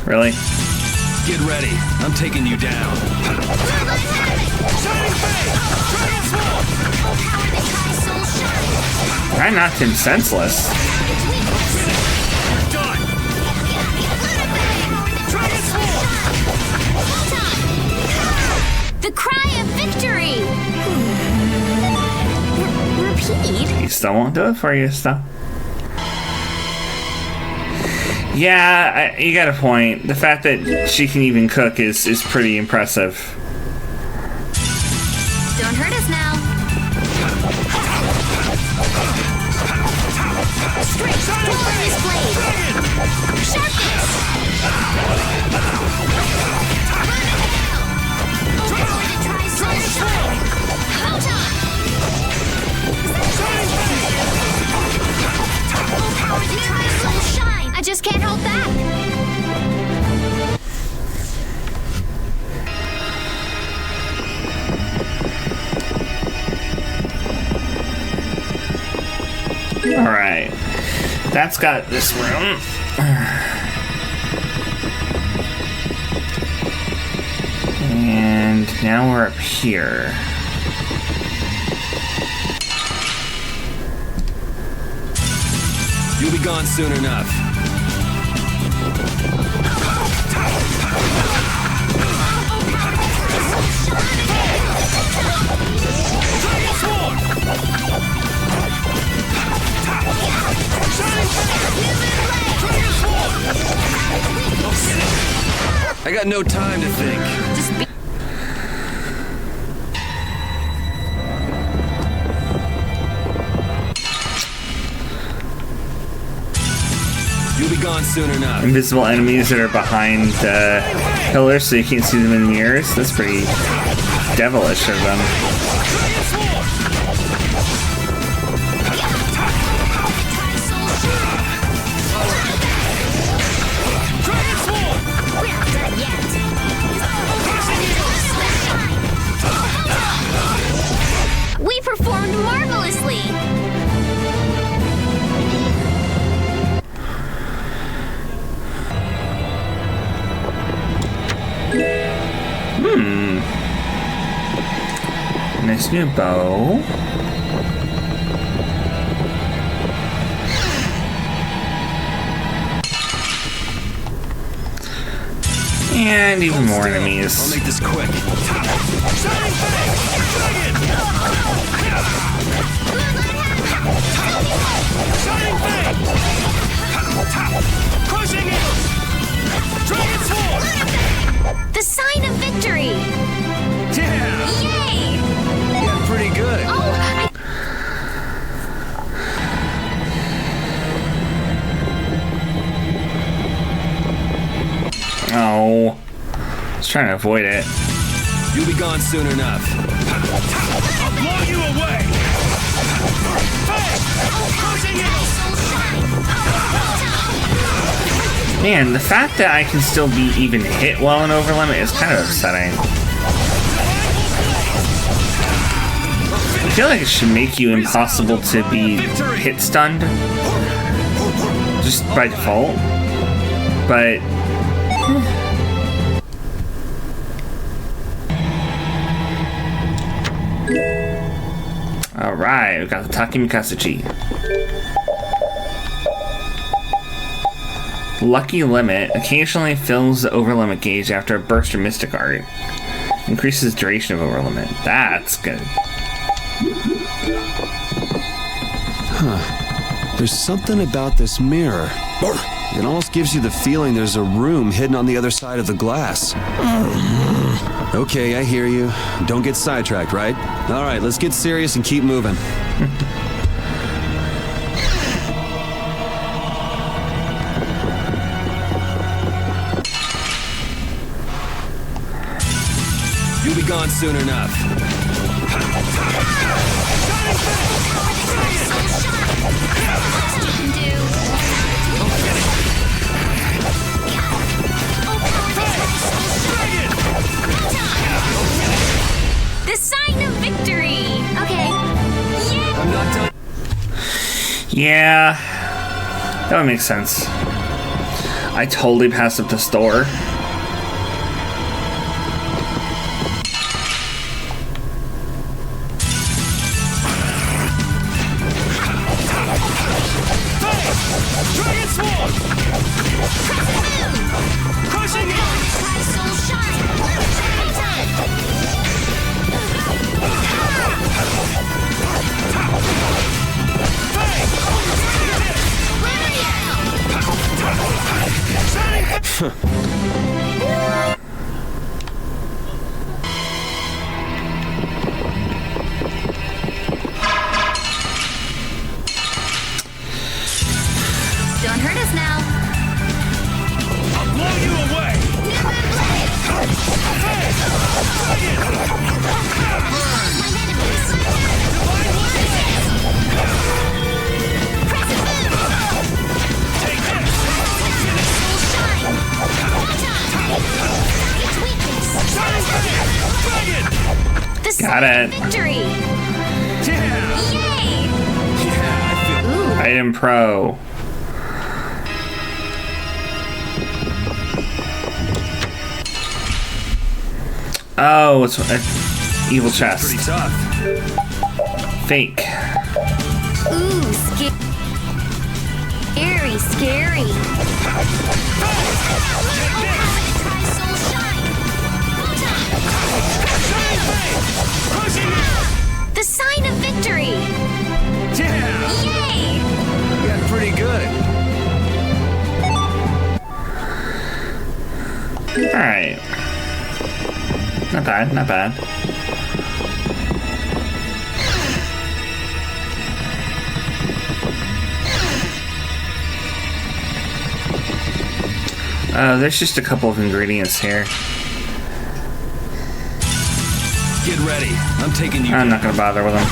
Really? Get ready. I'm taking you down. I knocked him senseless. The cry of victory! Repeat? He still won't do it for you, still. Yeah, you got a point. The fact that she can even cook is pretty impressive. Don't hurt us now. Straight, glorious blade! Sharpness! Hamota! Alright. That's got this room. And now we're up here. You'll be gone soon enough. I got no time to think. You'll be gone soon enough. Invisible enemies that are behind pillars so you can't see them in mirrors. That's pretty devilish of them. We performed marvelously! Nice new bow. And even more enemies. I'll make this quick. The sign of victory! Yeah! Yay! Yeah, pretty good. Oh. I was trying to avoid it. You'll be gone soon enough. I'll blow you away! Man, the fact that I can still be even hit while in overlimit is kind of upsetting. I feel like it should make you impossible to be hit stunned. Just by default. But... Alright, we got the Takimikazuchi. Lucky Limit occasionally fills the overlimit gauge after a burst of Mystic Art. Increases duration of overlimit. That's good. Huh. There's something about this mirror. It almost gives you the feeling there's a room hidden on the other side of the glass. Okay, I hear you. Don't get sidetracked, right? All right, let's get serious and keep moving. You'll be gone soon enough. The sign of victory! Okay. Yeah! I'm not done. Yeah. That would make sense. I totally passed up the store. Don't hurt us now. I'll blow you away! Got it. Victory! Yeah! Yay! Yeah, I feel... Item Pro. Oh, it's an evil chest. Pretty tough. Fake. Ooh, scary, scary. The sign of victory! Yeah! Yay! You got pretty good. Alright. Not bad, not bad. There's just a couple of ingredients here. Get ready. I'm taking you. I'm not gonna bother with them.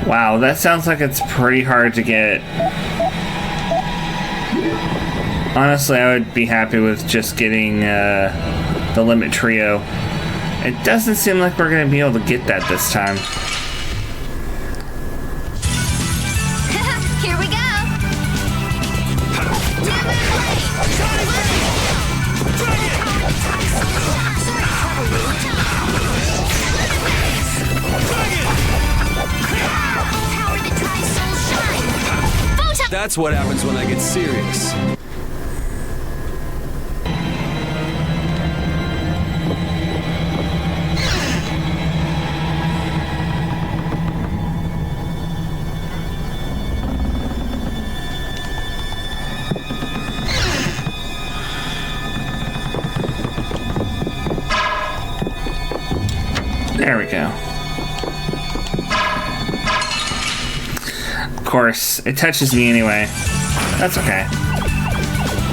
Wow, that sounds like it's pretty hard to get. Honestly, I would be happy with just getting the Limit Trio. It doesn't seem like we're going to be able to get that this time. Here we go! That's what happens when I get serious. There we go. Of course, it touches me anyway. That's okay.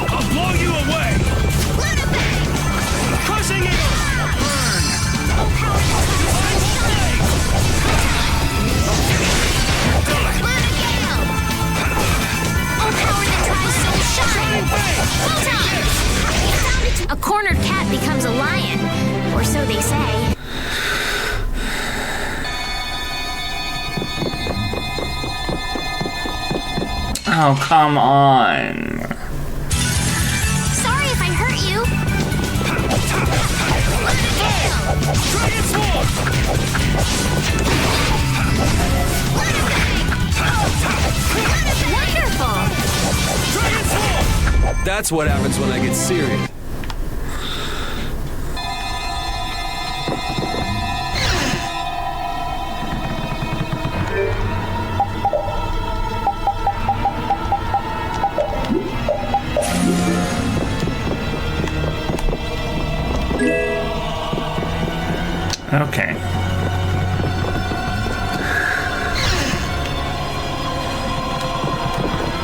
I'll blow you away! Crushing it! Burn! A cornered cat becomes a lion, or so they say. Oh, come on. Sorry if I hurt you. Wonderful. That's what happens when I get serious. Okay.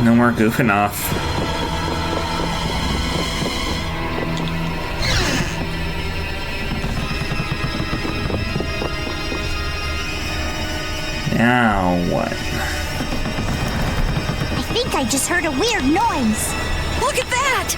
No more goofing off. Now what? I think I just heard a weird noise. Look at that!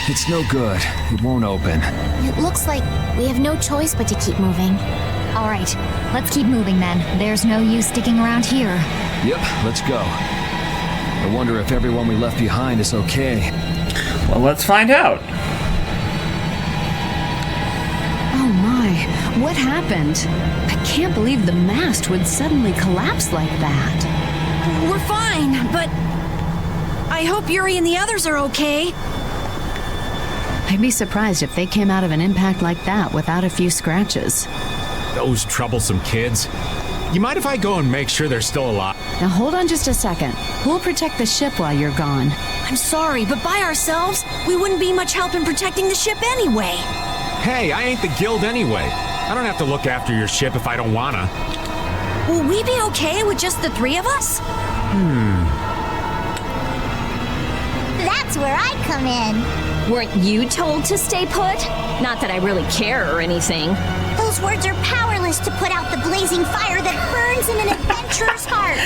It's no good. It won't open. It looks like we have no choice but to keep moving. All right, let's keep moving then. There's no use sticking around here. Yep, let's go. I wonder if everyone we left behind is okay. Well, let's find out. Oh my, what happened? I can't believe the mast would suddenly collapse like that. We're fine, but I hope Yuri and the others are okay. I'd be surprised if they came out of an impact like that without a few scratches. Those troublesome kids. You mind if I go and make sure they're still alive? Now hold on just a second. Who'll protect the ship while you're gone? I'm sorry, but by ourselves, we wouldn't be much help in protecting the ship anyway. Hey, I ain't the guild anyway. I don't have to look after your ship if I don't wanna. Will we be okay with just the three of us? That's where I come in. Weren't you told to stay put? Not that I really care or anything. Those words are powerless to put out the blazing fire that burns in an adventurer's heart.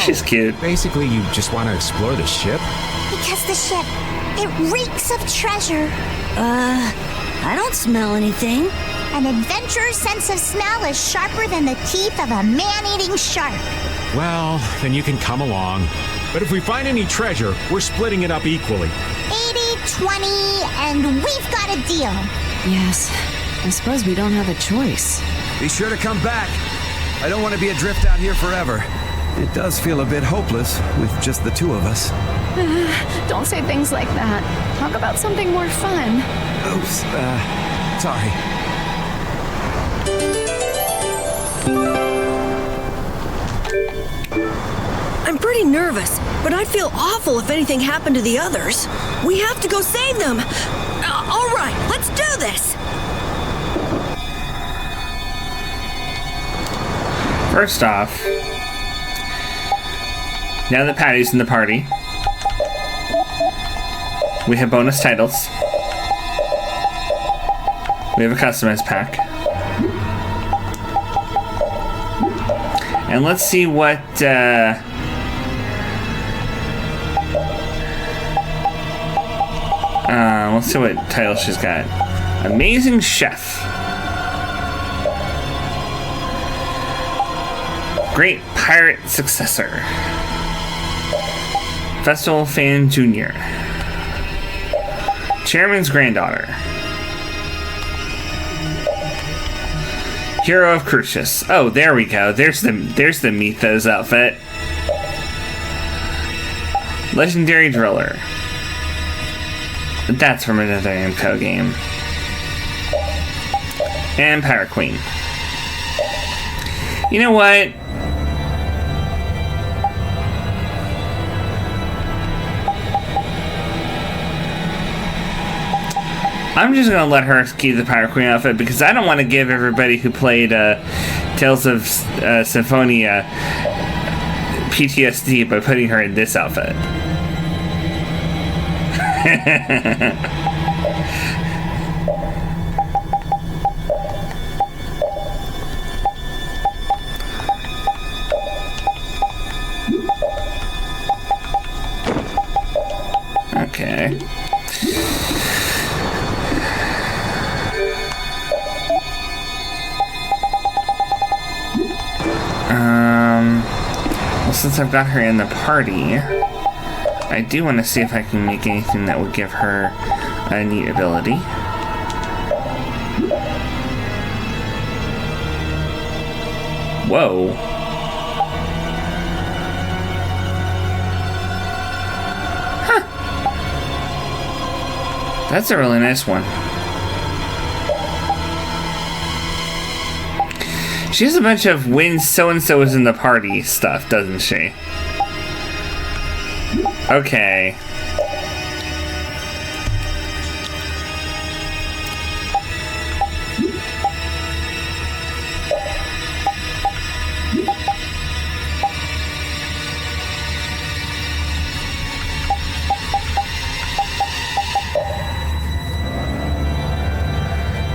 She's cute. Basically, you just want to explore the ship? Because the ship, it reeks of treasure. I don't smell anything. An adventurer's sense of smell is sharper than the teeth of a man-eating shark. Well, then you can come along. But if we find any treasure, we're splitting it up equally. 80-20, and we've got a deal. Yes. I suppose we don't have a choice. Be sure to come back. I don't want to be adrift out here forever. It does feel a bit hopeless with just the two of us. Don't say things like that. Talk about something more fun. Oops, sorry. I'm pretty nervous, but I'd feel awful if anything happened to the others. We have to go save them. All right, let's do this. First off, now that Patty's in the party, we have bonus titles. We have a customized pack. And let's see what, let's see what title she's got. Amazing Chef. Great Pirate Successor. Festival Fan Jr. Chairman's Granddaughter. Hero of Crucius. Oh, there we go. There's the Mythos outfit. Legendary Driller. That's from another Namco game. And Pirate Queen. You know what? I'm just gonna let her keep the Pirate Queen outfit because I don't want to give everybody who played Tales of Symphonia PTSD by putting her in this outfit. Okay. Well, since I've got her in the party, I do want to see if I can make anything that would give her a neat ability. Whoa. Huh. That's a really nice one. She has a bunch of when so-and-so is in the party stuff, doesn't she? Okay.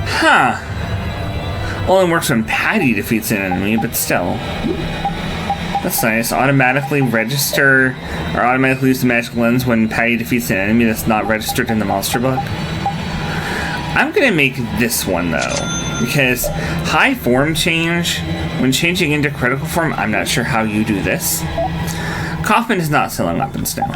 Huh. Only works when Patty defeats an enemy, but still. That's nice. Automatically register or automatically use the magic lens when Patty defeats an enemy that's not registered in the monster book. I'm gonna make this one though, because high form change, when changing into critical form, I'm not sure how you do this. Kaufman is not selling weapons now.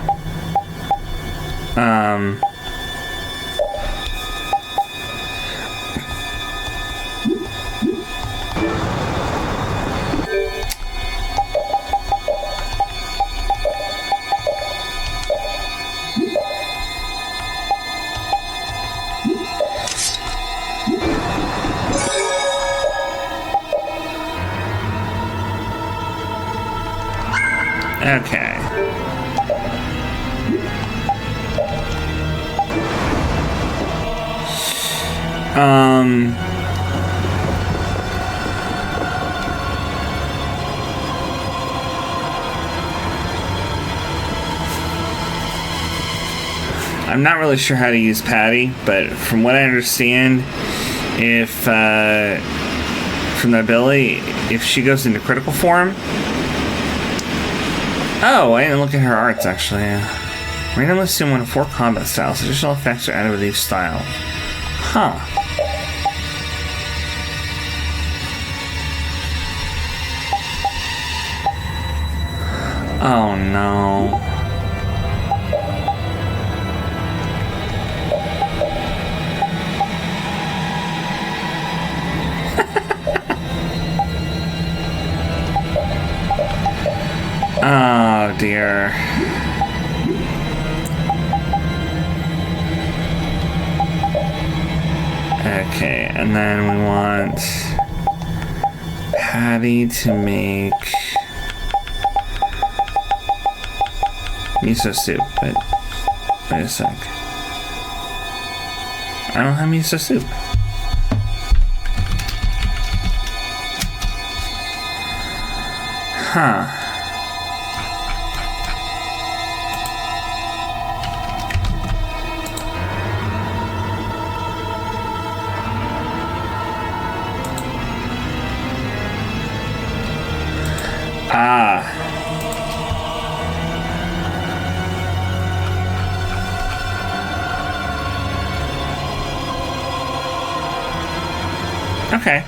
Okay. I'm not really sure how to use Patty, but from what I understand, if from the ability, if she goes into critical form. Oh, I didn't look at her arts actually. Randomly assume one of 4 combat styles. Additional effects are added with each style. Huh. Oh no. Oh dear. Okay, and then we want Patty to make miso soup, but wait a sec. I don't have miso soup. Huh. Okay.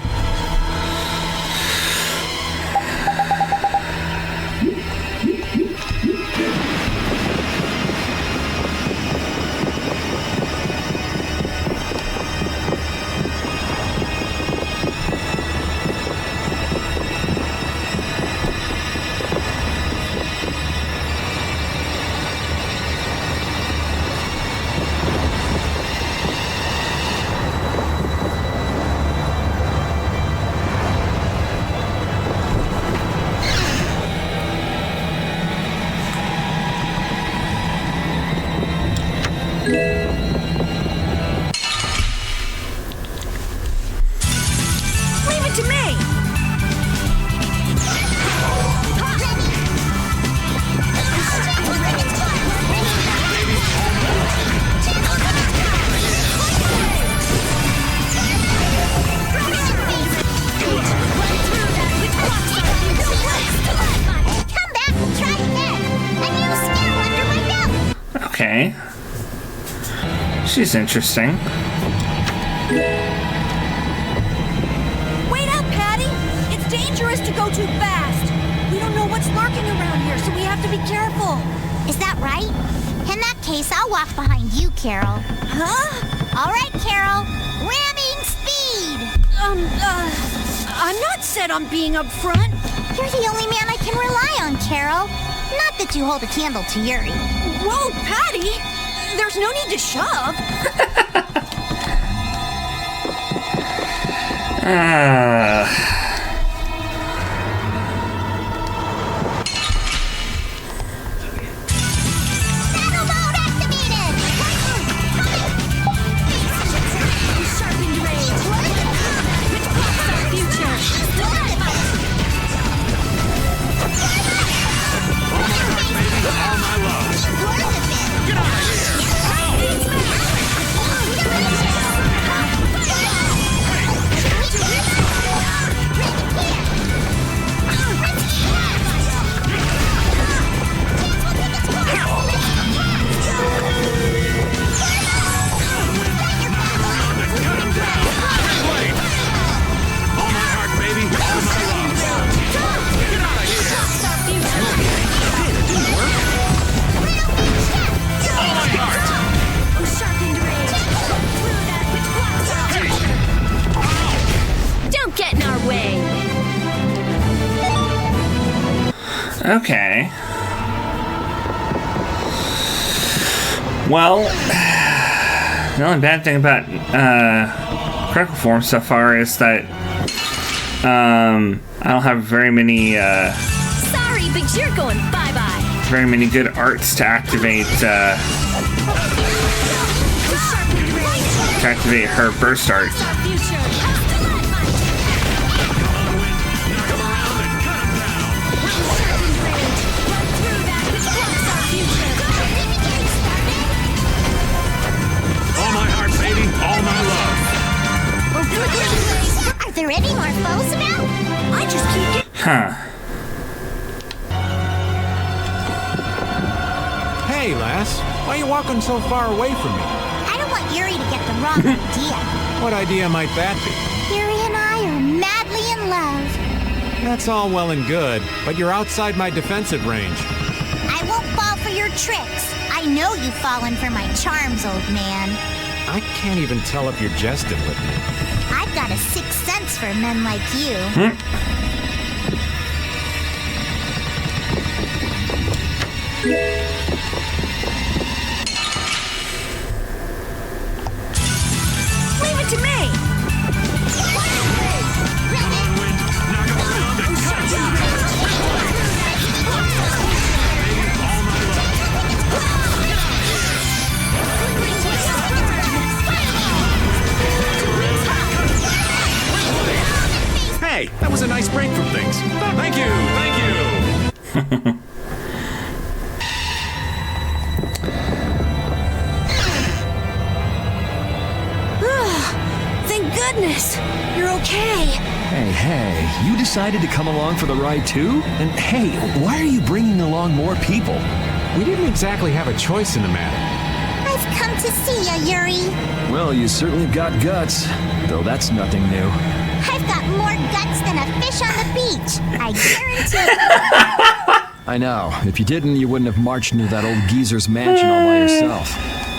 Okay. She's interesting. Wait up, Patty! It's dangerous to go too fast. We don't know what's lurking around here, so we have to be careful. Is that right? In that case, I'll walk behind you, Carol. Huh? All right, Carol. Ramming speed! I'm not set on being up front. You're the only man I can rely on, Carol. Not that you hold a candle to Yuri. Whoa, Patty! There's no need to shove. Battle mode activated! Sharpened rage. Which blocks our future. All my love. Get out of here! Don't get in our way. Okay. Well, the only bad thing about critical form so far is that I don't have very many Sorry, but you're going bye-bye. very many good arts to activate her burst art. there any more foes about? I just keep getting... Huh. Hey, lass. Why are you walking so far away from me? I don't want Yuri to get the wrong idea. What idea might that be? Yuri and I are madly in love. That's all well and good, but you're outside my defensive range. I won't fall for your tricks. I know you've fallen for my charms, old man. I can't even tell if you're jesting with me. I've got a sixth sense for men like you. Leave it to me! Hey, that was a nice break from things. Thank you, thank you. Thank goodness! You're okay. Hey, you decided to come along for the ride too? And hey, why are you bringing along more people? We didn't exactly have a choice in the matter. I've come to see ya, Yuri. Well, you certainly got guts, though that's nothing new. I've got more guts than a fish on the beach. I guarantee. I know. If you didn't, you wouldn't have marched into that old geezer's mansion all by yourself.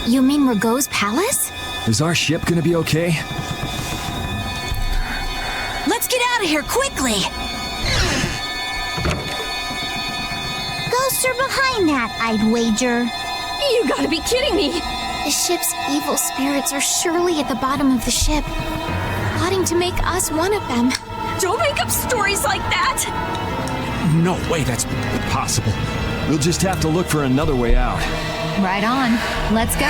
You mean Rago's palace? Is our ship gonna be okay? Let's get out of here quickly! Ghosts are behind that, I'd wager. You gotta be kidding me! The ship's evil spirits are surely at the bottom of the ship, plotting to make us one of them. Don't make up stories like that! No way that's possible. We'll just have to look for another way out. Right on. Let's go.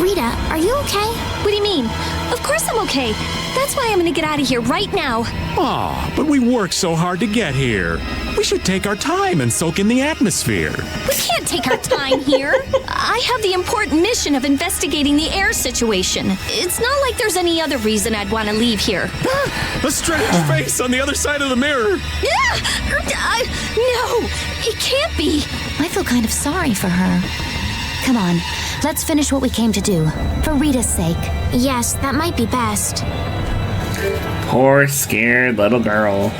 Rita, are you okay? What do you mean? Of course I'm okay. That's why I'm gonna get out of here right now. Aw, but we worked so hard to get here. We should take our time and soak in the atmosphere. We can't take our time here. I have the important mission of investigating the air situation. It's not like there's any other reason I'd want to leave here. A strange face on the other side of the mirror. No, it can't be. I feel kind of sorry for her. Come on, let's finish what we came to do, for Rita's sake. Yes, that might be best. Poor, scared little girl.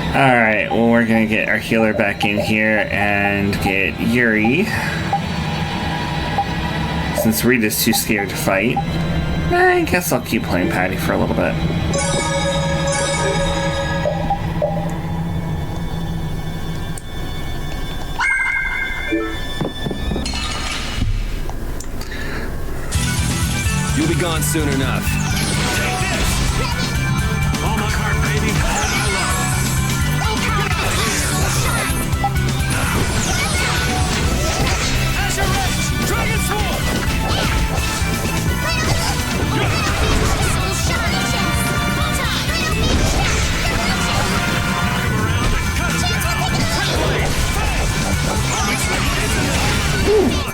Alright, well, we're gonna get our healer back in here and get Yuri. Since Rita's too scared to fight, I guess I'll keep playing Patty for a little bit. You'll be gone soon enough. All my heart, baby.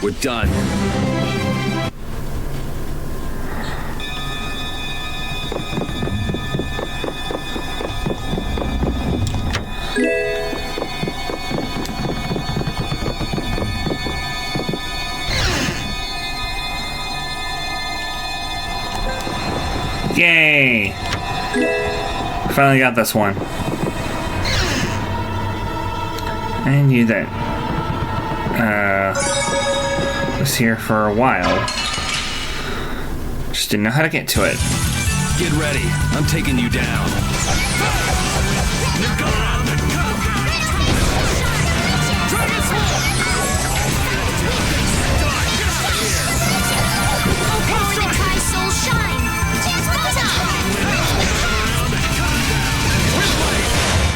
We're done. Yay! Finally got this one. I knew that was here for a while. Just didn't know how to get to it. Get ready. I'm taking you down.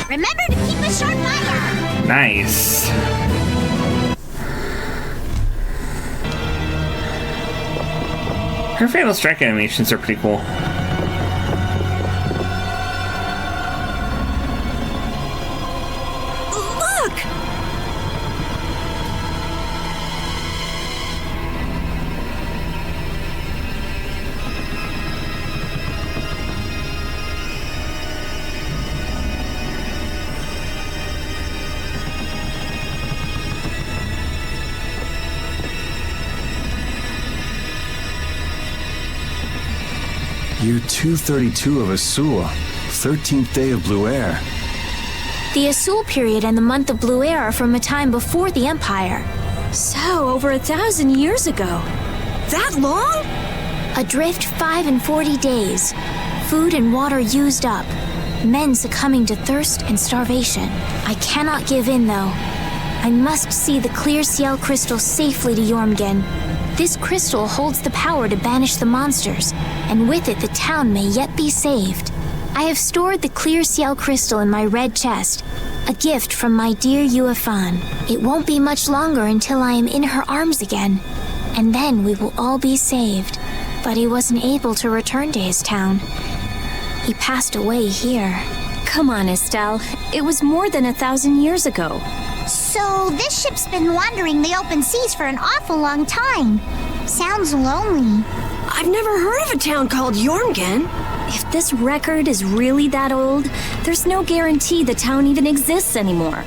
Remember to keep a sharp eye out. Nice. Her fatal strike animations are pretty cool. Look! Year 232 of Asul, 13th day of Blue Air. The Asul period and the month of Blue Air are from a time before the Empire. So, over 1,000 years ago. That long? Adrift 5 and 40 days. Food and water used up. Men succumbing to thirst and starvation. I cannot give in, though. I must see the clear Ciel crystal safely to Jormungand. This crystal holds the power to banish the monsters, and with it the town may yet be saved. I have stored the clear Ciel crystal in my red chest, a gift from my dear Yuefan. It won't be much longer until I am in her arms again, and then we will all be saved. But he wasn't able to return to his town. He passed away here. Come on, Estelle. It was more than 1,000 years ago. So this ship's been wandering the open seas for an awful long time. Sounds lonely. I've never heard of a town called Jormungand. If this record is really that old, there's no guarantee the town even exists anymore.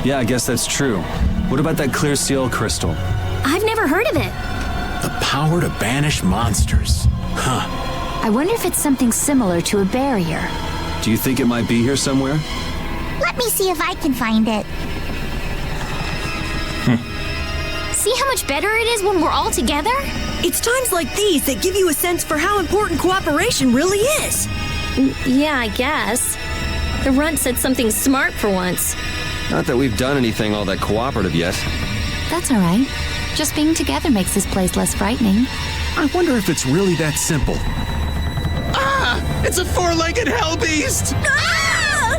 Yeah, I guess that's true. What about that clear Ciel crystal? I've never heard of it. The power to banish monsters. Huh. I wonder if it's something similar to a barrier. Do you think it might be here somewhere? Let me see if I can find it. See how much better it is when we're all together? It's times like these that give you a sense for how important cooperation really is. Yeah, I guess. The runt said something smart for once. Not that we've done anything all that cooperative yet. That's all right. Just being together makes this place less frightening. I wonder if it's really that simple. Ah! It's a four-legged hell beast! Ah!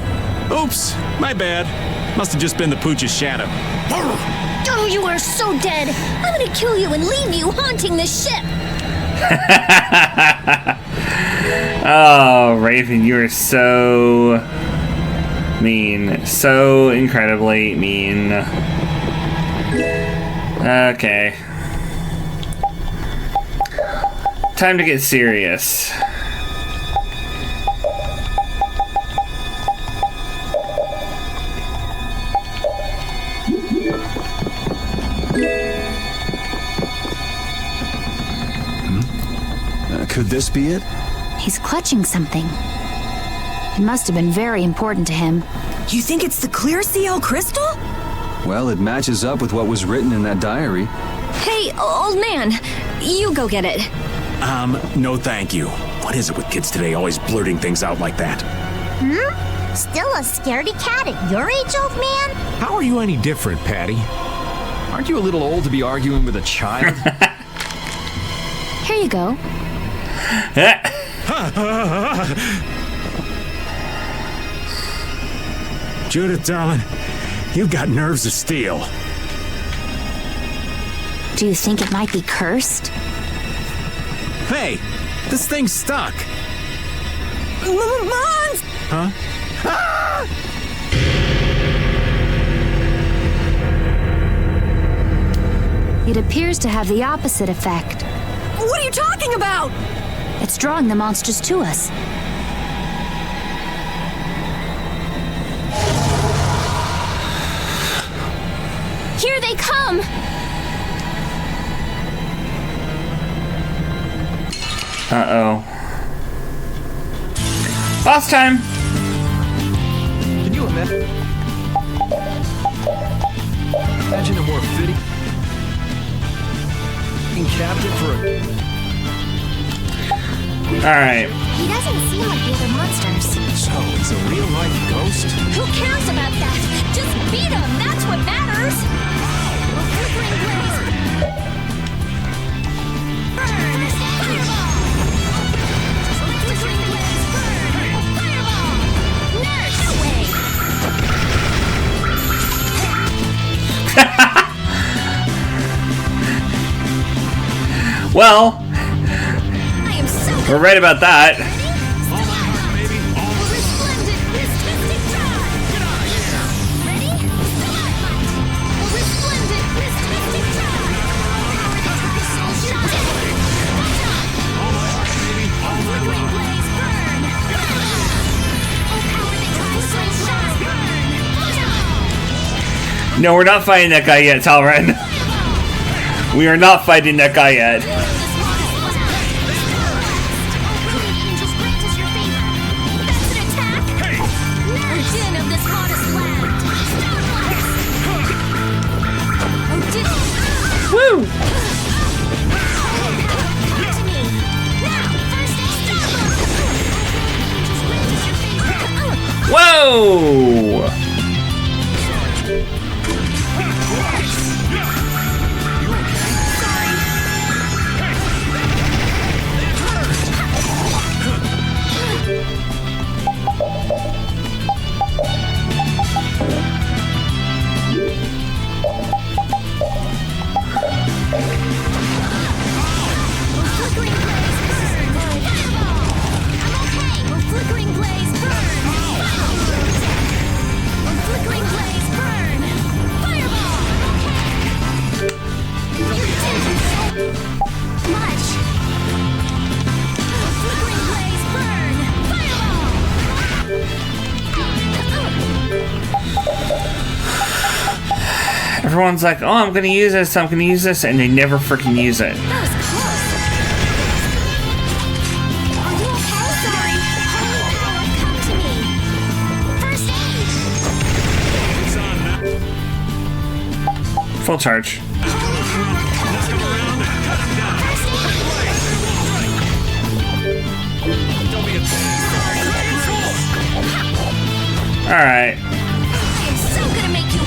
Oops, my bad. Must have just been the pooch's shadow. Oh, you are so dead! I'm gonna kill you and leave you haunting this ship! Oh, Raven, you are so mean. So incredibly mean. Okay. Time to get serious. Could this be it? He's clutching something. It must have been very important to him. You think it's the clear Ciel crystal? Well, it matches up with what was written in that diary. Hey, old man, you go get it. No thank you. What is it with kids today always blurting things out like that? Still a scaredy cat at your age, old man? How are you any different, Patty? Aren't you a little old to be arguing with a child? Here you go. Judith, darling, you've got nerves of steel. Do you think it might be cursed? Hey, this thing's stuck. Mons! Huh? Ah! It appears to have the opposite effect. What are you talking about? It's drawing the monsters to us. Here they come! Uh-oh. Boss time! Can you imagine a more fitting captain for a... Alright. He doesn't seem like the other monsters. So, it's a real-life ghost? Who cares about that? Just beat him, that's what matters! A flickering blaze. Burn! Fireball! A flickering blaze. Burn! A fireball! Nurse! No way! Well, we're right about that. No, we're not fighting that guy yet, Talren. We are not fighting that guy yet. Everyone's like, oh, I'm gonna use this, I'm gonna use this, and they never freaking use it. That was close. Are you okay? Sorry. Holy power, come to me. First aid. Full charge. Alright. I'm so gonna make you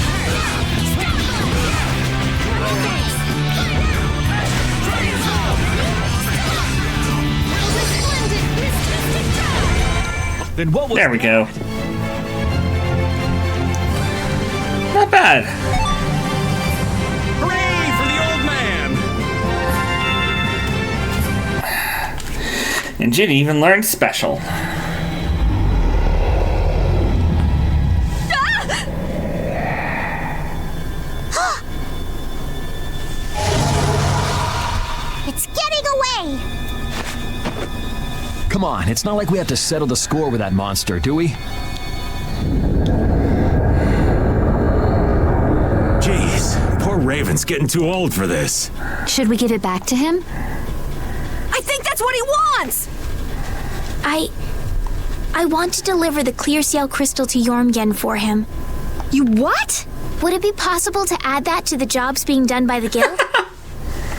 Then what was There we go. Not bad. Hooray for the old man! And Ginny even learned special. It's getting away! Come on, it's not like we have to settle the score with that monster, do we? Jeez, poor Raven's getting too old for this. Should we give it back to him? I think that's what he wants! I want to deliver the clear seal crystal to Jormgen for him. You what? Would it be possible to add that to the jobs being done by the guild?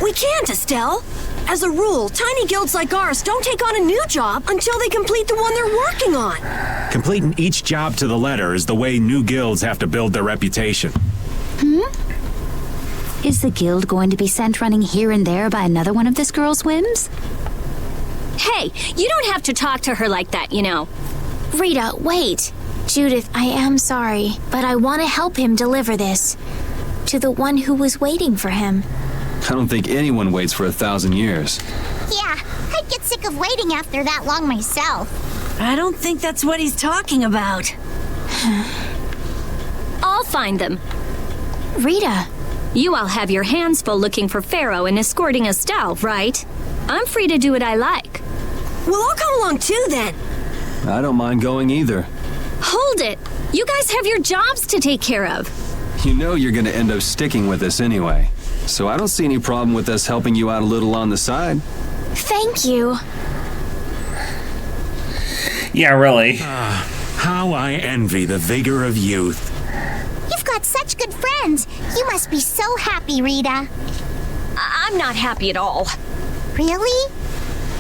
We can't, Estelle. As a rule, tiny guilds like ours don't take on a new job until they complete the one they're working on. Completing each job to the letter is the way new guilds have to build their reputation. Is the guild going to be sent running here and there by another one of this girl's whims? Hey, you don't have to talk to her like that, you know. Rita, wait. Judith, I am sorry, but I want to help him deliver this to the one who was waiting for him. I don't think anyone waits for 1,000 years. Yeah, I'd get sick of waiting after that long myself. I don't think that's what he's talking about. I'll find them. Rita. You all have your hands full looking for Pharaoh and escorting Estelle, right? I'm free to do what I like. Well, I'll come along too then. I don't mind going either. Hold it! You guys have your jobs to take care of. You know you're gonna end up sticking with us anyway. So I don't see any problem with us helping you out a little on the side. Thank you. Yeah, really. How I envy the vigor of youth. You've got such good friends. You must be so happy, Rita. I'm not happy at all. Really?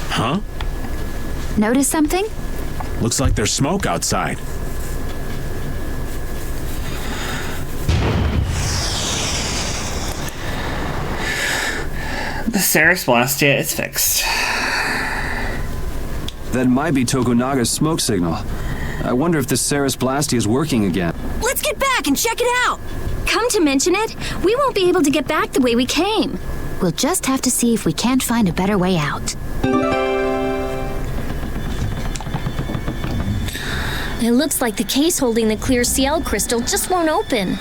Huh? Notice something? Looks like there's smoke outside. The Ceres Blastia is fixed. That might be Tokunaga's smoke signal. I wonder if the Ceres Blastia is working again. Let's get back and check it out. Come to mention it, we won't be able to get back the way we came. We'll just have to see if we can't find a better way out. It looks like the case holding the clear CL crystal just won't open.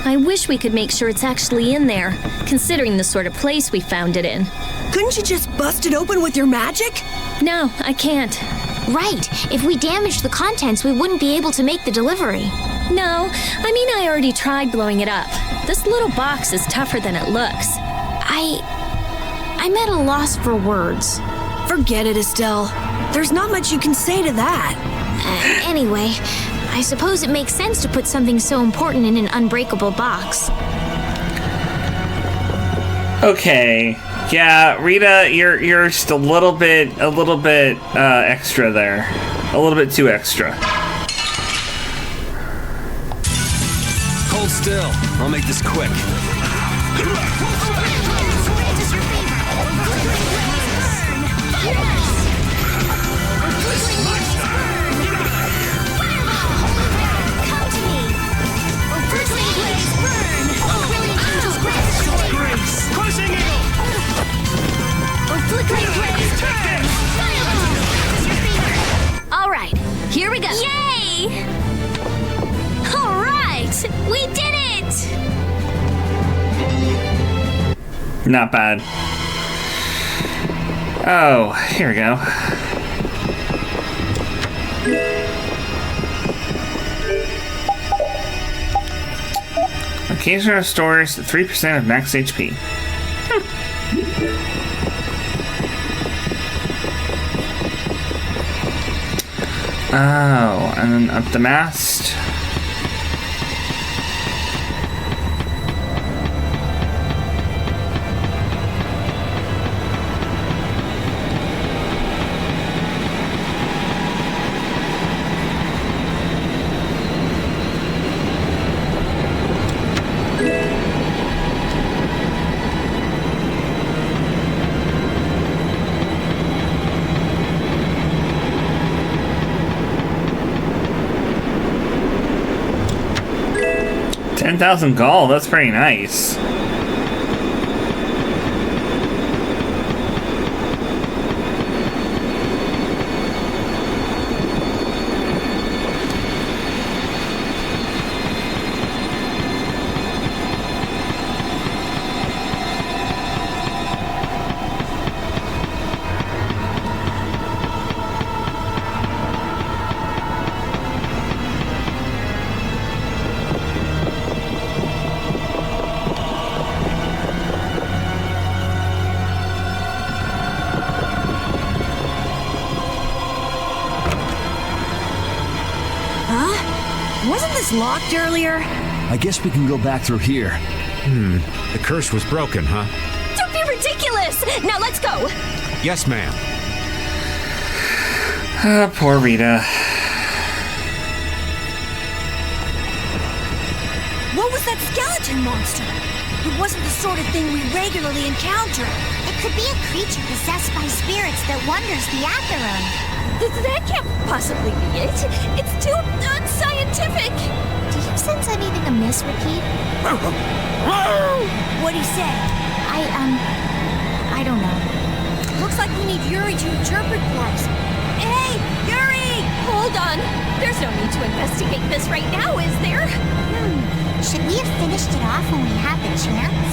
I wish we could make sure it's actually in there, considering the sort of place we found it in. Couldn't you just bust it open with your magic? No, I can't. Right. If we damaged the contents, we wouldn't be able to make the delivery. No, I mean I already tried blowing it up. This little box is tougher than it looks. I'm at a loss for words. Forget it, Estelle. There's not much you can say to that. Anyway, I suppose it makes sense to put something so important in an unbreakable box. Okay. Yeah, Rita, you're just a little bit extra there. A little bit too extra. Hold still. I'll make this quick. All right, here we go. Yay! All right, we did it! Not bad. Oh, here we go. Occasionally restores 3% of max HP. Oh, and then up the mast. $10,000 gold, that's pretty nice. Wasn't this locked earlier? I guess we can go back through here. The curse was broken, huh? Don't be ridiculous! Now let's go! Yes, ma'am. Poor Rita. What was that skeleton monster? It wasn't the sort of thing we regularly encounter. It could be a creature possessed by spirits that wanders the Acheron. That can't possibly be it. It's too unscientific. Do you sense anything amiss, Repeat? What'd he say? I don't know. Looks like we need Yuri to interpret for us. Hey, Yuri! Hold on. There's no need to investigate this right now, is there? Should we have finished it off when we had the chance?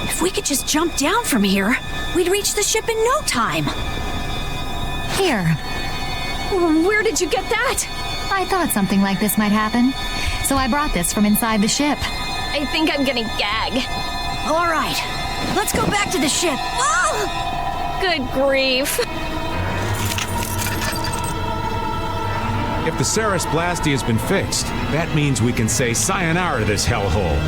If we could just jump down from here, we'd reach the ship in no time. Here. Where did you get that? I thought something like this might happen, so I brought this from inside the ship. I think I'm gonna gag. All right, let's go back to the ship. Oh! Good grief. If the Ceres Blasty has been fixed, that means we can say sayonara to this hellhole.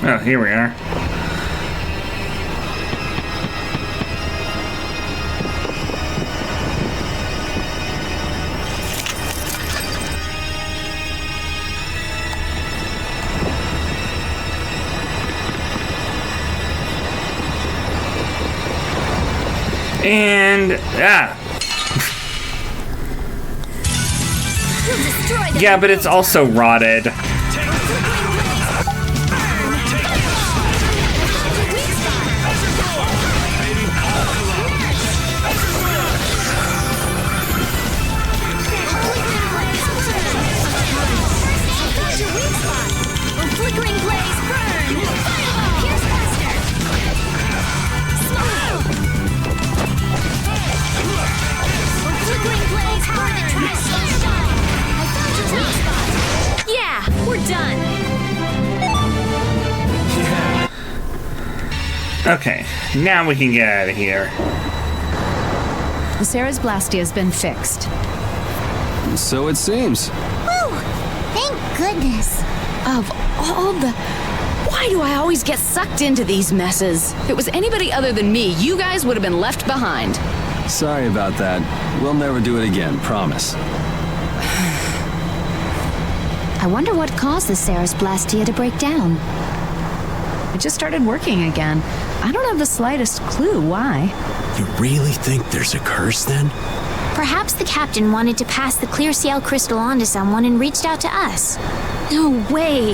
Oh, here we are. And yeah, but it's also rotted. Okay, now we can get out of here. The Ceres Blasty has been fixed. So it seems. Woo! Thank goodness. Of all the... Why do I always get sucked into these messes? If it was anybody other than me, you guys would have been left behind. Sorry about that. We'll never do it again, promise. I wonder what caused the Ceres Blastia to break down. It just started working again. I don't have the slightest clue why. You really think there's a curse then? Perhaps the captain wanted to pass the clear CL crystal on to someone and reached out to us. No way.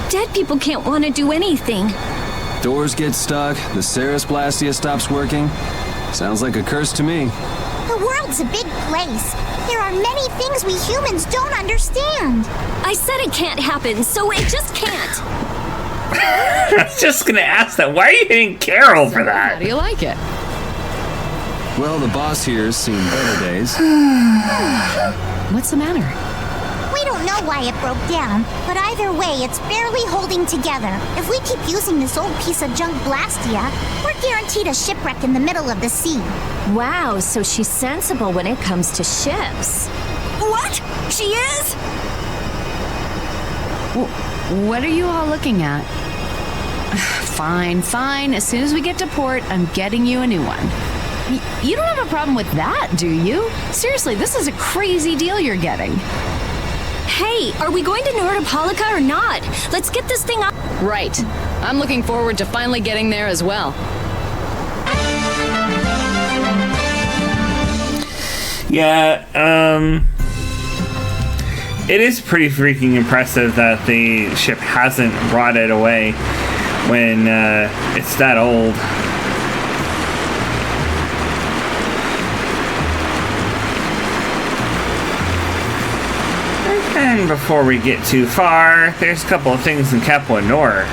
Dead people can't want to do anything. Doors get stuck, the Ceres Blastia stops working. Sounds like a curse to me. The world's a big place. There are many things we humans don't understand. I said it can't happen, so it just can't. I was just gonna ask that. Why are you hitting Carol for that? How do you like it? Well, the boss here's seen better days. What's the matter? We don't know why it broke down, but either way, it's barely holding together. If we keep using this old piece of junk Blastia, we're guaranteed a shipwreck in the middle of the sea. Wow, so she's sensible when it comes to ships. What? She is? What are you all looking at? Fine, fine. As soon as we get to port, I'm getting you a new one. You don't have a problem with that, do you? Seriously, this is a crazy deal you're getting. Hey, are we going to Nordopolica or not? Let's get this thing up. Right. I'm looking forward to finally getting there as well. Yeah, it is pretty freaking impressive that the ship hasn't rotted away when it's that old. And before we get too far, there's a couple of things in Capua Nor.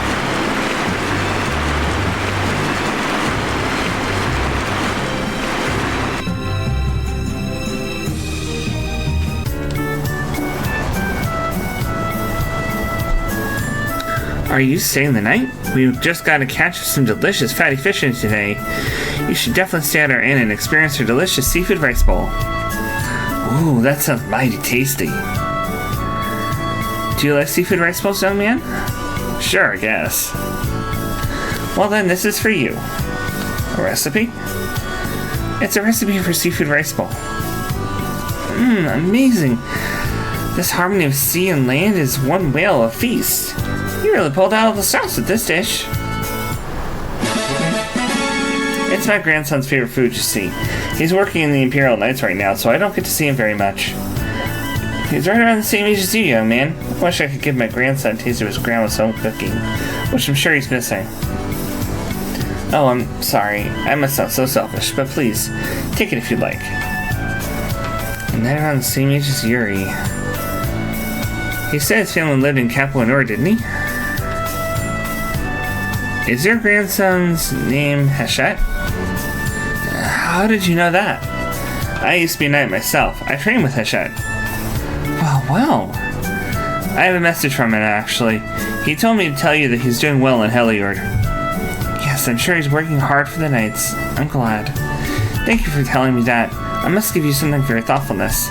Are you staying the night? We've just got to catch some delicious fatty fishing today. You should definitely stay at our inn and experience our delicious seafood rice bowl. Ooh, that sounds mighty tasty. Do you like seafood rice bowls, young man? Sure, I guess. Well then, this is for you. A recipe? It's a recipe for seafood rice bowl. Amazing. This harmony of sea and land is one whale of feast. You really pulled out all the stops with this dish. It's my grandson's favorite food, you see. He's working in the Imperial Knights right now, so I don't get to see him very much. He's right around the same age as you, young man. I wish I could give my grandson a taste of his grandma's home cooking, which I'm sure he's missing. Oh, I'm sorry. I must sound so selfish, but please, take it if you'd like. And then around the same age as Yuri. He said his family lived in Capua Nor, didn't he? Is your grandson's name Hachette? How did you know that? I used to be a knight myself. I trained with Hachette. Well. I have a message from him, actually. He told me to tell you that he's doing well in Heliord. Yes, I'm sure he's working hard for the knights. I'm glad. Thank you for telling me that. I must give you something for your thoughtfulness.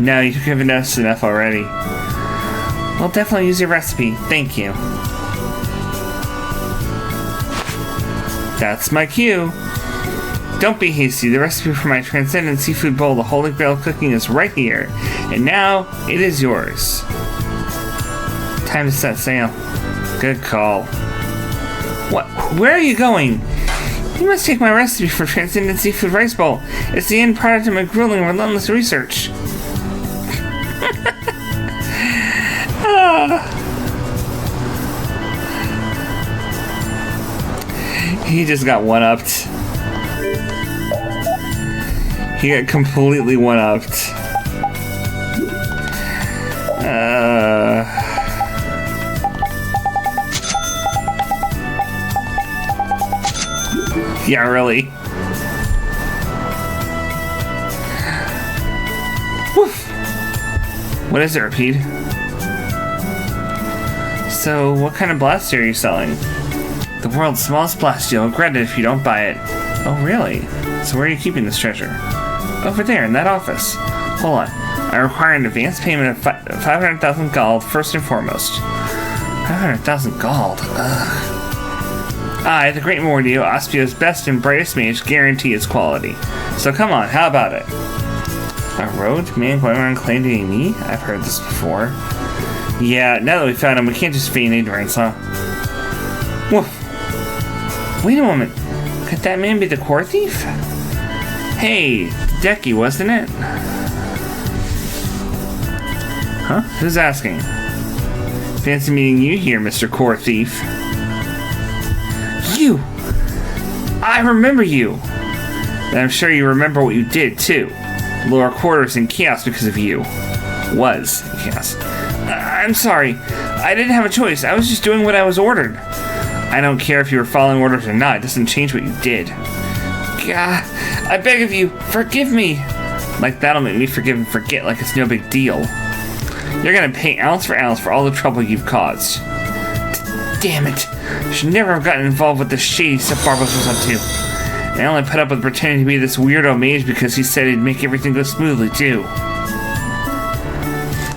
No, you've given us enough already. I'll definitely use your recipe. Thank you. That's my cue. Don't be hasty. The recipe for my transcendent seafood bowl, the Holy Grail of cooking, is right here. And now, it is yours. Time to set sail. Good call. What? Where are you going? You must take my recipe for transcendent seafood rice bowl. It's the end product of my grueling, relentless research. He just got one-upped. He got completely one-upped. Yeah, really. Woof. What is it, Repeat? So, what kind of blaster are you selling? The world's smallest blaster. You'll regret it if you don't buy it. Oh, really? So where are you keeping this treasure? Over there, in that office. Hold on. I require an advance payment of 500,000 gold, first and foremost. 500,000 gold? Ugh. I, the Great Mordio, Aspio's best and brightest mage, guarantee its quality. So come on, how about it? A rogue man going around claiming to be me? I've heard this before. Yeah, now that we found him, we can't just feign ignorance, huh? Woof. Wait a moment. Could that man be the core thief? Hey, Decky, wasn't it? Huh? Who's asking? Fancy meeting you here, Mr. Core Thief. You! I remember you! And I'm sure you remember what you did, too. Lower quarters in chaos because of you. Was in chaos. I'm sorry. I didn't have a choice. I was just doing what I was ordered. I don't care if you were following orders or not. It doesn't change what you did. God, I beg of you, forgive me. Like that'll make me forgive and forget like it's no big deal. You're gonna pay ounce for all the trouble you've caused. Damn it. I should never have gotten involved with the shady stuff Barbo's was up to. I only put up with pretending to be this weirdo mage because he said he'd make everything go smoothly too.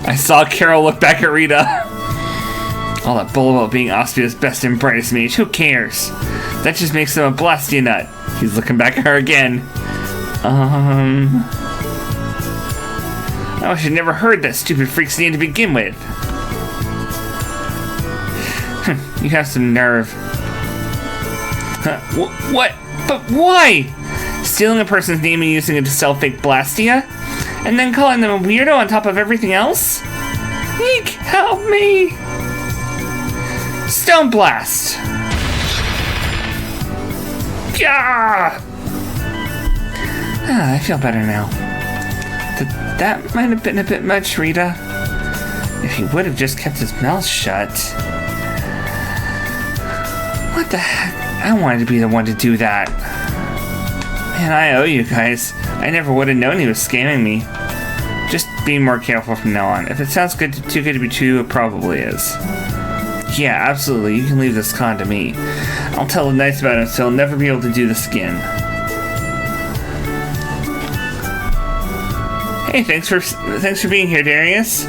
I saw Carol look back at Rita. All that bull about being Austria's best and brightest mage, who cares? That just makes him a Blastia nut. He's looking back at her again. I wish I'd never heard that stupid freak's name to begin with. You have some nerve. What? But why? Stealing a person's name and using it to sell fake Blastia? And then calling them a weirdo on top of everything else? Eek, help me! Stone Blast! Gah! I feel better now. That might have been a bit much, Rita. If he would have just kept his mouth shut. What the heck? I wanted to be the one to do that. Man, I owe you guys. I never would have known he was scamming me. Just be more careful from now on. If it sounds too good to be true, it probably is. Yeah, absolutely. You can leave this con to me. I'll tell the Knights about it so he'll never be able to do this again. Hey, thanks for being here, Darius.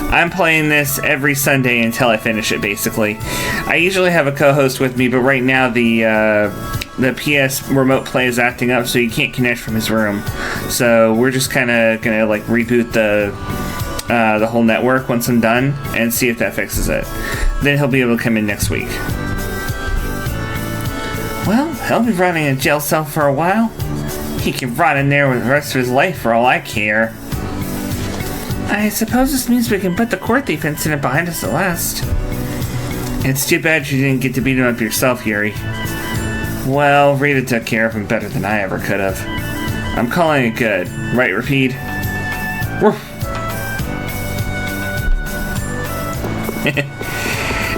I'm playing this every Sunday until I finish it, basically. I usually have a co-host with me, but right now the PS remote play is acting up, so you can't connect from his room. So we're just kind of gonna like reboot the whole network once I'm done and see if that fixes it. Then he'll be able to come in next week. Well, he'll be running a jail cell for a while. He can rot in there with the rest of his life for all I care. I suppose this means we can put the court thief incident behind us at last. It's too bad you didn't get to beat him up yourself, Yuri. Well, Rita took care of him better than I ever could have. I'm calling it good. Right, Rapide? Woof.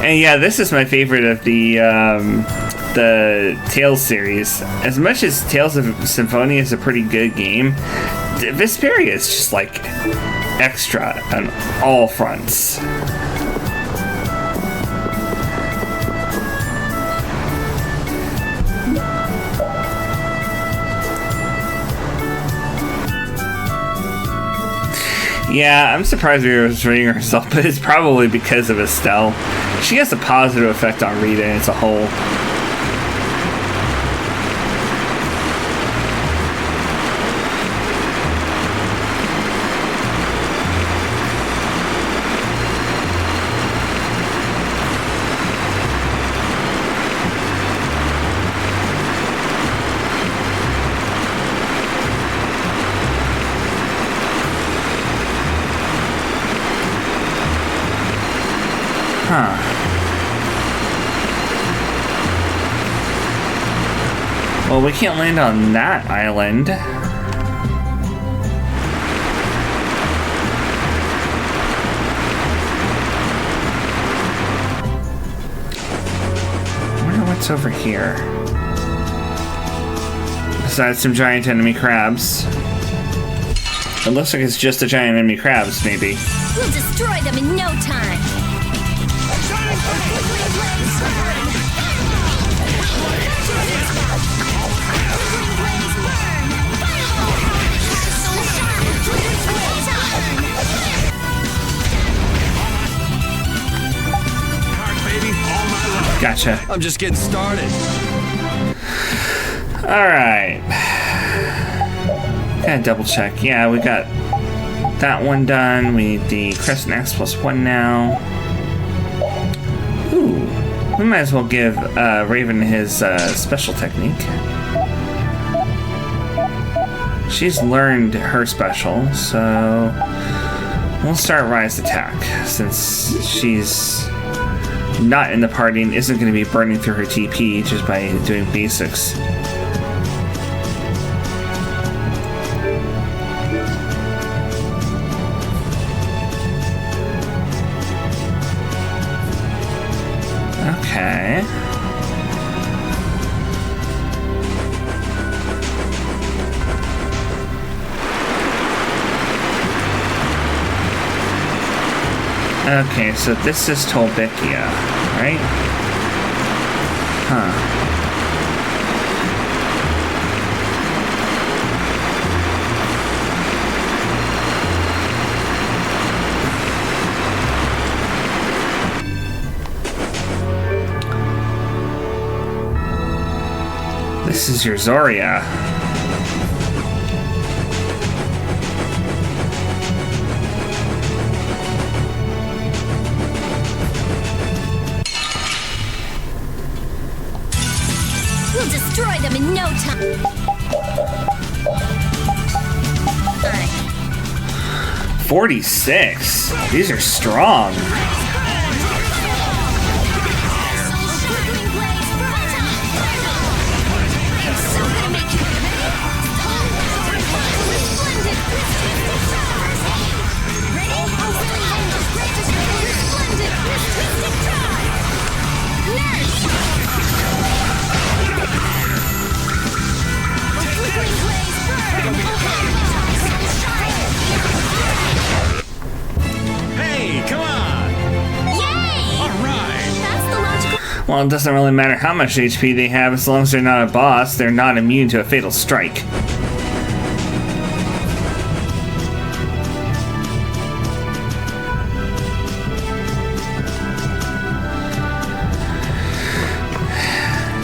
And yeah, this is my favorite of the Tales series. As much as Tales of Symphonia is a pretty good game, Vesperia is just like extra on all fronts. Yeah, I'm surprised Rita was rating herself, but it's probably because of Estelle. She has a positive effect on Rita as a whole. Well, we can't land on that island. I wonder what's over here. Besides some giant enemy crabs. It looks like it's just the giant enemy crabs, maybe. We'll destroy them in no time. Gotcha. I'm just getting started. Alright. Gotta double check. Yeah, we got that one done. We need the Crescent X+1 now. Ooh. We might as well give Raven his special technique. She's learned her special, so we'll start Rise Attack, since she's not in the party and isn't going to be burning through her TP just by doing basics. Okay, so this is Tolbekia, right? Huh. This is your Zoria. We'll destroy them in no time. 46. These are strong. Well, it doesn't really matter how much HP they have as long as they're not a boss. They're not immune to a fatal strike.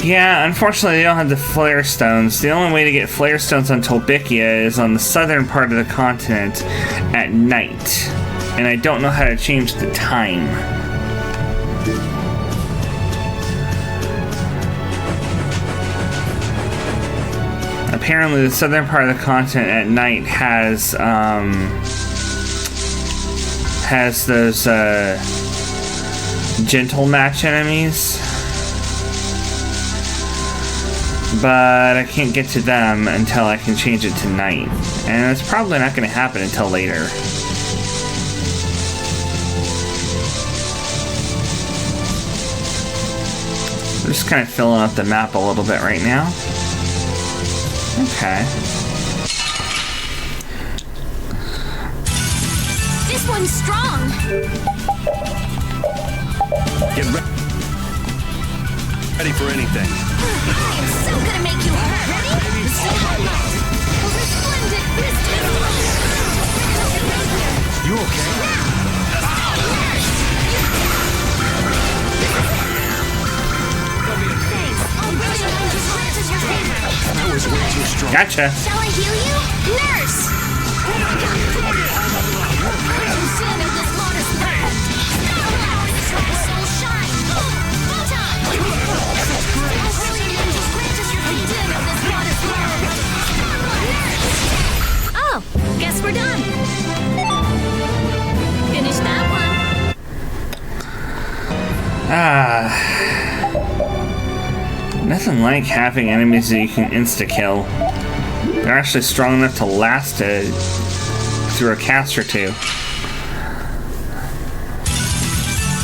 Yeah, unfortunately they don't have the flare stones. The only way to get flare stones on Tolbekia is on the southern part of the continent at night. And I don't know how to change the time. Apparently the southern part of the continent at night has those gentle match enemies. But I can't get to them until I can change it to night. And it's probably not going to happen until later. I'm just kind of filling up the map a little bit right now. Okay. This one's strong. Get ready for anything. I'm so gonna make you hurt. Ready? Resplendent crystal. You okay? That was way too strong. Gotcha. Shall I heal you? Nurse! Sin of this lotus plant. Soul shine. Photon! Oh, guess we're done. Finish that one. Nothing like having enemies that you can insta-kill. They're actually strong enough to last through a cast or two.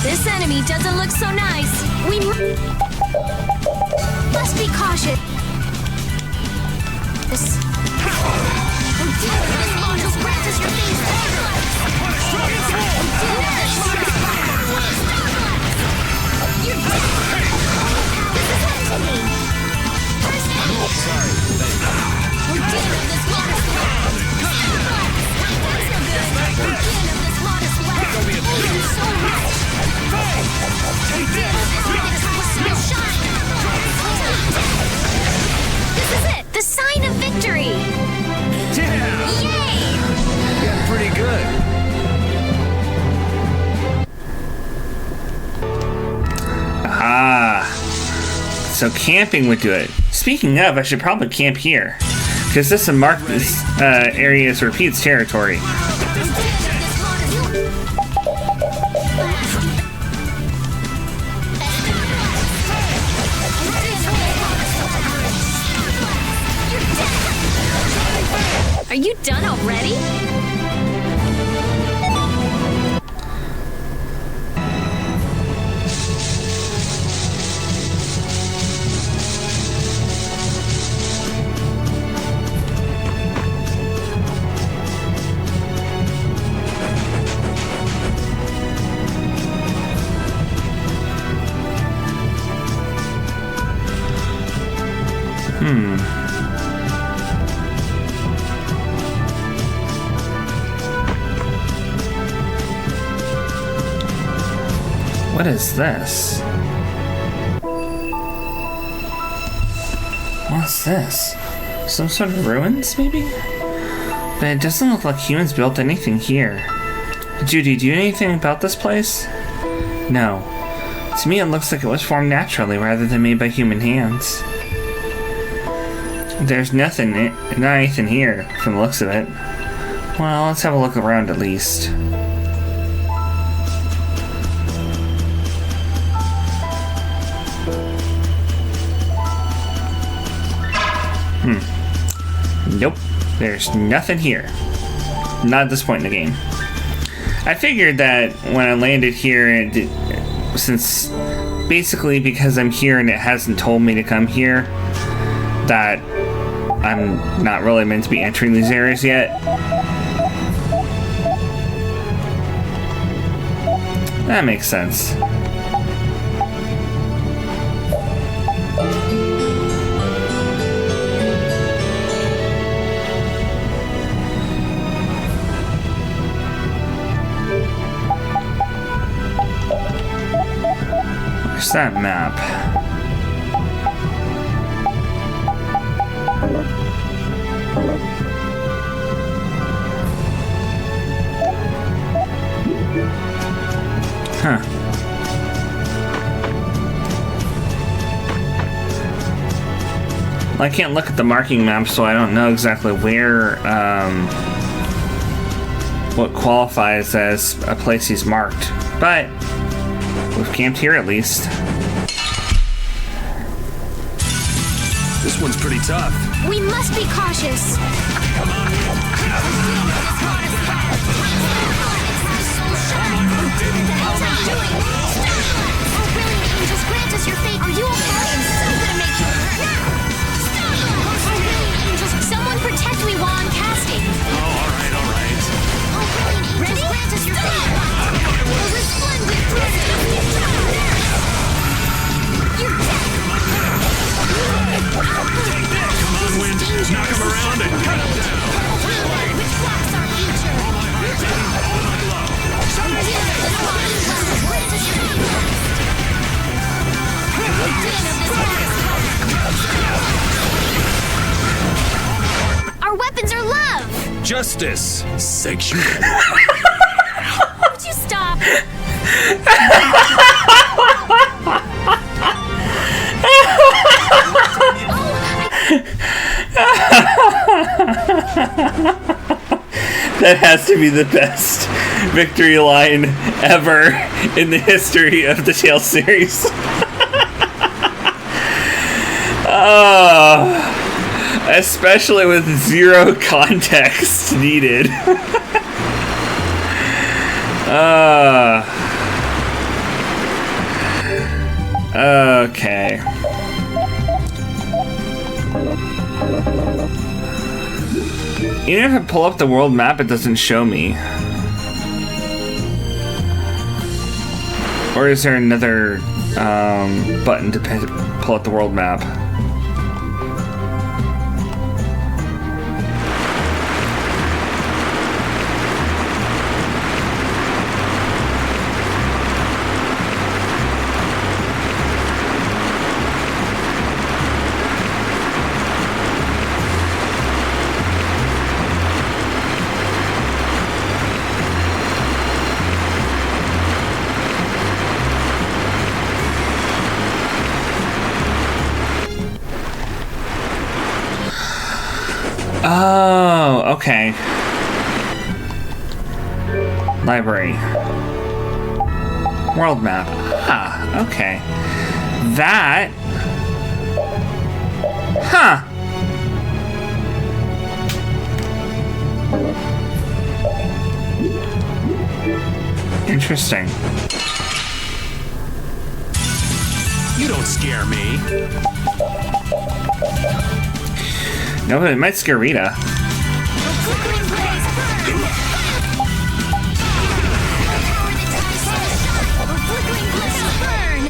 This enemy doesn't look so nice. We must be cautious. This is it! The sign of victory! Yeah! Yay! Getting pretty good. Ah. So camping would do it. Speaking of, I should probably camp here. Because this area is Repeat's territory. Are you done already? What is this? What's this? Some sort of ruins, maybe? But it doesn't look like humans built anything here. Judy, do you know anything about this place? No. To me, it looks like it was formed naturally rather than made by human hands. There's not anything here, from the looks of it. Well, let's have a look around at least. Nope, there's nothing here. Not at this point in the game. I figured that when I landed here, since basically because I'm here and it hasn't told me to come here, that I'm not really meant to be entering these areas yet. That makes sense. Where's that map? Huh. Well, I can't look at the marking map, so I don't know exactly where, what qualifies as a place he's marked. But we've camped here at least. This one's pretty tough. We must be cautious. Someone protect me while I'm casting. All right. Ready? Grant us your favor. A resplendent presence. You're dead. Take that! Come on, Wind. Knock him around and cut him down. Which blocks our future? All night long. Grant us your favor. Our weapons are love. Justice. Sexual. Would you stop? That has to be the best victory line ever in the history of the Tales series. Especially with zero context needed. Okay. Even if I pull up the world map, it doesn't show me. Or is there another button to pull up the world map? Oh, okay. Library. World map. Ah, okay. That... Huh. Interesting. You don't scare me. No, but it might scare Rita.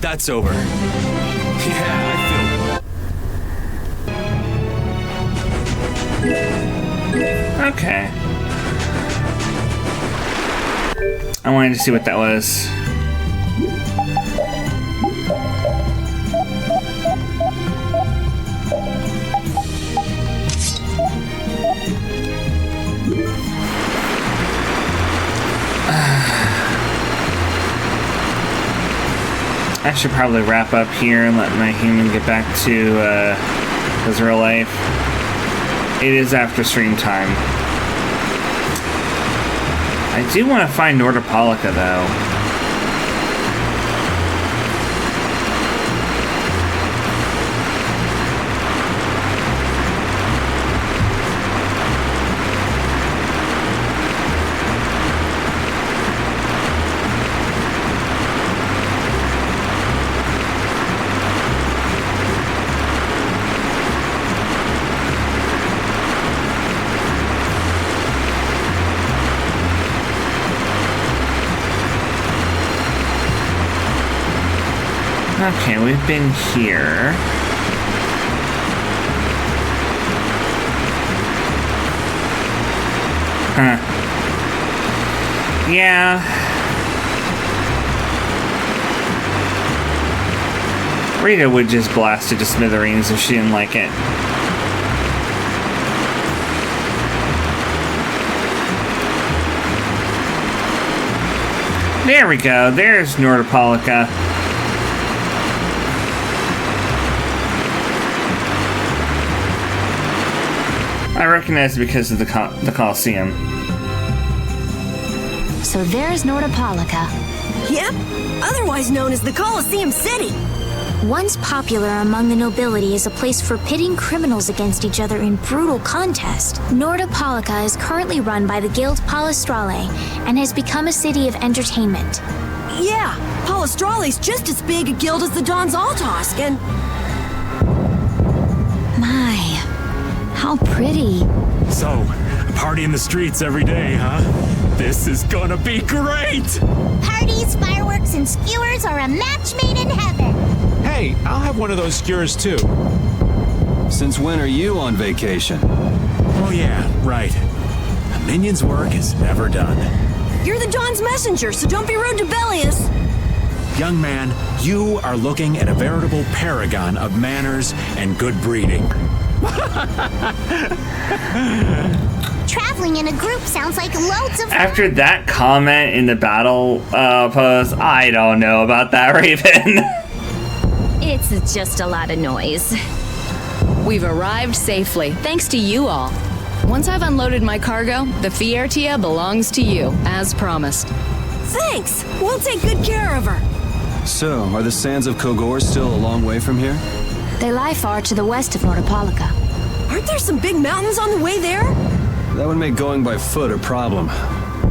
That's over. Yeah, I feel Okay. I wanted to see what that was. I should probably wrap up here and let my human get back to his real life. It is after stream time. I do want to find Nordopolica though. Okay, we've been here. Huh. Yeah. Rita would just blast it to smithereens if she didn't like it. There we go. There's Nordopolica. I recognize it because of the Colosseum. So there's Nordopolica. Yep, otherwise known as the Colosseum City. Once popular among the nobility as a place for pitting criminals against each other in brutal contest, Nordopolica is currently run by the Guild Palestrale and has become a city of entertainment. Yeah, Palestrale's just as big a guild as the Don's Altosk, and... My, how pretty. So, a party in the streets every day, huh? This is gonna be great! Parties, fireworks, and skewers are a match made in heaven. Hey, I'll have one of those skewers too. Since when are you on vacation? Oh yeah, right. A minion's work is never done. You're the Don's messenger, so don't be rude to Bellius. Young man, you are looking at a veritable paragon of manners and good breeding. Traveling in a group sounds like loads of... After that comment in the battle pose, I don't know about that, Raven. It's just a lot of noise. We've arrived safely, thanks to you all. Once I've unloaded my cargo, the Fiertia belongs to you, as promised. Thanks! We'll take good care of her. So, are the sands of Kogor still a long way from here? They lie far to the west of Nordopolica. Aren't there some big mountains on the way there? That would make going by foot a problem.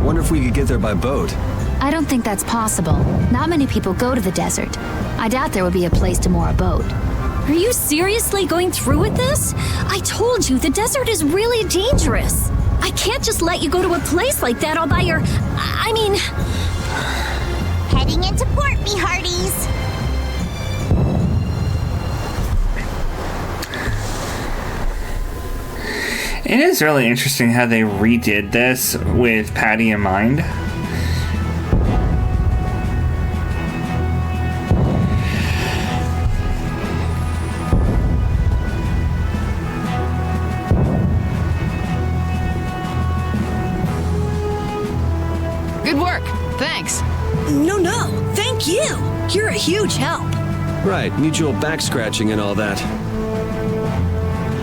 Wonder if we could get there by boat. I don't think that's possible. Not many people go to the desert. I doubt there would be a place to moor a boat. Are you seriously going through with this? I told you, the desert is really dangerous. I can't just let you go to a place like that all by your... I mean... Heading into port, me hearties. It is really interesting how they redid this with Patty in mind. Good work. Thanks. No, thank you. You're a huge help. Right, mutual back scratching and all that.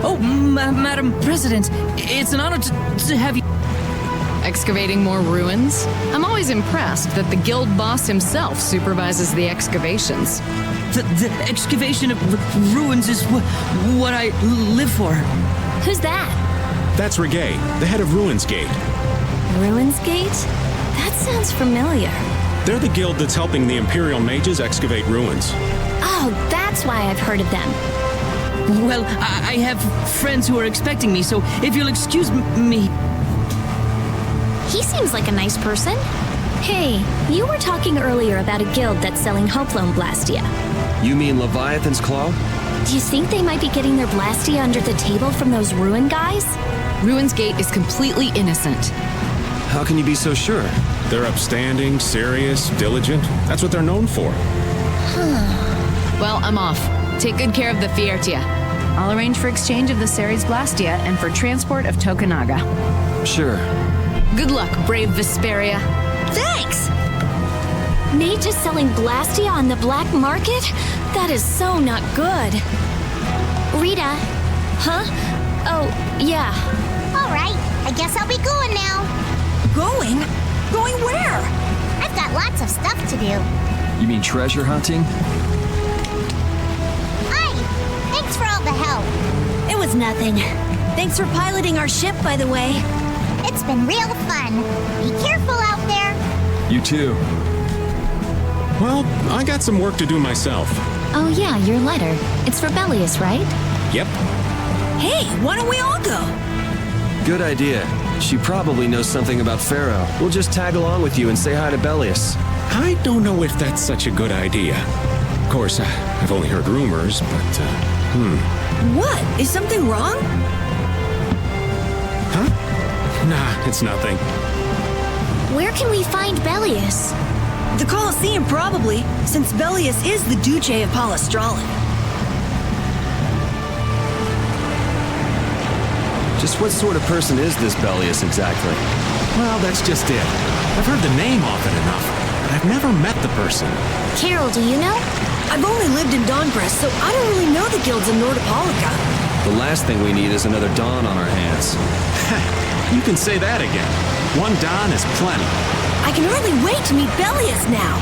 Oh, Madam President, it's an honor to have you... Excavating more ruins? I'm always impressed that the guild boss himself supervises the excavations. The excavation of ruins is what I live for. Who's that? That's Regay, the head of Ruins Gate. Ruins Gate? That sounds familiar. They're the guild that's helping the Imperial mages excavate ruins. Oh, that's why I've heard of them. Well, I have friends who are expecting me, so if you'll excuse me... He seems like a nice person. Hey, you were talking earlier about a guild that's selling Hoplone Blastia. You mean Leviathan's Claw? Do you think they might be getting their Blastia under the table from those ruin guys? Ruins Gate is completely innocent. How can you be so sure? They're upstanding, serious, diligent. That's what they're known for. Well, I'm off. Take good care of the Fiertia. I'll arrange for exchange of the Ceres Blastia and for transport of Tokunaga. Sure. Good luck, brave Vesperia. Thanks! Mage is selling Blastia on the black market? That is so not good. Rita? Huh? Oh, yeah. All right, I guess I'll be going now. Going? Going where? I've got lots of stuff to do. You mean treasure hunting? Hi, thanks for all the help. It was nothing. Thanks for piloting our ship, by the way. It's been real fun. Be careful out there. You too. Well, I got some work to do myself. Oh yeah, your letter. It's for Bellius, right? Yep. Hey, why don't we all go? Good idea. She probably knows something about Pharaoh. We'll just tag along with you and say hi to Bellius. I don't know if that's such a good idea. Of course, I've only heard rumors, but, What? Is something wrong? Huh? Nah, it's nothing. Where can we find Bellius? The Colosseum, probably, since Bellius is the Duce of Palestrale. Just what sort of person is this Bellius exactly? Well, that's just it. I've heard the name often enough, but I've never met the person. Carol, do you know? I've only lived in Dawngress, so I don't really know the guilds in Nordopolica. The last thing we need is another Dawn on our hands. You can say that again. One Don is plenty. I can hardly wait to meet Bellius now.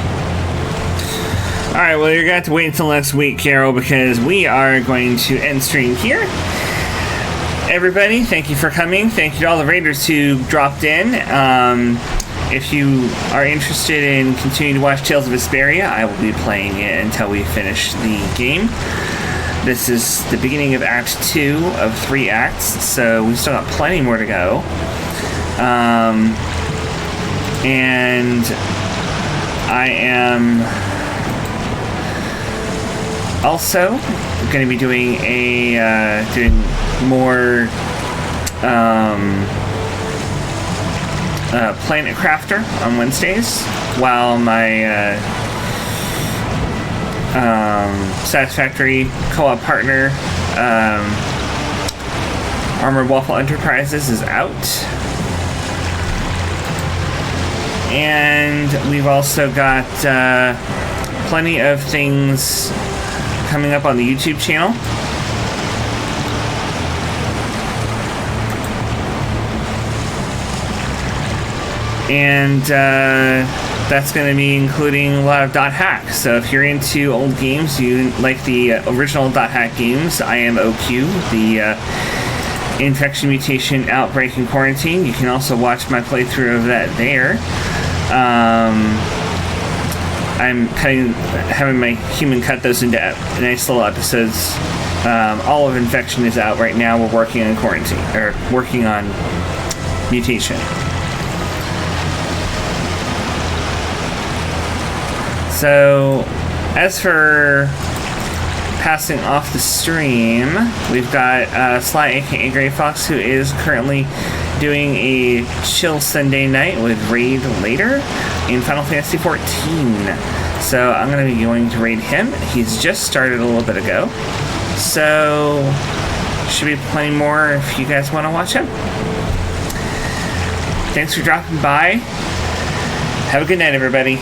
Alright, well, you're going to have to wait until next week, Carol, because we are going to end stream here. Everybody, thank you for coming. Thank you to all the raiders who dropped in. If you are interested in continuing to watch Tales of Vesperia, I will be playing it until we finish the game. This is the beginning of Act 2 of 3 acts, so we've still got plenty more to go. And I am also going to be doing more Planet Crafter on Wednesdays, while my Satisfactory co-op partner Armored Waffle Enterprises is out. And we've also got plenty of things coming up on the YouTube channel. And that's going to be including a lot of .hack. So if you're into old games, you like the original .hack games, I am OQ, the Infection, Mutation, Outbreak, and Quarantine. You can also watch my playthrough of that there. I'm having my human cut those into nice little episodes. All of Infection is out right now. We're working on Quarantine, or working on Mutation. So, as for passing off the stream, we've got Sly, aka Grey Fox, who is currently doing a chill Sunday night with Raid later in Final Fantasy XIV. So I'm going to be going to raid him. He's just started a little bit ago. So should be plenty more if you guys want to watch him. Thanks for dropping by. Have a good night, everybody.